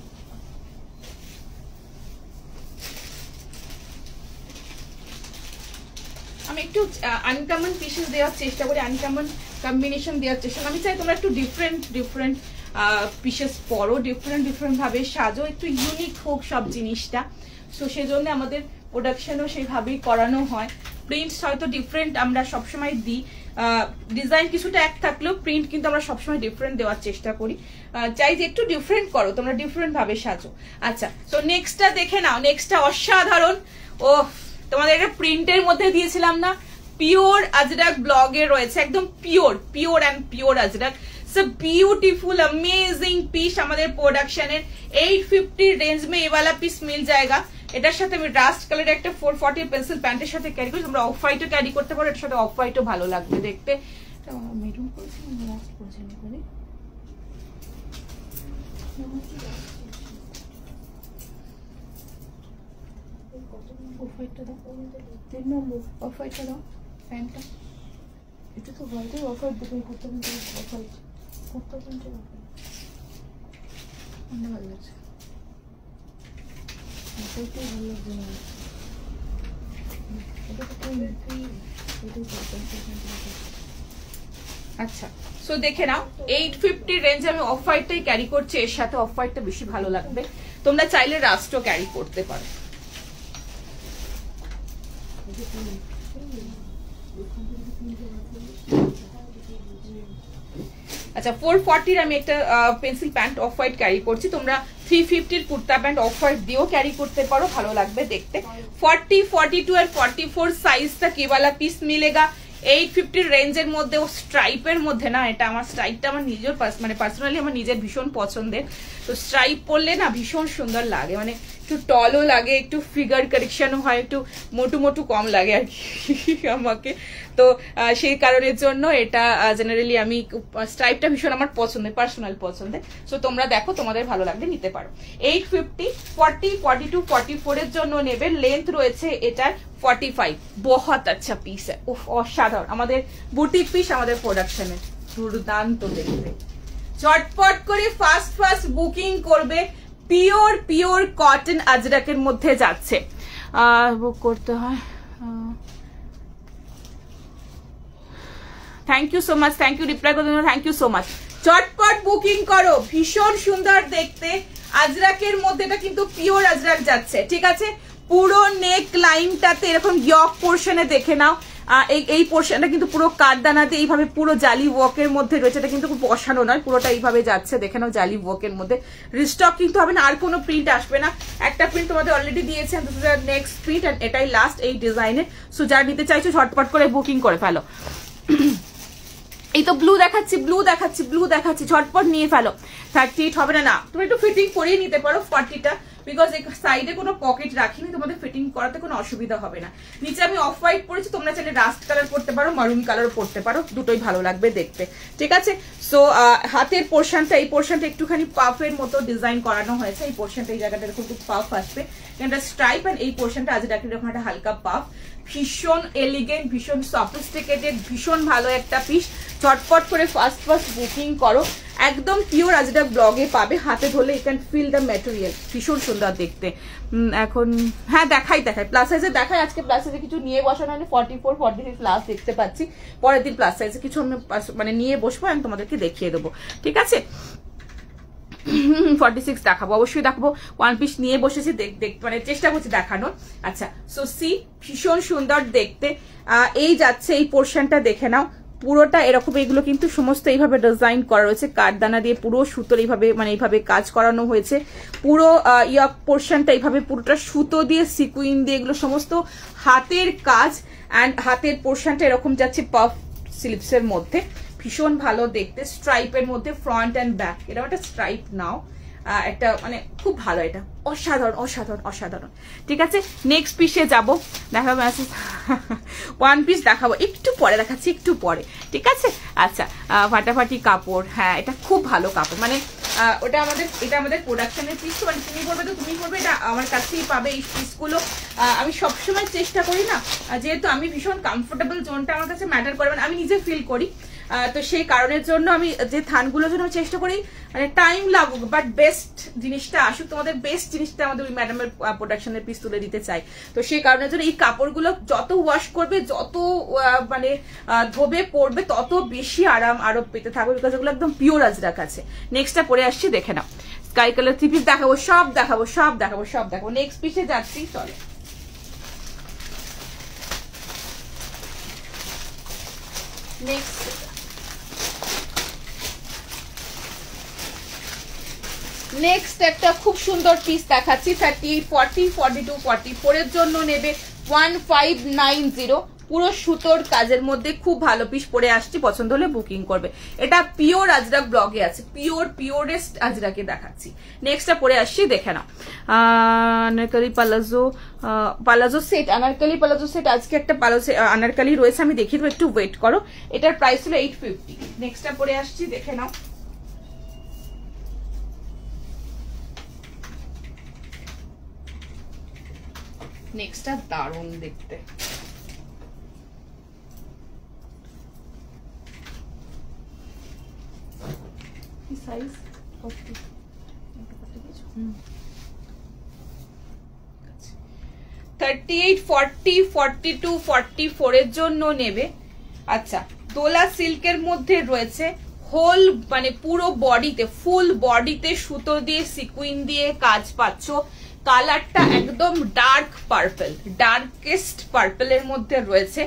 আমি একটু আনকমন পিসেস দেওয়ার চেষ্টা করি, আনকমন কম্বিনেশন দেওয়ার চেষ্টা করি। আমি চাই তোমরা একটু ডিফারেন্ট ডিফারেন্ট পিসেস পরো, ডিফারেন্ট ডিফারেন্ট ভাবে সাজো, একটু ইউনিক হোক সব জিনিসটা। সো সেজন্য আমাদের প্রোডাকশনও সেইভাবেই করানো হয়। প্রিন্টস হয়তো ডিফারেন্ট আমরা সবসময় দিই, ডিজাইন কিছুটা এক থাকলেও প্রিন্ট কিন্তু আমরা সবসময় ডিফারেন্ট দেওয়ার চেষ্টা করি। চাই যে একটু ডিফারেন্ট করো, তোমরা ডিফারেন্ট ভাবে সাজো। আচ্ছা, সো নেক্সটটা দেখে নাও। নেক্সটটা অসাধারণ, ও তোমাদের একটা প্রিন্টের মধ্যে দিয়েছিলাম না, পিওর আজরাক ব্লগে রয়েছে, একদম pure pure and pure Ajrak. So beautiful amazing piece हमारे प्रोडक्शन 850 रेंज में ये वाला पीस मिल जाएगा। এটার সাথে আমি রাস্ট কালারের একটা 440 পেন্সিল প্যান্টের সাথে ক্যারি করি, তোমরা অফ হোয়াইটও ক্যারি করতে পারো, এর সাথে অফ হোয়াইটও ভালো লাগবে দেখতে। এটা মেরুন করেছি, রাস্ট করেছি করে অফ হোয়াইটটা দাও, 3 নম্বর অফ হোয়াইটটা দাও, প্যান্টটা এটা তো হোয়াইটের অফ হোয়াইট বুকিং করতে হবে, অফ হোয়াইট আচ্ছা, সো দেখে নাও 850 রেঞ্জ আমি অফ হোয়াইটটাই ক্যারি করছি, এর সাথে অফ হোয়াইটটা বেশি ভালো লাগবে। তোমরা চাইলে রাস্টও ক্যারি করতে পারো। আচ্ছা 440 আমি একটা pencil pant off white carry করছি, তোমরা 350 কুর্তা প্যান্ট অফ হোয়াইট দিয়েও ক্যারি করতে পারো, ভালো লাগবে দেখতে। 40, 42 আর 44 সাইজটা কেবালা পিস মিলেগা 850 রেঞ্জের মধ্যে, ও স্ট্রাইপের মধ্যে না। এটা আমার স্ট্রাইপটা আমার নিজের মানে পার্সোনালি আমার নিজের ভীষণ পছন্দের। তো স্ট্রাইপ পরলে না ভীষণ সুন্দর লাগে, মানে একটু টলও লাগে, একটু ফিগার কারেকশনও হয়, একটু মোটু মোটু কম লাগে আর কি আমাকে। তো সেই কারণের জন্য এটা জেনারেলি আমি স্ট্রাইপটা ভীষণ আমার পছন্দের, পার্সোনাল পছন্দের। সো তোমরা দেখো তোমাদের ভালো লাগলে নিতে পারো। 850, 40, 42, 44 এর জন্য নেবে। লেন্থ রয়েছে এটার 45। বহুত আচ্ছা পিস, অসাধারণ, আমাদের বুটিক পিস, আমাদের প্রোডাকশনের দুর্দান্ত দেখতে। চটপট করে ফাস্ট বুকিং করবে। পিওর পিওর কটন আজরাকের মধ্যে যাচ্ছে, বুক করতে হয়। Thank you so much, thank you reply করার জন্য, থ্যাংক ইউ সো মাচ। চটপট বুকিং করো, ভীষণ সুন্দর দেখতে আজরাকের মধ্যে। এটা কিন্তু পিওর আজরাক যাচ্ছে, ঠিক আছে। পুরো নেক লাইনটাতে এরকম ইয়ক পোর্শনে দেখে নাও, এই পোর্শনটা কিন্তু পুরো কাঠদানাতে এইভাবে পুরো জালি ওয়ার্কের মধ্যে রয়েছে। এটা কিন্তু খুব বসানো নয়, পুরোটা এইভাবে যাচ্ছে, দেখে নাও জালি ওয়ার্কের মধ্যে। রিস্টক কিন্তু হবে না, আর কোনো প্রিন্ট আসবে না। একটা প্রিন্ট তোমাদের অলরেডি দিয়েছে, নেক্সট প্রিন্ট, আর এটাই লাস্ট এই ডিজাইনের। সো যারা নিতে চাইছো ঝটপট করে বুকিং করে ফেলো। এই তো ব্লু দেখাচ্ছি, ব্লু দেখাচ্ছি, ঝটপট নিয়ে ফেলো। 38 হবে না, তুমি একটু ফিটিং করিয়ে নিতে পারো 40টা, বিকজ এই সাইডে কোনো পকেট রাখিনি, তোমাদের ফিটিং করাতে কোনো অসুবিধা হবে না। নিচে আমি অফ হোয়াইট পরেছি, তোমরা চাইলে রাস্ট কালার পরতে পারো, মারুন কালারও পরতে পারো, দুটোই ভালো লাগবে দেখতে, ঠিক আছে। সো হাতের পোর্শনটা, এই পোর্শনটা একটুখানি পাফের মতো ডিজাইন করানো হয়েছে। এই পোর্শনটা, এই জায়গাটা এরকম খুব পাফ আসবে, এটা স্ট্রাইপ, আর এই পোর্শনটা আজ ডাকি এরকম একটা হালকা পাফ। ভীষণ এলিগেন্ট, ভীষণ সফিস্টিকেটেড, ভীষণ ভালো একটা পিস। চটপট করে ফার্স্ট বুকিং করো। একদম পিওর আজরাক ব্লগে পাবে, হাতে ধরলে you can feel the material, ভীষণ সুন্দর দেখতে। এখন হ্যাঁ দেখাই প্লাস সাইজে দেখাই। আজকে প্লাস সাইজে কিছু নিয়ে বসানো হয়নি, 44, 43 প্লাস দেখতে পাচ্ছি। পরের দিন প্লাস সাইজে কিছু আমি মানে নিয়ে বসবো, আমি তোমাদেরকে দেখিয়ে দেবো, ঠিক আছে। 46 দেখাবো, অবশ্যই দেখাবো। ওয়ান পিস নিয়ে বসেছি, মানে চেষ্টা করছি দেখানোর। আচ্ছা, সো সি ভীষণ সুন্দর দেখতে। এই যাচ্ছে এই পোর্শনটা দেখে নাও, পুরোটা এরকম। এগুলো কিন্তু সমস্ত এইভাবে ডিজাইন করা রয়েছে, কাঠদানা দিয়ে পুরো সুতোর এইভাবে, মানে এইভাবে কাজ করানো হয়েছে। পুরো ইয়ক পোর্শনটা এইভাবে পুরোটা সুতো দিয়ে, সিকুইন দিয়ে, এগুলো সমস্ত হাতের কাজ। অ্যান্ড হাতের পোর্শনটা এরকম যাচ্ছে পাফ স্লিভসের মধ্যে, ভীষণ ভালো দেখতে। স্ট্রাইপের মধ্যে ফ্রন্ট অ্যান্ড ব্যাক, এরকম একটা স্ট্রাইপ নাও, একটা মানে খুব ভালো, এটা অসাধারণ, ঠিক আছে। নেক্সট পিসে যাবো, দেখাবো ওয়ান পিস দেখাবো, একটু পরে দেখাচ্ছি, একটু পরে, ঠিক আছে। আচ্ছা, ফাটাফাটি কাপড়, হ্যাঁ এটা খুব ভালো কাপড়, মানে এটা আমাদের প্রোডাকশনের পিস। মানে তুমি করবে তো তুমি করবে, এটা আমার কাছেই পাবে এই পিসগুলো। আমি সবসময় চেষ্টা করি না, যেহেতু আমি ভীষণ কমফোর্টেবল জোনটা আমার কাছে ম্যাটার করে, মানে আমি নিজে ফিল করি, তো সেই কারণের জন্য আমি যে থানগুলোর জন্য চেষ্টা করি মানে টাইম লাগুক বাট বেস্ট জিনিসটা আসুক, তোমাদের বেস্ট জিনিসটা আমাদের ওই ম্যাডামের প্রোডাকশনের পিস তুলে দিতে চাই। তো সেই কারণের জন্য এই কাপড়গুলো যত ওয়াশ করবে, যত মানে ধোবে পরবে, তত বেশি আরাম আরো পেতে থাকবে, বিকজ এগুলো একদম পিওর আজরাক আছে। নেক্সটটা পরে আসছি, দেখে নাও। স্কাই কালার থ্রি পিস দেখাবো, সব দেখাবো। নেক্সট পিসে যাচ্ছি, চলো। নেক্সট একটা খুব সুন্দর পিস দেখাচ্ছি, 38, 40, 42, 44 এর জন্য নেবে 1590। পুরো সুতোর কাজের মধ্যে খুব ভালো পিস পরে আসছি, পছন্দ হলে বুকিং করবে। এটা পিওর আজরাক ব্লগে আছে, পিওরেস্ট আজরাকে দেখাচ্ছি। নেক্সটটা পরে আসছি, দেখে নাও। Anarkali palazzo set, anarkali palazzo set. আজকে একটা আনারকলি রয়েছে, আমি দেখিয়ে দেবো, একটু ওয়েট করো। এটার প্রাইস হলো 850। নেক্সটটা পরে আসছি, দেখে নাও। নেক্সটটা দারুণ দেখতে, সাইজ 38, 40, 42, 44 এর জন্য নেবে। আচ্ছা, দোলা সিল্কের মধ্যে রয়েছে হোল মানে পুরো বডিতে, ফুল বডিতে সুতো দিয়ে সিকুইন দিয়ে কাজ পাচ্ছ। কালারটা একদম ডার্ক পার্পল, ডার্কেস্ট পার্পলের মধ্যে রয়েছে।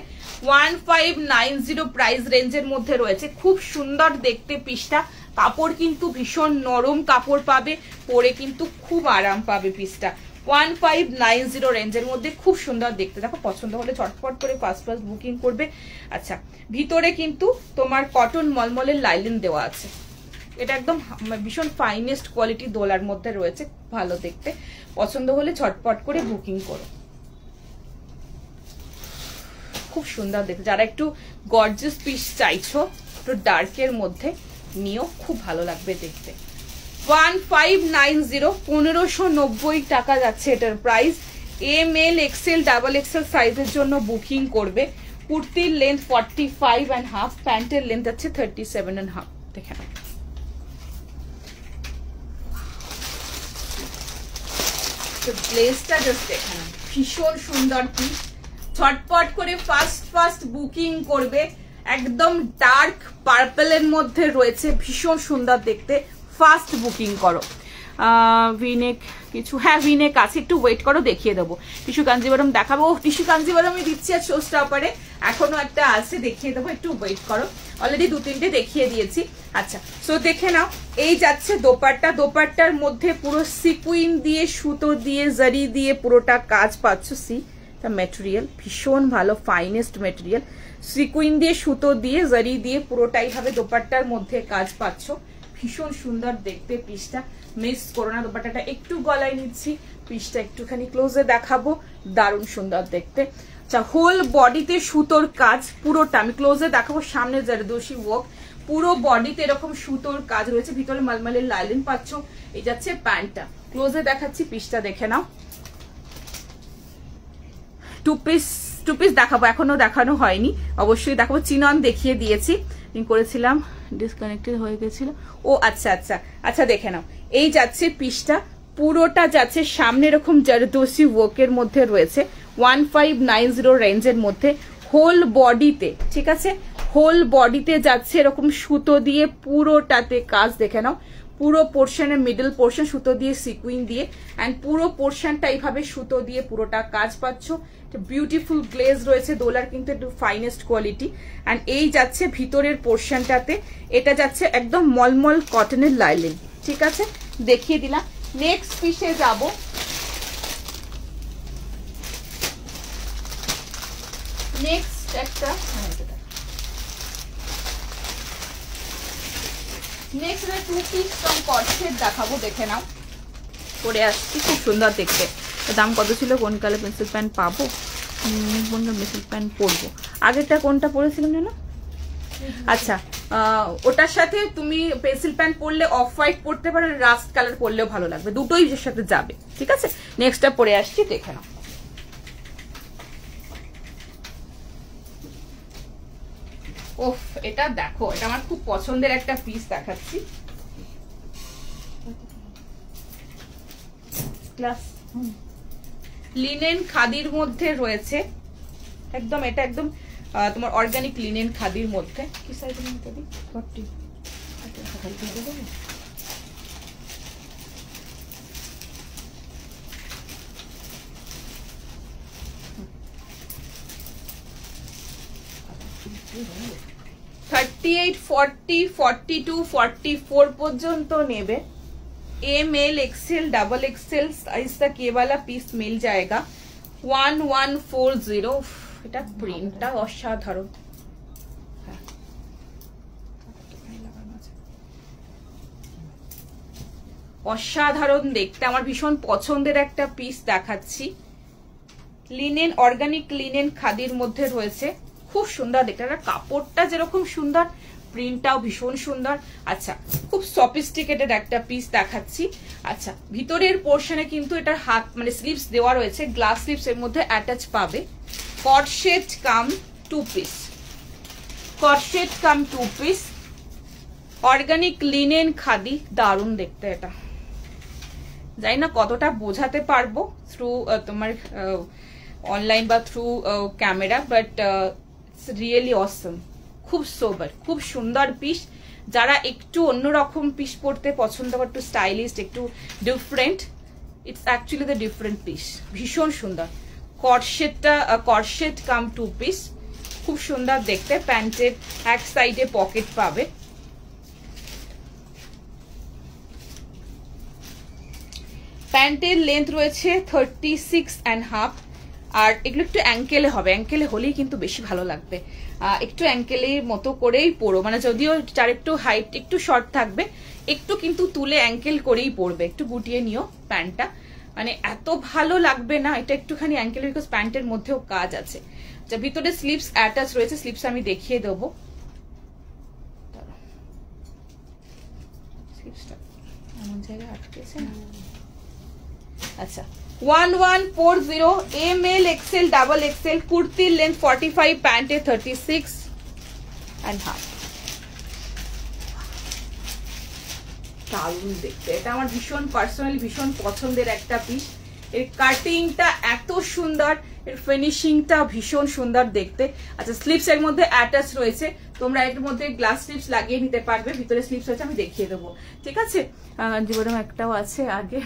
1590 প্রাইস রেঞ্জের মধ্যে রয়েছে। খুব সুন্দর দেখতে পিসটা। কাপড় কিন্তু ভীষণ নরম কাপড় পাবে, পরে কিন্তু খুব আরাম পাবে পিসটা। 1590 রেঞ্জের মধ্যে খুব সুন্দর দেখতে। দেখো, পছন্দ হলে ঝটপট করে ফার্স্ট বুকিং করবে। আচ্ছা, ভিতরে কিন্তু তোমার কটন মলমলের লাইলিন দেওয়া আছে। এটা একদম ভীষণ ফাইনেস্ট কোয়ালিটি দোলার মধ্যে রয়েছে, ভালো দেখতে। পছন্দ হলে ঝটপট করে বুকিং করো। খুব সুন্দর দেখতে। যারা একটু গর্জিয়াস পিস চাইছো, একটু ডার্কের মধ্যে নিও, খুব ভালো লাগবে দেখতে। 1590, 1590 টাকা যাচ্ছে এটার প্রাইস। ML, XL, XXL সাইজের জন্য বুকিং করবে। কুর্তির লেন্থ 45.5, প্যান্টের লেন্থ আছে 37.5। দেখে নাও, ব্লেজটা জাস্ট দেখে নাও, ভীষণ সুন্দর পিস। ঝটপট করে ফার্স্ট বুকিং করবে। একদম ডার্ক পার্পলের মধ্যে রয়েছে, ভীষণ সুন্দর দেখতে। ফার্স্ট বুকিং করো। ভিনেক কিছু, হ্যাঁ ভিনেক আছে, একটু ওয়েট করো, দেখিয়ে দেবো। টিস্যু কাঞ্জিবরম দেখাবো। টিস্যু কাঞ্জিবরম আমি দিচ্ছি আর শো স্টপারে, এখনো একটা আছে, দেখিয়ে দেবো, একটু ওয়েট করো। অলরেডি 2-3টে দেখিয়ে দিয়েছি। আচ্ছা, সো দেখে নাও, এই যাচ্ছে দোপাট্টা। দোপাট্টার মধ্যে পুরো সিকুইন দিয়ে সুতো দিয়ে জারি দিয়ে পুরোটা কাজ পাচ্ছ। সি দ্য মেটেরিয়াল, ভীষণ ভালো ফাইনেস্ট মেটেরিয়াল। সিকুইন দিয়ে সুতো দিয়ে জারি দিয়ে পুরোটাই ভাবে দোপাট্টার মধ্যে কাজ পাচ্ছ। ভীষণ সুন্দর দেখতে পিসটা, মিস করো না। দোপাট্টাটা একটু গলায় নিচ্ছি, পিসটা একটুখানি ক্লোজে দেখাবো। দারুণ সুন্দর দেখতে। আচ্ছা, হোল বডিতে সুতোর কাজ পুরোটা, আমি ক্লোজে দেখাবো। সামনে জারদোশি ওয়ার্ক, পুরো বডিতে এরকম সুতোর কাজ রয়েছে। ভিতরে মালমালের লাইলিন পাচ্ছ। এই যাচ্ছে প্যান্টটা, ক্লোজে দেখাচ্ছি, পিসটা দেখে নাও। টু পিস দেখাবো, এখনো দেখানো হয়নি, অবশ্যই দেখাবো। চিনন দেখিয়ে দিয়েছি, করেছিলাম, ডিসকানেক্টেড হয়ে গেছিল। ও আচ্ছা আচ্ছা আচ্ছা, দেখে নাও, এই যাচ্ছে পিসটা, পুরোটা যাচ্ছে সামনে এরকম জারদোসি ওয়ার্কের মধ্যে রয়েছে। 1590 রেঞ্জের মধ্যে হোল বডিতে, ঠিক আছে, হোল বডিতে যাচ্ছে এরকম সুতো দিয়ে পুরোটাতে কাজ। দেখে নাও, পুরো পোর্শনের মিডল পোর্শন সুতো দিয়ে সিকুইন দিয়ে, অ্যান্ড পুরো পোর্শনটা এইভাবে সুতো দিয়ে পুরোটা কাজ পাচ্ছ। বিউটিফুল গ্লেজ রয়েছে দোলার, কিন্তু একটু ফাইনেস্ট কোয়ালিটি। অ্যান্ড এই যাচ্ছে ভিতরের পোর্শনটাতে, এটা যাচ্ছে একদম মলমল কটনের লাইলিন, ঠিক আছে, দেখিয়ে দিলাম। নেক্সট পিসে যাব। নেক্সট একটা নেক্সট 2 পিস ফ্রম কটসেট দেখাবো, দেখে নাও। পরে আসছি, খুব সুন্দর দেখতে। দাম কত ছিল? কোন কালার পেন্সিল প্যান্ট পাবো? কোনটা পেন্সিল প্যান্ট পরবো? আগেরটা কোনটা পরেছিলাম যেন? আচ্ছা, ওটার সাথে তুমি পেন্সিল প্যান্ট পরলে অফ হোয়াইট পরতে পারো, রাস্ট কালার পরলেও ভালো লাগবে, দুটোই এর সাথে যাবে, ঠিক আছে। নেক্সটটা পরে আসছি, দেখে নাও। ওফ, এটা দেখো, এটা আমার খুব পছন্দের একটা পিস দেখাচ্ছি। লিনেন খাদির মধ্যে রয়েছে, একদম এটা একদম তোমার অর্গানিক লিনেন খাদির মধ্যে। কি সাইজের মধ্যে দিই? 40। $38, 40, 42, 44 পর্যন্ত নেবে। ML, XL, XXL साइज तक ये वाला पीस मिल जाएगा। 1140। এটা প্রিন্টটা অসাধারণ। অসাধারণ দেখতে, আমার ভীষণ পছন্দের একটা পিস দেখাচ্ছি। লিনেন, অর্গানিক লিনেন খাদির মধ্যে রয়েছে, খুব সুন্দর দেখতে। কাপড়টা যেরকম সুন্দর, প্রিন্টটাও ভীষণ সুন্দর। আচ্ছা, খুব সফিস্টিকেটেড একটা পিস দেখাচ্ছি। আচ্ছা, ভিতরের পোর্শনে কিন্তু এটার হাত মানে স্লিভস দেওয়া রয়েছে, গ্লাস স্লিভস এর মধ্যে অ্যাটাচ পাবে। কটসেট কাম 2 পিস, কটসেট কাম 2 পিস। অর্গানিক লিনেন খাদি, দারুণ দেখতে এটা। জানি না কতটা বোঝাতে পারবো থ্রু তোমার অনলাইন বা through camera, but it's really awesome. খুব সোবার, খুব সুন্দর পিস। যারা একটু অন্যরকম পিস পরতে পছন্দ করে, একটু স্টাইলিস্ট, একটু different, it's actually the different piece. ভীষণ সুন্দর। কর্সেটটা কর্সেট কাম 2 পিস, খুব সুন্দর দেখতে। প্যান্টের এক সাইডে পকেট পাবে। প্যান্টের লেন্থ রয়েছে 36.5, আর এগুলো একটু অ্যাঙ্কেলে হবে, অ্যাঙ্কেলে হলেই কিন্তু বেশি ভালো লাগবে। একটু অ্যাঙ্কেলের মতো করেই পরো, মানে যদিও যার একটু হাইট একটু শর্ট থাকবে, একটু কিন্তু তুলে অ্যাঙ্কেল করেই পরবে, একটু গুটিয়ে নিও প্যান্টটা, মানে এত ভালো লাগবে না এটা একটুখানি অ্যাঙ্কেল, বিকজ প্যান্টের মধ্যেও কাজ আছে। যা ভিতরে স্লিভস অ্যাটাচ রয়েছে, স্লিভস আমি দেখিয়ে দেবো। স্লিভসটা এমন জায়গায় আটকেছে না। আচ্ছা, 1140 ML XL ডাবল XL, কুর্তির লেন্থ 45, প্যান্টে 36.5। দারুণ দেখতে, এটা আমার ভীষণ পার্সোনালি ভীষণ পছন্দের একটা পিস। এর কাটিংটা এত সুন্দর, এর ফিনিশিংটা ভীষণ সুন্দর দেখতে। আচ্ছা, স্লিভস এর মধ্যে অ্যাটাচ রয়েছে, তোমরা এর মধ্যে গ্লাস স্লিভস লাগিয়ে নিতে পারবে। ভিতরে স্লিভস আছে, আমি দেখিয়ে দেবো, ঠিক আছে। জীবনম একটাও আছে আগে,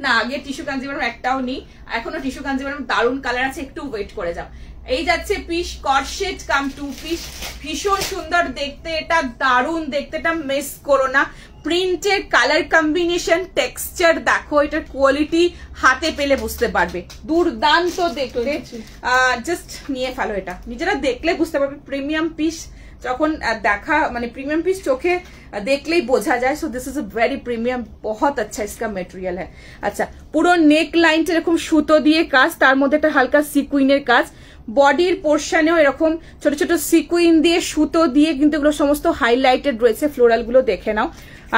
না আগে টিস্যু কাঞ্জিভারম একটাও নেই, এখনো টিস্যু কাঞ্জিভারম দারুণ কালার আছে, একটু ওয়েট করে যাও। এই যাচ্ছে পিস, কর্সেট কাম 2 পিস, ভীষণ সুন্দর দেখতে, এটা দারুণ দেখতে, এটা মিস করো না। প্রিন্টের কালার কম্বিনেশন, টেক্সচার দেখো, এটার কোয়ালিটি হাতে পেলে বুঝতে পারবে, দুর্দান্ত দেখতে। জাস্ট নিয়ে ফেলো, এটা নিজেরা দেখলে বুঝতে পারবে প্রিমিয়াম পিস। যখন দেখা মানে প্रीमियम पीस चोखे देखले ही बोझा जाए। So this is a very premium, बहुत अच्छा इसका मटेरियल है। अच्छा, পুরো নেক লাইনটা এরকম সুতো দিয়ে কাজ, তার মধ্যে একটা হালকা সিকুইনের কাজ, বডির পোর্শনেও এরকম ছোট ছোট সিকুইন দিয়ে সুতো দিয়ে কিন্তু এগুলো সমস্ত হাইলাইটেড রয়েছে, ফ্লোরাল গুলো দেখে নাও।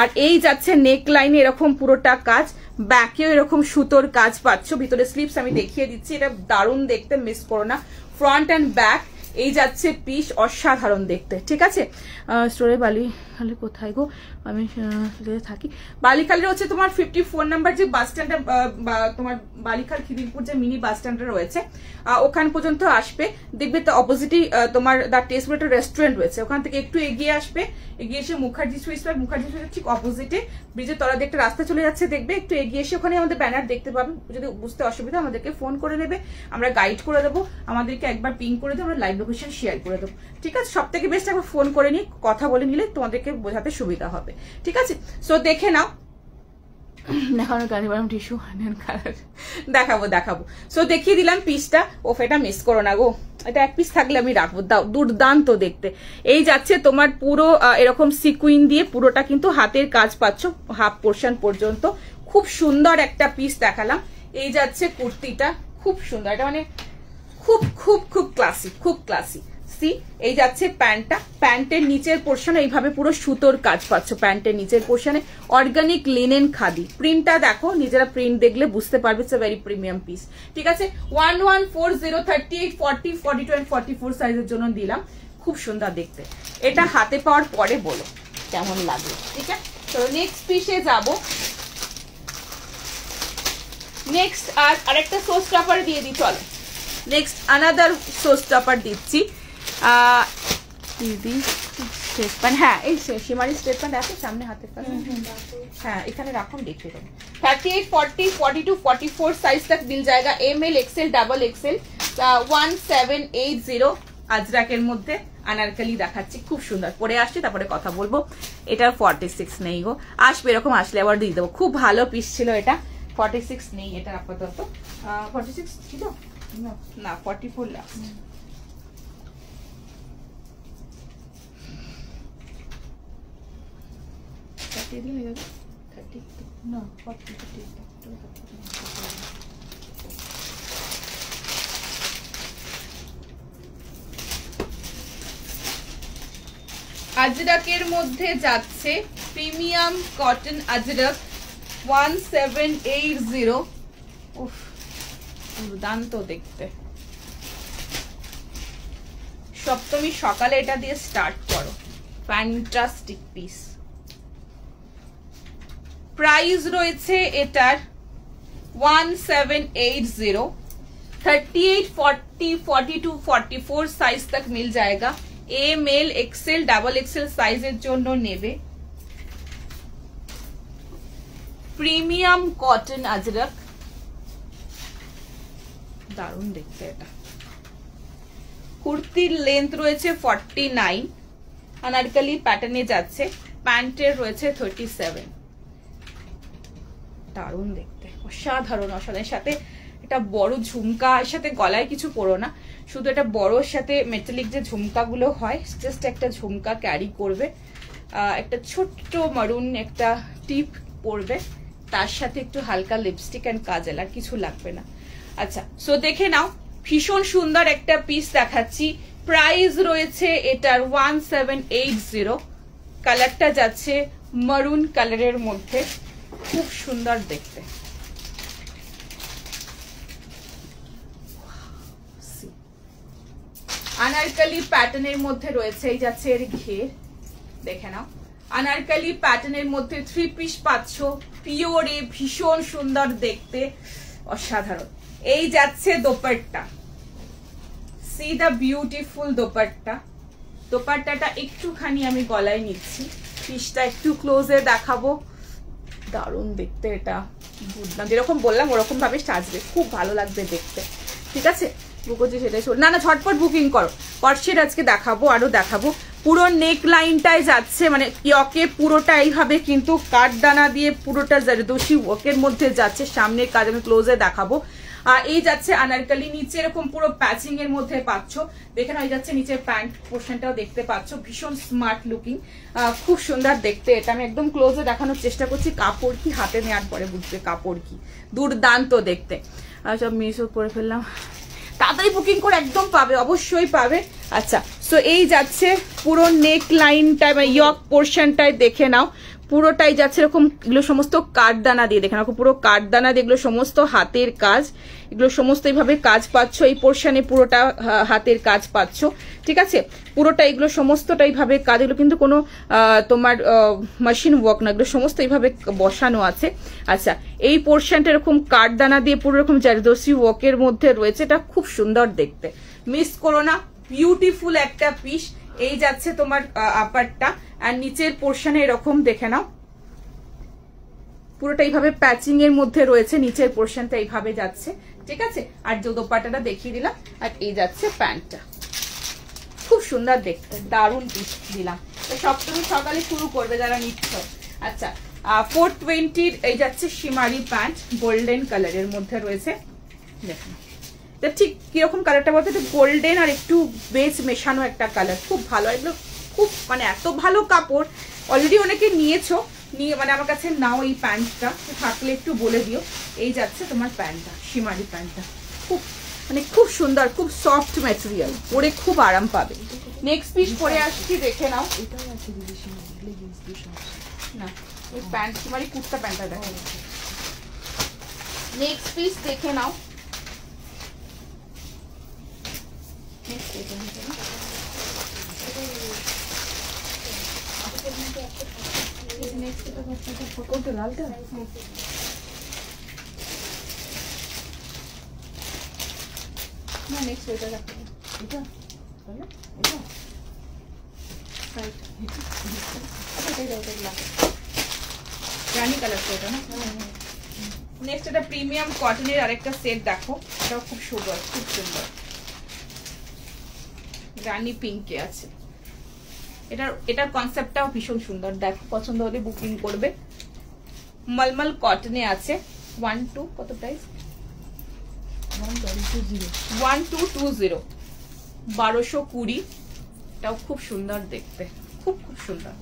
আর এই যাচ্ছে নেক লাইনে এরকম পুরোটা কাজ, ব্যাকেও এরকম সুতোর কাজ পাচ্ছ। ভিতরে স্লিভস আমি দেখিয়ে দিচ্ছি, এটা দারুণ দেখতে, মিস করো না। ফ্রন্ট অ্যান্ড ব্যাক এই যাচ্ছে পিস, অসাধারণ দেখতে, ঠিক আছে। স্টোরে বালিখালি কোথায় গো, আমি থাকি বালিখালি হচ্ছে তোমার 54 নাম্বার যে বাস স্ট্যান্ডে, তোমার বালিখাল খিদিরপুর যে মিনি বাস স্ট্যান্ডে রয়েছে, ওখান পর্যন্ত আসবে, দেখবে তো অপোজিটই তোমার দ্য টেস্ট বলে একটা রেস্টুরেন্ট রয়েছে, ওখান থেকে একটু এগিয়ে আসবে, এগিয়ে এসে Mukherjee Swiss park, Mukherjee Swiss ঠিক অপোজিটে ব্রিজের তলা দিয়ে একটা রাস্তা চলে যাচ্ছে, দেখবে একটু এগিয়ে এসে ওখানে আমাদের ব্যানার দেখতে পাবেন। যদি বুঝতে অসুবিধা আমাদেরকে ফোন করে নেবে, আমরা গাইড করে দেবো, আমাদেরকে একবার পিং করে দেবো, আমরা লাইভ লোকেশন শেয়ার করে দেবো, ঠিক আছে। সব থেকে বেস্ট একবার ফোন করে নিয়ে কথা বলে নিলে তোমাদেরকে বোঝাতে সুবিধা হবে, ঠিক আছে। সো দেখে নাও, দেখানো কাঞ্জিভারম টিস্যু কালার দেখাবো। সো দেখিয়ে দিলাম পিসটা, এটা মিস করো না গো, এটা এক পিস থাকলে আমি রাখবো, দাও, দুর্দান্ত দেখতে। এই যাচ্ছে তোমার পুরো এরকম সিকুইন দিয়ে পুরোটা কিন্তু হাতের কাজ পাচ্ছ, হাফ পোর্শন পর্যন্ত, খুব সুন্দর একটা পিস দেখালাম। এই যাচ্ছে কুর্তিটা, খুব সুন্দর, এটা মানে খুব খুব খুব ক্লাসিক, খুব ক্লাসিক। সি, এই যাচ্ছে প্যান্টটা, প্যান্টের নিচের পোর্শনে এইভাবে পুরো সুতোর কাজ পাচ্ছ, প্যান্টের নিচের পোর্শনে অর্গানিক লিনেন খাদি। প্রিন্টটা দেখো, নিজেরা প্রিন্ট দেখলে বুঝতে পারবে, it's a very premium piece, ঠিক আছে। 1140 38 40 42 and 44 সাইজের জন্য দিলাম, খুব সুন্দর দেখতে। এটা হাতে পাওয়ার পরে বলো কেমন লাগলো, ঠিক আছে। তো নেক্সট পিসে যাবো। নেক্সট আরেকটা শো স্টপার দিয়ে দিই, চলো। নেক্সট আনাদার শো স্টপার দিচ্ছি, হ্যাঁ এই সীমারি স্টেটমেন্ট আছে সামনে হাতের কাছে, হ্যাঁ এখানে রাখুন, দেখিয়ে দেবো। 38 40 42 44 साइज तक मिल जाएगा, ML XL डबल XL। 1780 আজরাকের মধ্যে আনারকলি দেখাচ্ছি, খুব সুন্দর পরে আসছে, তারপরে কথা বলবো। এটার 46 নেই গো, আসবে, এরকম আসলে আবার দিয়ে দেবো। খুব ভালো পিস ছিল এটা, 46 নেই এটা আপাতত। 46 ছিল না, 44 লাস্ট। আজরাকের মধ্যে যাচ্ছে প্রিমিয়াম কটন আজরাক 1780। উফ, দুর্দান্ত দেখতে। সপ্তমী সকালে এটা দিয়ে স্টার্ট করো, ফ্যান্টাস্টিক পিস। প্রাইস রয়েছে এটার 1780। 38, 40, 42, 44 साइज तक मिल जाएगा। M L XL double XL साइजेर जोन्नो नेबे। प्रिमियम कटन अजरक, दारुण देखते এটা। কুর্তির লেন্থ রয়েছে 49, अनारकली প্যাটার্নে যাচ্ছে, প্যান্টের রয়েছে 37। দারুণ দেখতে, অসাধারণ অসাধারণ। সাথে এটা বড় ঝুমকা, এর সাথে গলায় কিছু পরো না, শুধু এটা বড়র সাথে মেটালিক যে ঝুমকাগুলো হয়, জাস্ট একটা ঝুমকা ক্যারি করবে, একটা ছোট্ট মারুন একটা টিপ পরবে, তার সাথে একটু হালকা লিপস্টিক এন্ড কাজল, আর কিছু লাগবে না। আচ্ছা, সো দেখে নাও, ভীষণ সুন্দর একটা পিস দেখাচ্ছি। প্রাইস রয়েছে এটার 1780। কালারটা যাচ্ছে মারুন কালারের মধ্যে, খুব সুন্দর দেখতে। अनारकली पैटर्न मध्य रही जाच्छे एर घेर, देखे नाओ। अनारकली पैटर्न मध्य 3 पिस पाচ্ছো, পিওরে ভীষণ সুন্দর দেখতে, অসাধারণ। এই যাচ্ছে দোপাট্টা, সি দা বিউটিফুল দোপাট্টা। দোপাট্টাটা একটুখানি আমি গলায় নিচ্ছি, পিসটা একটু ক্লোজে দেখাবো। দারুণ দেখতে এটা, বুঝলাম যেরকম বললাম ওরকম ভাবে সাজবে, খুব ভালো লাগবে দেখতে। ঠিক আছে, সেটাই না না ঝটপট বুকিং করো। কটসেট আজকে দেখাবো, আরো দেখাবো। পুরো নেক লাইনটাই যাচ্ছে, মানে ইয়কে পুরোটা এইভাবে কিন্তু কাঠদানা দিয়ে পুরোটা জারদোশি ওয়ার্কের মধ্যে যাচ্ছে। সামনের কাজ আমি ক্লোজে দেখাবো। আর এই যাচ্ছে আনারকলি, নিচে এরকম পুরো প্যাচিং এর মধ্যে পাচ্ছ। দেখে নাও, এই যাচ্ছে নিচে প্যান্ট পোর্শনটাও দেখতে পাচ্ছ, ভীষণ স্মার্ট লুকিং, খুব সুন্দর দেখতে। এটা আমি একদম ক্লোজে দেখানোর চেষ্টা করছি, কাপড় কি হাতে নেওয়ার পরে বুঝবে কাপড় কি, দুর্দান্ত দেখতে। সব মিসও করে ফেললাম, তাড়াতাড়ি বুকিং করে একদম পাবে, অবশ্যই পাবে। আচ্ছা, সো এই যাচ্ছে পুরো নেক লাইনটায় বা ইয়ক পোর্শনটায় দেখে নাও, পুরোটাই যাচ্ছে এরকম, এগুলো সমস্ত কাঠদানা দিয়ে, দেখে নাও পুরো কাঠদানা দিয়ে, এগুলো সমস্ত হাতের কাজ, এগুলো সমস্ত এইভাবে কাজ পাচ্ছ। এই পোর্শনে পুরোটা হাতের কাজ পাচ্ছ, ঠিক আছে। পুরোটা এগুলো সমস্তটা এইভাবে কাজ, এগুলো কিন্তু কোনো তোমার মেশিন ওয়ার্ক না, এগুলো সমস্ত এইভাবে বসানো আছে। আচ্ছা, এই পোর্শনটা এরকম কাঠদানা দিয়ে পুরো এরকম জারদোসি ওয়ার্কের মধ্যে রয়েছে, এটা খুব সুন্দর দেখতে, মিস করো না। বিউটিফুল একটা পিস। এই যাচ্ছে তোমার আপারটা, আর নিচের পোর্শনে এরকম দেখে নাও, পুরোটা এইভাবে প্যাচিং এর মধ্যে রয়েছে, নিচের পোর্শনটা এইভাবে যাচ্ছে, ঠিক আছে। আর যে দোপাট্টাটা দেখিয়ে দিলাম, আর এই যাচ্ছে প্যান্টটা, খুব সুন্দর দেখতে, দারুণ পিস দিলাম। সব তুমি সকালে শুরু করবে যারা নিচ্ছ। আচ্ছা, 420 এই যাচ্ছে শিমারি প্যান্ট, গোল্ডেন কালারের মধ্যে রয়েছে। দেখুন ঠিক কিরকম কালারটা বলতে, একটু গোল্ডেন আর একটু বেজ মেশানো একটা কালার, খুব ভালো। এগুলো খুব মানে এত ভালো কাপড়, অলরেডি অনেকে নিয়েছো, নিয়ে মানে আমার কাছে নাও এই প্যান্টটা, থাকলে একটু বলে দিও। এই যাচ্ছে তোমার প্যান্টটা, শিমারি প্যান্টটা, খুব মানে খুব সুন্দর, খুব সফট ম্যাটেরিয়াল, পরে খুব আরাম পাবে। নেক্সট পিস পরে আসছি, দেখে নাও। না, ওই প্যান্ট শিমারি কুর্তা প্যান্টটা দেখো। নেক্সট পিস দেখে নাও। লালটা না, নেক্সট এটা দেখো, এটা রানী কালার তো এটা না। নেক্সট এটা প্রিমিয়াম কটনের আরেকটা সেট দেখো, এটাও খুব সুন্দর, খুব সুন্দর, রানী পিঙ্কে আছে। এটার কনসেপ্টটাও ভীষণ সুন্দর, দেখো পছন্দ হলে বুকিং করবে। মলমল কটনে আছে। 12 কত প্রাইস? 1220, 1220। এটাও খুব সুন্দর দেখতে, খুব খুব সুন্দর,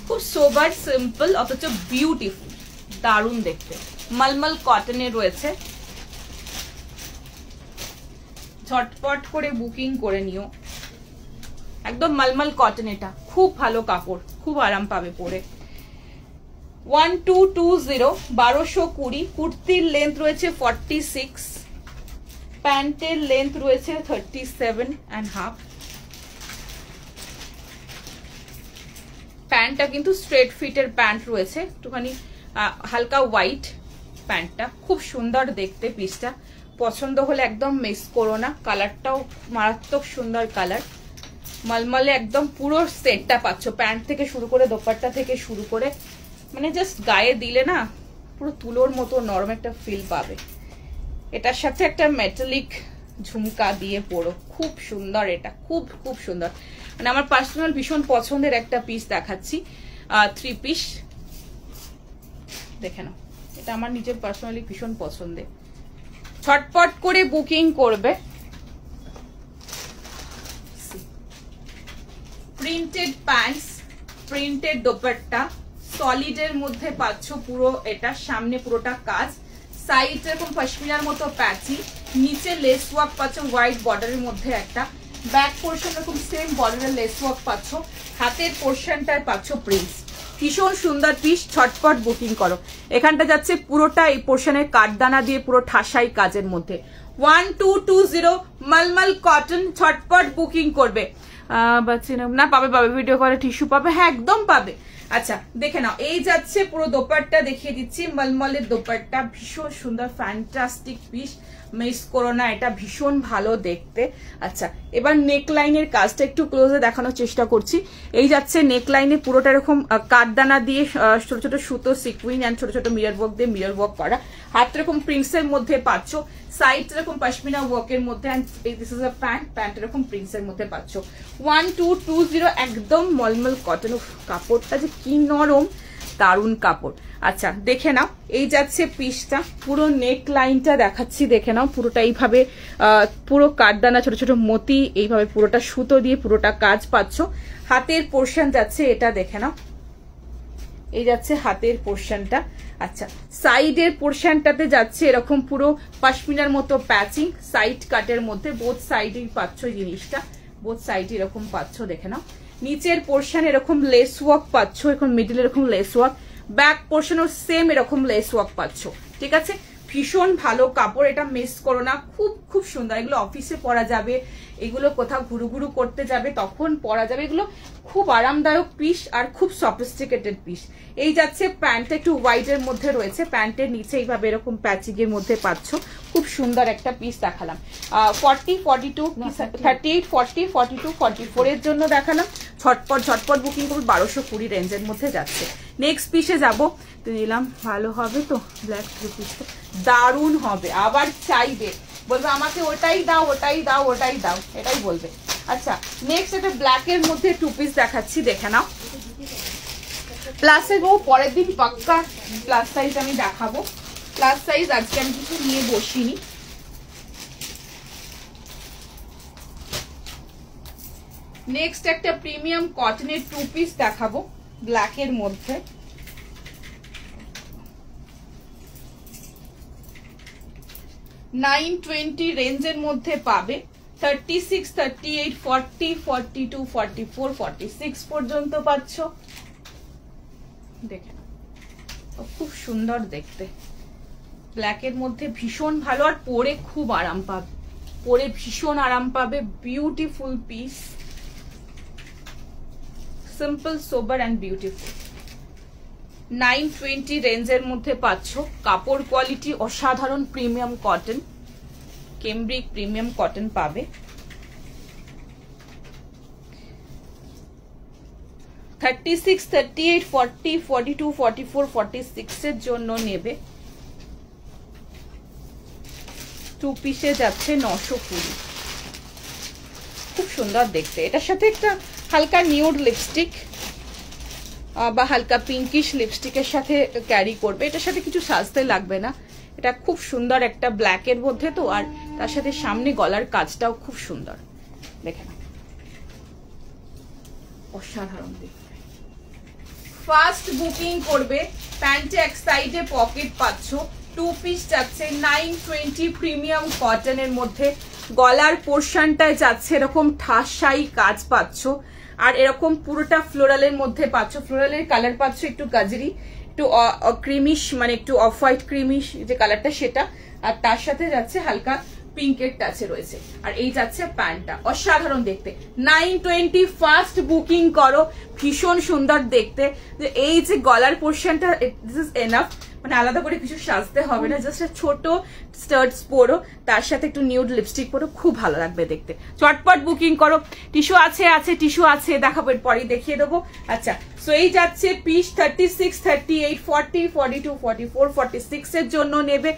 খুব সোবার সিম্পল অথচ বিউটিফুল, দারুণ দেখতে। মলমল কটনে রয়েছে, ঝটপট করে বুকিং করে নিও। একদম মলমল কটন, এটা খুব ভালো কাপড়, খুব আরাম পাবে পরে। 1220, 1220। কুর্তির লেন্থ রয়েছে 46, প্যান্টের লেন্থ রয়েছে 37.5। প্যান্টটা কিন্তু স্ট্রেট ফিটের প্যান্ট রয়েছে, একটুখানি হালকা হোয়াইট প্যান্টটা, খুব সুন্দর দেখতে পিসটা। পছন্দ হলে একদম মিস করো না, কালারটাও মারাত্মক সুন্দর কালার। মলমলে একদম পুরো সেটটা পাচ্ছ, প্যান্ট থেকে শুরু করে দোপাট্টা থেকে শুরু করে, মানে জাস্ট গায়ে দিলে না পুরো তুলোর মতো নরম একটা ফিল পাবে। এটার সাথে একটা মেটালিক ঝুমকা দিয়ে পরো, খুব সুন্দর। এটা খুব খুব সুন্দর, মানে আমার পার্সোনাল ভীষণ পছন্দের একটা পিস দেখাচ্ছি, 3 পিস। দেখে নাও, এটা আমার নিজের পার্সোনালি ভীষণ পছন্দের। ছটপট করে বুকিং করবে। প্রিন্টেড প্যান্টস, প্রিন্টেড দোপাট্টা, সলিডের মধ্যে পাচ্ছ পুরো। এটা সামনে পুরোটা কাজ, সাইড এরকম পশমিনার মতো প্যাচি, নিচে লেস ওয়ার্ক পাচ্ছ হোয়াইট বর্ডারের মধ্যে একটা, ব্যাক পোর্শন এরকম সেম বর্ডারের লেস ওয়ার্ক পাচ্ছ, হাতের পোর্শনটায় পাচ্ছ প্রিন্টস। ভীষণ সুন্দর পিস, ছটপট বুকিং করো। এখানটা যাচ্ছে পুরোটা এই পোর্শনের কাঠদানা দিয়ে পুরো ঠাসাই কাজের মধ্যে। 1220 মলমল কটন, ছটপট বুকিং করবে। বাচ্চি না পাবে, পাবে ভিডিও কলে টিস্যু পাবে, হ্যাঁ একদম পাবে। আচ্ছা দেখে নাও, এই যাচ্ছে পুরো দোপাট্টা দেখিয়ে দিচ্ছি, মলমলের দোপাট্টা, ভীষণ সুন্দর ফ্যান্টাস্টিক পিস, মিস করো না, এটা ভীষণ ভালো দেখতে। আচ্ছা এবার নেক লাইনের কাজটা একটু ক্লোজে দেখানোর চেষ্টা করছি। এই যাচ্ছে নেক লাইনে পুরোটা এরকম কাঠদানা দিয়ে ছোট ছোট সুতো সিকুইন অ্যান্ড ছোট ছোট মিরর ওয়ার্ক দিয়ে মিরর ওয়ার্ক করা, হাত এরকম প্রিন্টসের মধ্যে পাচ্ছ, সাইড এরকম পশমিনা ওয়ার্কের মধ্যে, this is a pant, pant এরকম প্রিন্টসের মধ্যে পাচ্ছ। 1220 একদম মলমল কটন। কাপড়টা যে কি নরম, দারুণ কাপড়। আচ্ছা দেখে নাও, এই যাচ্ছে পিসটা, পুরো নেক লাইনটা দেখাচ্ছি, দেখে নাও পুরোটা এইভাবে পুরো কাঠদানা ছোট ছোট মতি এইভাবে পুরোটা সুতো দিয়ে পুরোটা কাজ পাচ্ছ। হাতের পোর্শন যাচ্ছে এটা, দেখে নাও এই যাচ্ছে হাতের পোর্শনটা। আচ্ছা সাইডের পোর্শনটাতে যাচ্ছে এরকম পুরো পশমিনার মতো প্যাচিং, সাইড কাটের মধ্যে বোথ সাইডেই পাচ্ছ জিনিসটা, বোথ সাইডে এরকম পাচ্ছ, দেখে নাও। নিচের পোর্শন এরকম লেস ওয়ার্ক পাচ্ছ, এরকম মিডল এরকম লেস ওয়ার্ক, ব্যাক পোর্শনও সেম এরকম লেস ওয়ার্ক পাচ্ছ। ঠিক আছে, ভীষণ ভালো কাপড়, এটা মিস করো না, খুব খুব সুন্দর। এগুলো অফিসে পরা যাবে, এগুলো কোথাও ঘুরু ঘুরু করতে যাবে তখন পরা যাবে, এগুলো খুব আরামদায়ক পিস আর খুব সফিস্টিকেটেড পিস। এই যাচ্ছে প্যান্টটা একটু হোয়াইটের মধ্যে রয়েছে, প্যান্টের নিচে এইভাবে এরকম প্যাচিং এর মধ্যে পাচ্ছ, খুব সুন্দর একটা পিস দেখালাম। 40, 42, 38, 40, 42, 44 এর জন্য দেখালাম। ঝটপট ঝটপট বুকিং করুন, 1220 রেঞ্জের মধ্যে যাচ্ছে। নেক্সট পিসে যাবো, তো নিলাম, ভালো হবে তো, ব্ল্যাক পিসটা দারুণ হবে, আবার চাইবে, বলবে আমাকে ওটাই দাও ওটাই দাও ওটাই দাও, এটাই বলবে। আচ্ছা নেক্সট একটা ব্ল্যাকের মধ্যে 2 পিস দেখাচ্ছি, দেখে নাও। প্লাসের ও পরের দিন পাক্কা প্লাস সাইজ আমি দেখাবো, প্লাস সাইজ আজকে আমি কিছু নিয়ে বসিনি। নেক্সট একটা প্রিমিয়াম কটনের 2 পিস দেখাবো ব্ল্যাকের মধ্যে। $920 রেঞ্জের মধ্যে পাবে, 36, 38, 40, 42, 44, 46 পর্যন্ত পাচ্ছ। দেখে খুব সুন্দর দেখতে, ব্ল্যাকের মধ্যে ভীষণ ভালো, আর পরে খুব আরাম পাবে, পরে ভীষণ আরাম পাবে। Beautiful piece, simple sober and beautiful. 920 রেঞ্জের মধ্যে পাচ্ছ, কাপড় কোয়ালিটি অসাধারণ, premium cotton, cambric premium cotton পাবে। 36, 38, 40, 42, 44, 46 এর জন্য নেবে। 2 পিসে যাচ্ছে 920, খুব সুন্দর দেখতে। এটার সাথে একটা হালকা নিউড লিপস্টিক বা হালকা পিঙ্কিশ লিপস্টিকের সাথে ক্যারি করবে, এটার সাথে কিছু সাজতে লাগবে না। এটা খুব সুন্দর একটা ব্ল্যাকের মধ্যে তো, আর তার সাথে সামনে গলার কাজটাও খুব সুন্দর, দেখে না, অসাধারণ দেখতে। ফার্স্ট বুকিং করবে, প্যান্টে এক সাইডে পকেট পাচ্ছ, 2 পিস যাচ্ছে 920 প্রিমিয়াম কটনের মধ্যে। গলার পোর্শনটায় যাচ্ছে এরকম ঠাসাই কাজ পাচ্ছ, আর এরকম পুরোটা ফ্লোরালের মধ্যে পাচ্ছ। ফ্লোরালের কালার পাচ্ছ একটু গাজরি, একটু ক্রিমিশ, মানে একটু অফ হোয়াইট ক্রিমিশ যে কালারটা সেটা, আর তার সাথে যাচ্ছে হালকা পিঙ্কের টাচে রয়েছে। আর এই যাচ্ছে প্যান্টটা, অসাধারণ দেখতে। 920 ফার্স্ট বুকিং করো, ভীষণ সুন্দর দেখতে। এই যে গলার পোর্শনটা, দিস ইজ এনাফ, মানে আলাদা করে কিছু সাজতে হবে না, জাস্ট ছোট স্টার্টস পরো, তার সাথে একটু নিউড লিপস্টিক পরো, খুব ভালো লাগবে দেখতে। চটপট বুকিং করো। টিস্যু আছে, টিস্যু আছে, দেখাবো এরপরই দেখিয়ে দেবো। আচ্ছা, সো এই যাচ্ছে পিস 36, 38, 40, 42, 44, 46 এর জন্য নেবে।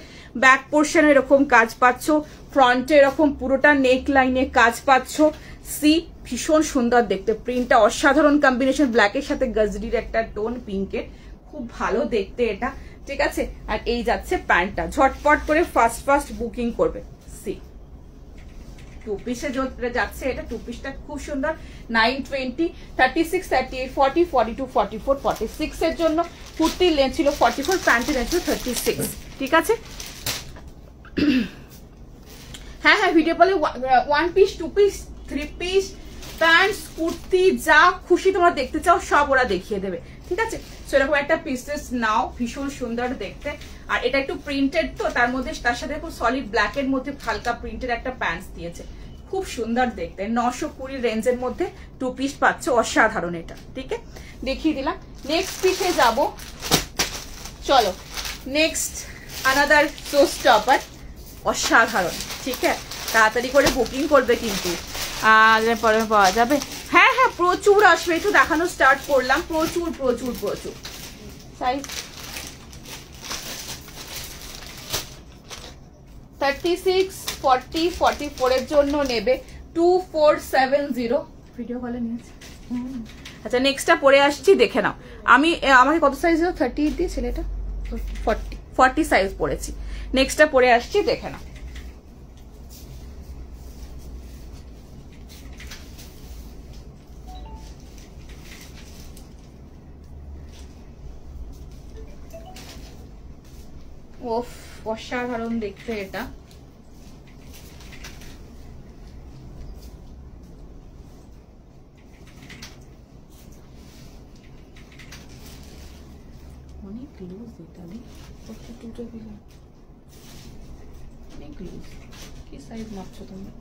ব্যাক পোর্শনে এরকম কাজ পাচ্ছ, ফ্রন্টে এরকম পুরোটা নেক লাইনে কাজ পাচ্ছ। সি, ভীষণ সুন্দর দেখতে, প্রিন্টটা অসাধারণ কম্বিনেশন, ব্ল্যাকের সাথে গজরির একটা টোন পিঙ্কের, খুব ভালো দেখতে এটা, ঠিক আছে। আর এই যাচ্ছে প্যান্টটা, ঝটপট করে ফার্স্ট বুকিং করবে। সি, টু পিসে যাচ্ছে এটা, টু পিসটা খুব সুন্দর। 920, 36, 38, 40, 42, 44, 46 এর জন্য। কুর্তির লেন্থ ছিল 44, প্যান্টের লেন্থ ছিল 36, ঠিক আছে। হ্যাঁ হ্যাঁ, ভিডিও বলে 1 piece, 2 piece, 3 piece, pants, kurti, যা খুশি তোমরা দেখতে চাও সব ওরা দেখিয়ে দেবে, ঠিক আছে। সেরকম একটা পিসেস নাও, ভীষণ সুন্দর দেখতে। আর এটা একটু প্রিন্টেড তো, তার মধ্যে তার সাথে খুব সলিড ব্ল্যাক এর মধ্যে হালকা প্রিন্টেড একটা প্যান্টস দিয়েছে, খুব সুন্দর দেখতে। 920 রেঞ্জের মধ্যে টু পিস পাচ্ছ, অসাধারণ এটা, ঠিক আছে, দেখিয়ে দিলাম। নেক্সট পিসে যাব, চলো। নেক্সট আনাদার শো স্টপার, অসাধারণ, ঠিক আছে। তাড়াতাড়ি করে বুকিং করবে কিন্তু, পরে পাওয়া যাবে। হ্যাঁ হ্যাঁ, প্রচুর আসবে, একটু দেখানো স্টার্ট করলাম, প্রচুর প্রচুর প্রচুর সাইজ। 36, 40, 44 এর জন্য নেবে 2470। ভিডিও কলে নিয়েছে। আচ্ছা, নেক্সটটা পরে আসছি, দেখে নাও। আমাকে কত সাইজ 38 দিয়ে ছেলেটা 40 সাইজ পরেছি। নেক্সটটা পরে আসছি, দেখে নাও। ওফ, অসাধারণ দেখতে এটা। অনেক লুজ এটা, টুটে দিলাম, অনেক লুজ। কি সাইজ মাপছো তোমরা?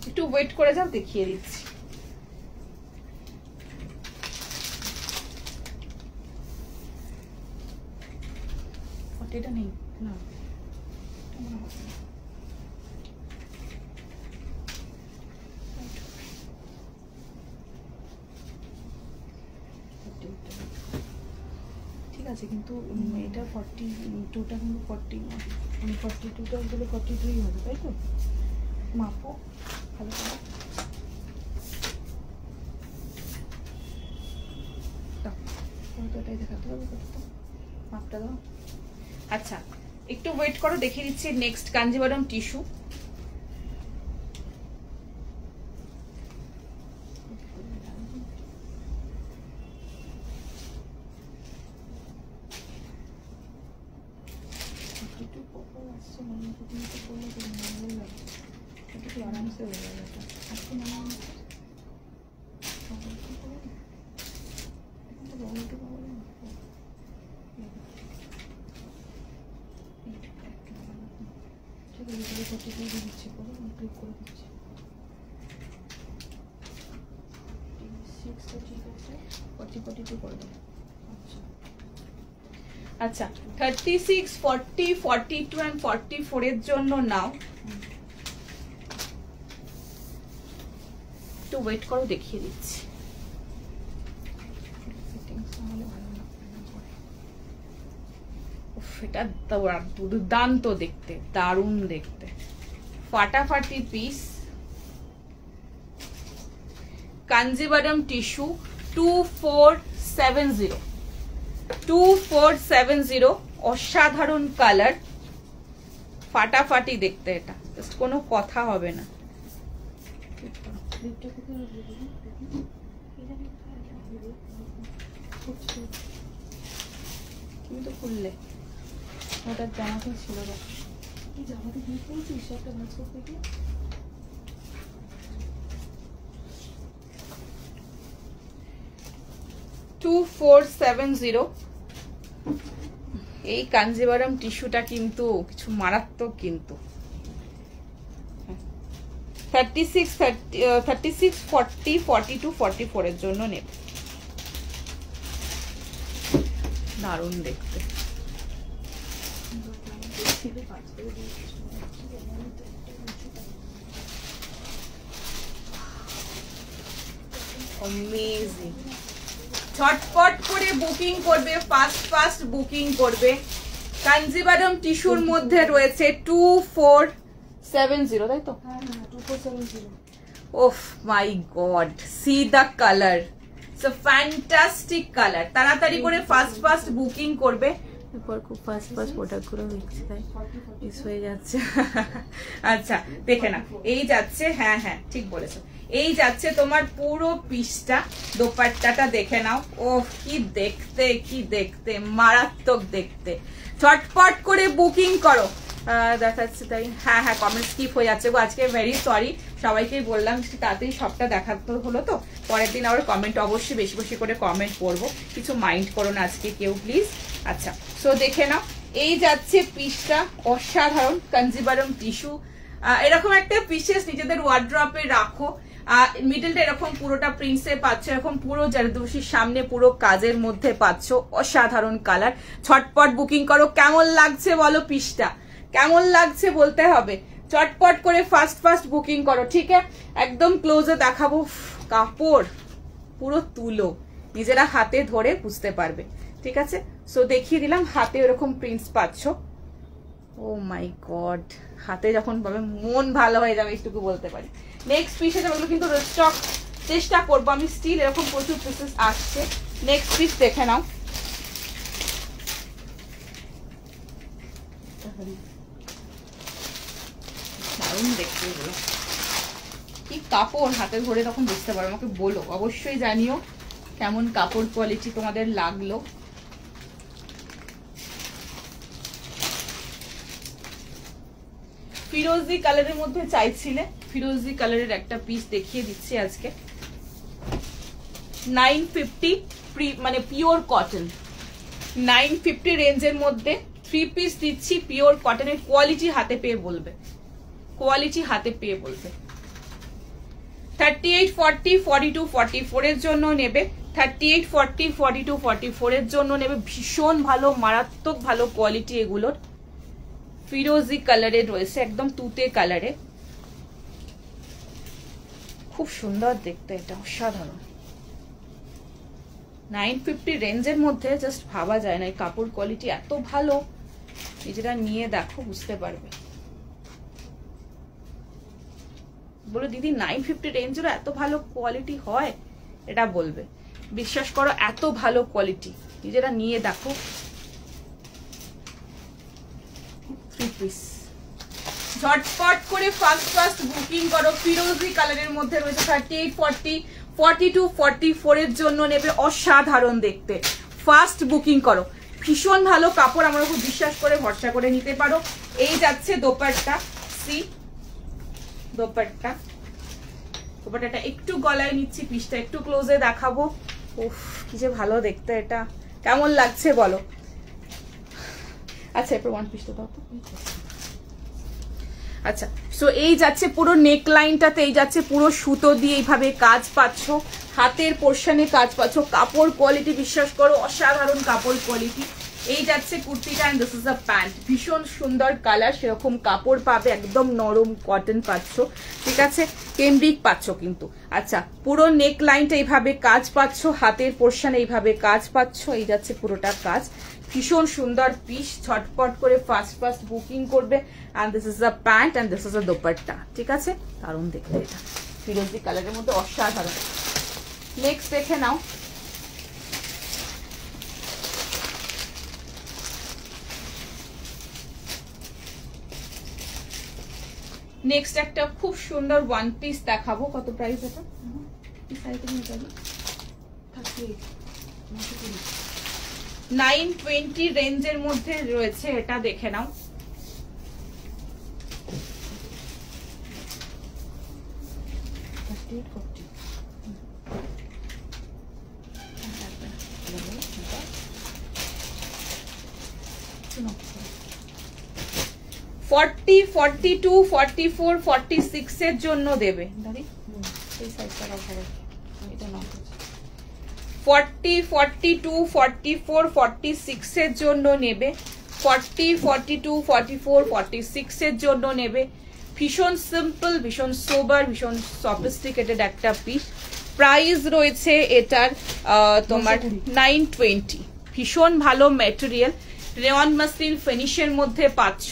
একটু ওয়েট করে যাও, দেখিয়ে দিচ্ছি। এটা নেই না, ঠিক আছে, কিন্তু এটা 42টা কিন্তু 42টা হলে 42 হবে, তাই তো? মাপো ভালো করে, এটাই দেখাতে হবে, মাপটা দাও। আচ্ছা, একটু ওয়েট করো, দেখিয়ে দিচ্ছি। নেক্সট কাঞ্জিভারম টিস্যু, আরামসে হয়ে যাবে এটা। আচ্ছা, 36, 40, 42 and 44 এর জন্য নাও। একটু ওয়েট করো, দেখিয়ে দিচ্ছি। এটা দুর্দান্ত দেখতে, দারুণ দেখতে, ফাটাফাটি পিস। কাঞ্জিভারম টিস্যু 2470, 2470, অসাধারণ কালার, ফাটাফাটি দেখতে, এটা জাস্ট কোনো কথা হবে না। তুমি তো খুললে, ওটার জামাতে ছিল। 2470 এই কাঞ্জিভারাম টিস্যুটা কিন্তু কিছু মারাত্মক, কিন্তু 36 40 42 44 এর জন্য নেবে। দারুণ দেখতে, অ্যামেজিং। ঝটপট করে বুকিং করবে, ফাস্ট বুকিং করবে। কাঞ্জিভারাম টিস্যুর মধ্যে রয়েছে 2470, তাই তো? Oh my God, see the colour, it's a fantastic colour. তাড়াতাড়ি করে ফাস্ট বুকিং করবে। এরপর খুব ফাস্ট প্রোডাক্ট গুলো দেখছি, তাই মিস হয়ে যাচ্ছে। আচ্ছা দেখে না, এই যাচ্ছে, হ্যাঁ হ্যাঁ ঠিক বলেছো, এই যাচ্ছে তোমার পুরো পিসটা। দোপাট্টাটা দেখে নাও, ওহ কি দেখতে, কি দেখতে, মারাত্মক দেখতে। ঝটপট করে বুকিং করো। দেখাচ্ছে তাই, হ্যাঁ হ্যাঁ কমেন্ট স্কিপ হয়ে যাচ্ছে গো আজকে, ভেরি সরি। সবাইকেই বললাম তাড়াতাড়ি সবটা দেখাতে হলো তো, পরের দিন আবার কমেন্ট অবশ্যই বেশি বেশি করে কমেন্ট করবো, কিছু মাইন্ড করো না আজকে কেউ প্লিজ। আচ্ছা সো দেখে নাও, এই যাচ্ছে পিসটা, অসাধারণ কাঞ্জিভারাম টিস্যু। এরকম একটা পিসেস নিজেদের ওয়ার্ড্রপে রাখো। মিডলটা এরকম পুরোটা প্রিন্টসে পাচ্ছ, এরকম পুরো জারদোসির সামনে পুরো কাজের মধ্যে পাচ্ছ, অসাধারণ কালার। ছটপট বুকিং করো। কেমন লাগছে বলো পিসটা, কেমন লাগছে বলতে হবে। চটপট করে ফাস্ট বুকিং করো, ঠিক আছে? একদম ক্লোজে দেখাবো, কাপড় পুরো তুলো, নিজেরা হাতে ধরে বুঝতে পারবে, ঠিক আছে? সো দেখিয়ে দিলাম, হাতে এরকম প্রিন্টস পাচ্ছ। ও মাই গড, হাতে যখন পাবে মন ভালো হয়ে যাবে, এইটুকু বলতে পারি। নেক্সট পিস আছে, ওগুলো কিন্তু স্টক চেষ্টা করবো আমি, স্টিল এরকম প্রচুর পিসেস আসছে। নেক্সট পিস দেখে নাও, দারুণ দেখতে এগুলো, কি কাপড়, হাতে ধরে তখন বুঝতে পারো। আমাকে বলো, অবশ্যই জানিও কেমন কাপড় কোয়ালিটি তোমাদের লাগলো। ফিরোজি কালারের মধ্যে চাইছিলে, ফিরোজি কালারের একটা পিস দেখিয়ে দিচ্ছি আজকে। 950 মানে পিওর কটন, 950 রেঞ্জের মধ্যে 3 পিস দিচ্ছি পিওর কটনের। কোয়ালিটি হাতে পেয়ে বলবে, কোয়ালিটি হাতে পেয়ে বলবে। 38 40 42 44 এর জন্য নেবে, 38 40 42 44 এর জন্য নেবে। ভীষণ ভালো, মারাত্মক ভালো কোয়ালিটি এগুলোর। ফিরোজি কালারে রয়েছে, একদম তুতে কালারে, খুব সুন্দর দেখতে, এটা অসাধারণ। 950 রেঞ্জের মধ্যে জাস্ট ভাবা যায় না, এই কাপড় কোয়ালিটি এত ভালো, নিজেরা নিয়ে দেখো বুঝতে পারবে। বলো দিদি 950 রেঞ্জের এত ভালো কোয়ালিটি হয়? এটা বলবে, বিশ্বাস করো এত ভালো কোয়ালিটি, নিজেরা নিয়ে দেখো। 3 পিস ঝটপট করে ফাস্ট বুকিং করো। ফিরোজি কালারের মধ্যে রয়েছে, 38 40 42 44 এর জন্য নেবে। অসাধারণ দেখতে, ফাস্ট বুকিং করো। ভীষণ ভালো কাপড়, আমার খুব বিশ্বাস করে ভরসা করে নিতে পারো। এই যাচ্ছে দোপাট্টা, সি দোপাট্টাটা একটু গলায় নিচ্ছি, পিসটা একটু ক্লোজে দেখাবো। উফ কি যে ভালো দেখতে, এটা কেমন লাগছে বলো। আচ্ছা এরপর ওয়ান পিসটা দাও তো। আচ্ছা সো এই যাচ্ছে পুরো নেক লাইনটাতে, এই যাচ্ছে পুরো সুতো দিয়ে এইভাবে কাজ পাচ্ছ, হাতের পোর্শনে কাজ পাচ্ছ। কাপড় কোয়ালিটি বিশ্বাস করো অসাধারণ কাপড় কোয়ালিটি। এই যাচ্ছে কুর্তিটা, and this is a pant. ভীষণ সুন্দর কালার, সেরকম কাপড় পাবে, একদম নরম কটন পাচ্ছ, ঠিক আছে? কেমব্রিক পাচ্ছ কিন্তু। আচ্ছা পুরো নেক লাইনটা এইভাবে কাজ পাচ্ছ, হাতের পোর্শনে এইভাবে কাজ পাচ্ছ, এই যাচ্ছে পুরোটা কাজ। ভীষণ সুন্দর পিস, ঝটপট করে ফাস্ট বুকিং করবে। And this is a pant and this is a dupatta, ঠিক আছে? দারুণ দেখতে এটা, ফিরোজি কালারের মধ্যে অসাধারণ। নেক্সট দেখে নাও, নেক্সট একটা খুব সুন্দর ওয়ান পিস দেখাবো। কত প্রাইস এটা? 920 রেঞ্জের মধ্যে রয়েছে, এটা দেখে নাও। 40, 42, 44, 46 এর জন্য দেবে। 40, 42, 44, 46 এর জন্য নেবে। 40, 42, 44, 46 এর জন্য নেবে। ভীষণ সিম্পল, ভীষণ সোবার, ভীষণ সফিস্টিকেটেড একটা পিস। প্রাইস রয়েছে এটার তোমার 920। ভীষণ ভালো ম্যাটেরিয়াল, রেওয়ান মাসলিন ফিনিশের মধ্যে পাচ্ছ।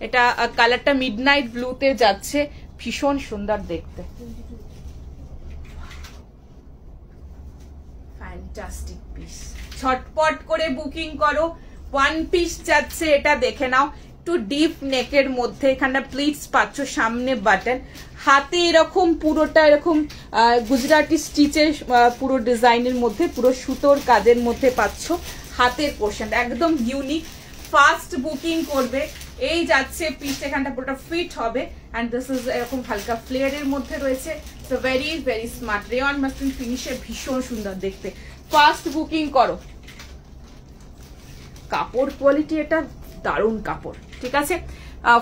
এটা কালারটা মিডনাইট ব্লুতে যাচ্ছে, ভীষণ সুন্দর দেখতে। ফ্যান্টাস্টিক পিস, ঝটপট করে বুকিং করো। ওয়ান পিস যাচ্ছে, এটা দেখে নাও। একটু ডিপ নেকের মধ্যে, এখানটা প্লিটস পাচ্ছ, সামনে বাটন, হাতে এরকম পুরোটা এরকম গুজরাটি স্টিচের পুরো ডিজাইনের মধ্যে, পুরো সুতোর কাজের মধ্যে পাচ্ছ। হাতের পোর্শন একদম ইউনিক। ফাস্ট বুকিং করবে। এই যাচ্ছে পিস, এখানটা পুরোটা ফিট হবে। এন্ড দিস ইজ এরকম হালকা ফ্লেয়ারের মধ্যে রয়েছে। So very very smart, rayon muslin ফিনিশে ভীষণ সুন্দর দেখতে। ফাস্ট বুকিং করো। কাপড় কোয়ালিটি এটা দারুণ কাপড়, ঠিক আছে।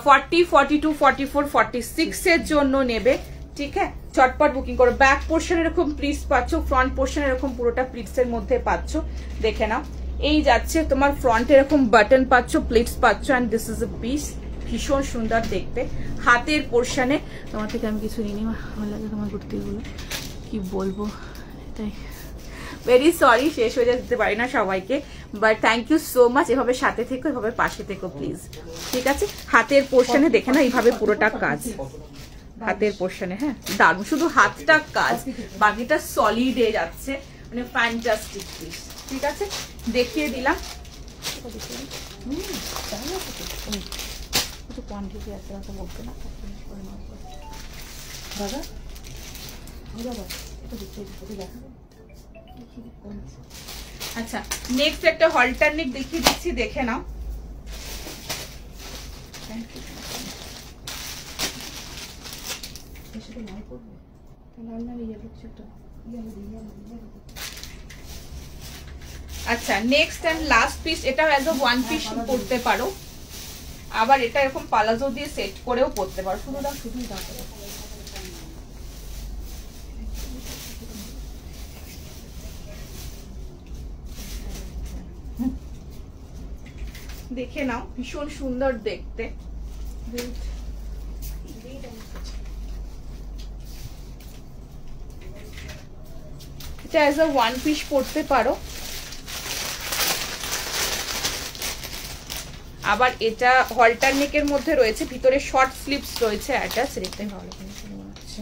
40, 42, 44, 46 এর জন্য নেবে, ঠিক আছে। চটপট বুকিং করো। ব্যাক পোর্শন এরকম প্লিটস পাচ্ছ, ফ্রন্ট পোর্শন এরকম পুরোটা প্লিটস এর মধ্যে পাচ্ছ, দেখে নাও। এই যাচ্ছে তোমার ফ্রন্টে এরকম বাটন পাচ্ছ, প্লিটস পাচ্ছ। And this is a piece, ভীষণ সুন্দর দেখতে। হাতের পোর্শনে তোমার থেকে আমি কিছু নিই, ভালো লাগে তোমার কুর্তিগুলো, কি বলবো, তাই ভেরি সরি শেষ হয়ে যেতে পারি না সবাইকে, but thank you so much. এভাবে সাথে থেকো, এভাবে পাশে থেকো প্লিজ, ঠিক আছে। হাতের পোর্শনে দেখে না, এইভাবে পুরোটা কাজ হাতের পোর্শনে, হ্যাঁ দারুণ। শুধু হাতটা কাজ, বাকিটা সলিড এ যাচ্ছে, মানে ফ্যান্টাস্টিক পিস, ঠিক আছে। দেখিয়ে দিলাম। কোয়ান্টিটি আছে বলতে না দাদা, আচ্ছা নেক্সট একটা হলটার নেক দেখিয়ে দিচ্ছি, দেখে নাও। আচ্ছা নেক্সট এন্ড লাস্ট পিস, এটা অ্যাজ আ ওয়ান পিস পরতে পারো, আবার এটা এরকম পালাজো দিয়ে সেট করেও পরতে পারো। শুধু দাও, শুধুই দাও, দেখে নাও, ভীষণ সুন্দর দেখতে। এটা অ্যাজ আ ওয়ান পিস পরতে পারো। আবার এটা হলটার নেকের মধ্যে রয়েছে, ভিতরে শর্ট স্লিভস রয়েছে অ্যাটাচ, দেখতে ভালো লাগছে।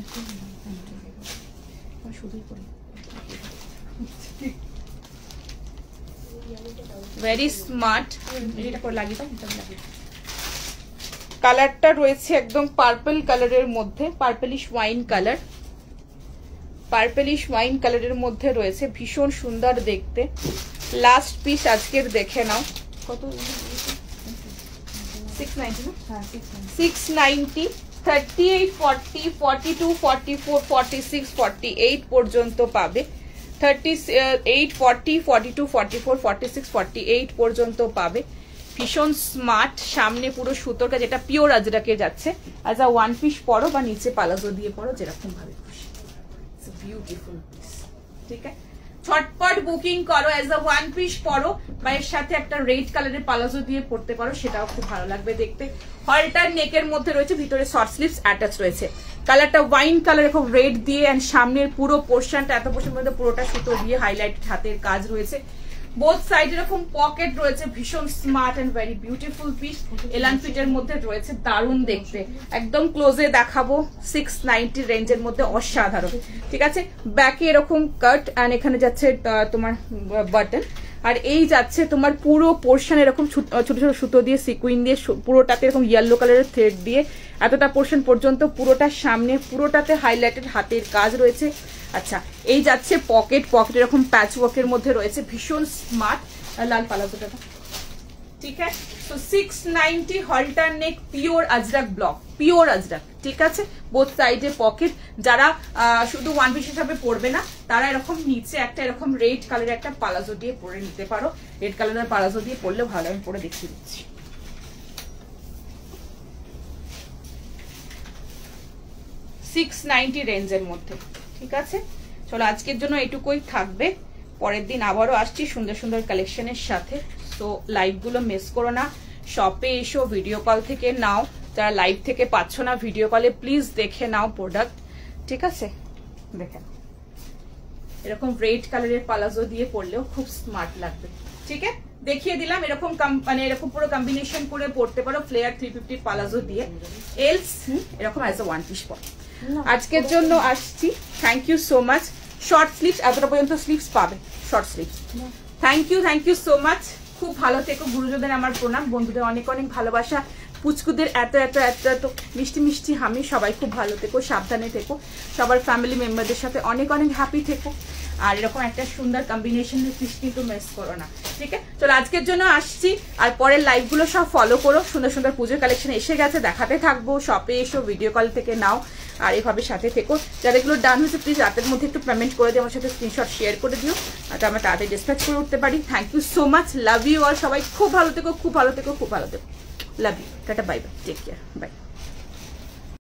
Very smart. এটা করে লাগিয়ে দাও। কালারটা রয়েছে একদম পার্পল কালারের মধ্যে, purplish wine colour, purplish wine কালারের মধ্যে রয়েছে, ভীষণ সুন্দর দেখতে। লাস্ট পিস আজকের দেখে নাও। কত? 690 না? 690, 38, 40, 42, 44, 46, 48 পর্যন্ত পাবে। 38, 40, 42, 44, 46, 48 পর্যন্ত পাবে। ভীষণ স্মার্ট, সামনে পুরো সুতোর কাজ, যেটা পিওর আজরাকে যাচ্ছে। অ্যাজ আ ওয়ান পিস পরো বা নিচে পালাজো দিয়ে পরো, যেরকম ভাবে খুশি। ইটস আ বিউটিফুল পিস, ঠিক আছে। ছটপট বুকিং করো, অ্যাজ আ ওয়ান পিস পরো বা এর সাথে একটা রেড কালারের পালাজো দিয়ে পরতে পারো, সেটাও খুব ভালো লাগবে দেখতে। হলটার নেকের মধ্যে রয়েছে, ভিতরে শর্ট স্লিভস অ্যাটাচ রয়েছে। কালারটা ওয়াইন কালার, খুব রেড দিয়ে, এন্ড সামনের পুরো পোর্শনটা, এত পোর্শন মধ্যে পুরোটা সুতো দিয়ে হাইলাইট হাতের কাজ রয়েছে। বোথ সাইড এরকম পকেট রয়েছে, ভীষণ smart and very beautiful piece. A line ফিটের মধ্যে রয়েছে, দারুণ দেখতে। একদম ক্লোজে দেখাবো, 690 রেঞ্জের মধ্যে, অসাধারণ, ঠিক আছে। ব্যাকে এরকম কাট, এন্ড এখানে যাচ্ছে তোমার বাটন। আর এই যাচ্ছে তোমার পুরো পোর্শন এরকম ছোট ছোট সুতো দিয়ে, সিকুইন দিয়ে, পুরোটাতে এরকম ইয়েলো কালারের থ্রেড দিয়ে এতটা পোর্শন পর্যন্ত, পুরোটার সামনে পুরোটাতে হাইলাইটেড হাতের কাজ রয়েছে। আচ্ছা এই যাচ্ছে পকেট, পকেট এরকম প্যাচ ওয়ার্কের মধ্যে রয়েছে, ভীষণ স্মার্ট। লাল পালাজোটা, ঠিক আছে। তো 690 halter neck, pure ajrak block, pure ajrak, ঠিক আছে। বোথ সাইডে পকেট। যারা শুধু ওয়ান পিস হিসাবে পরবে না, তারা এরকম নিচে একটা এরকম রেড কালারের একটা পালাজো দিয়ে পরে নিতে পারো। রেড কালারের পালাজো দিয়ে পরলে ভালো, আমি পরে দেখিয়ে দিচ্ছি। 690 রেঞ্জের মধ্যে, ঠিক আছে। চলো আজকের জন্য এটুকুই থাকবে, পরের দিন আবারও আসছি সুন্দর সুন্দর কালেকশনের সাথে। তো লাইভগুলো মিস করো না, শপে এসো, ভিডিও কল থেকে নাও। যারা লাইভ থেকে পাচ্ছ না, ভিডিও কলে প্লিজ দেখে নাও প্রোডাক্ট, ঠিক আছে। দেখেন এরকম রেড কালারের পালাজো দিয়ে পরলেও খুব স্মার্ট লাগবে, ঠিক আছে। দেখিয়ে দিলাম এরকম মানে এরকম পুরো কম্বিনেশন করে পরতে পারো ফ্লেয়ার 350 পালাজো দিয়ে, এলস এরকম অ্যাজ এ ওয়ান পিস পর। আজকের জন্য আসছি, thank you so much. Short sleeves, এতটা পর্যন্ত স্লিভস পাবে, short sleeves. Thank you so much. খুব ভালো থেকো, গুরুজনদের আমার প্রণাম, বন্ধুদের অনেক অনেক ভালোবাসা, পুচকুদের এত এত এত এত মিষ্টি মিষ্টি হামি। সবাই খুব ভালো থেকো, সাবধানে থেকো, সবার ফ্যামিলি মেম্বারদের সাথে অনেক অনেক হ্যাপি থেকো। আর এরকম একটা সুন্দর কম্বিনেশনের পিস কিন্তু মিস করো না, ঠিক আছে। চলো আজকের জন্য আসছি, আর পরের লাইভগুলো সব ফলো করো। সুন্দর সুন্দর পুজোর কালেকশন এসে গেছে, দেখাতে থাকবো। শপে এসো, ভিডিও কল থেকে নাও, আর এভাবে সাথে থেকো। যাদেরগুলো ডান হয়েছে প্লিজ রাতের মধ্যে একটু পেমেন্ট করে দিও, আমার সাথে স্ক্রিনশট শেয়ার করে দিও, আর আমরা তাড়াতাড়ি ডিসপ্যাচ করে উঠতে পারি। Thank you so much, love you all. সবাই খুব ভালো থেকো, খুব ভালো থেকো, খুব ভালো থেকো, love you, tata, bye bye, take care, by.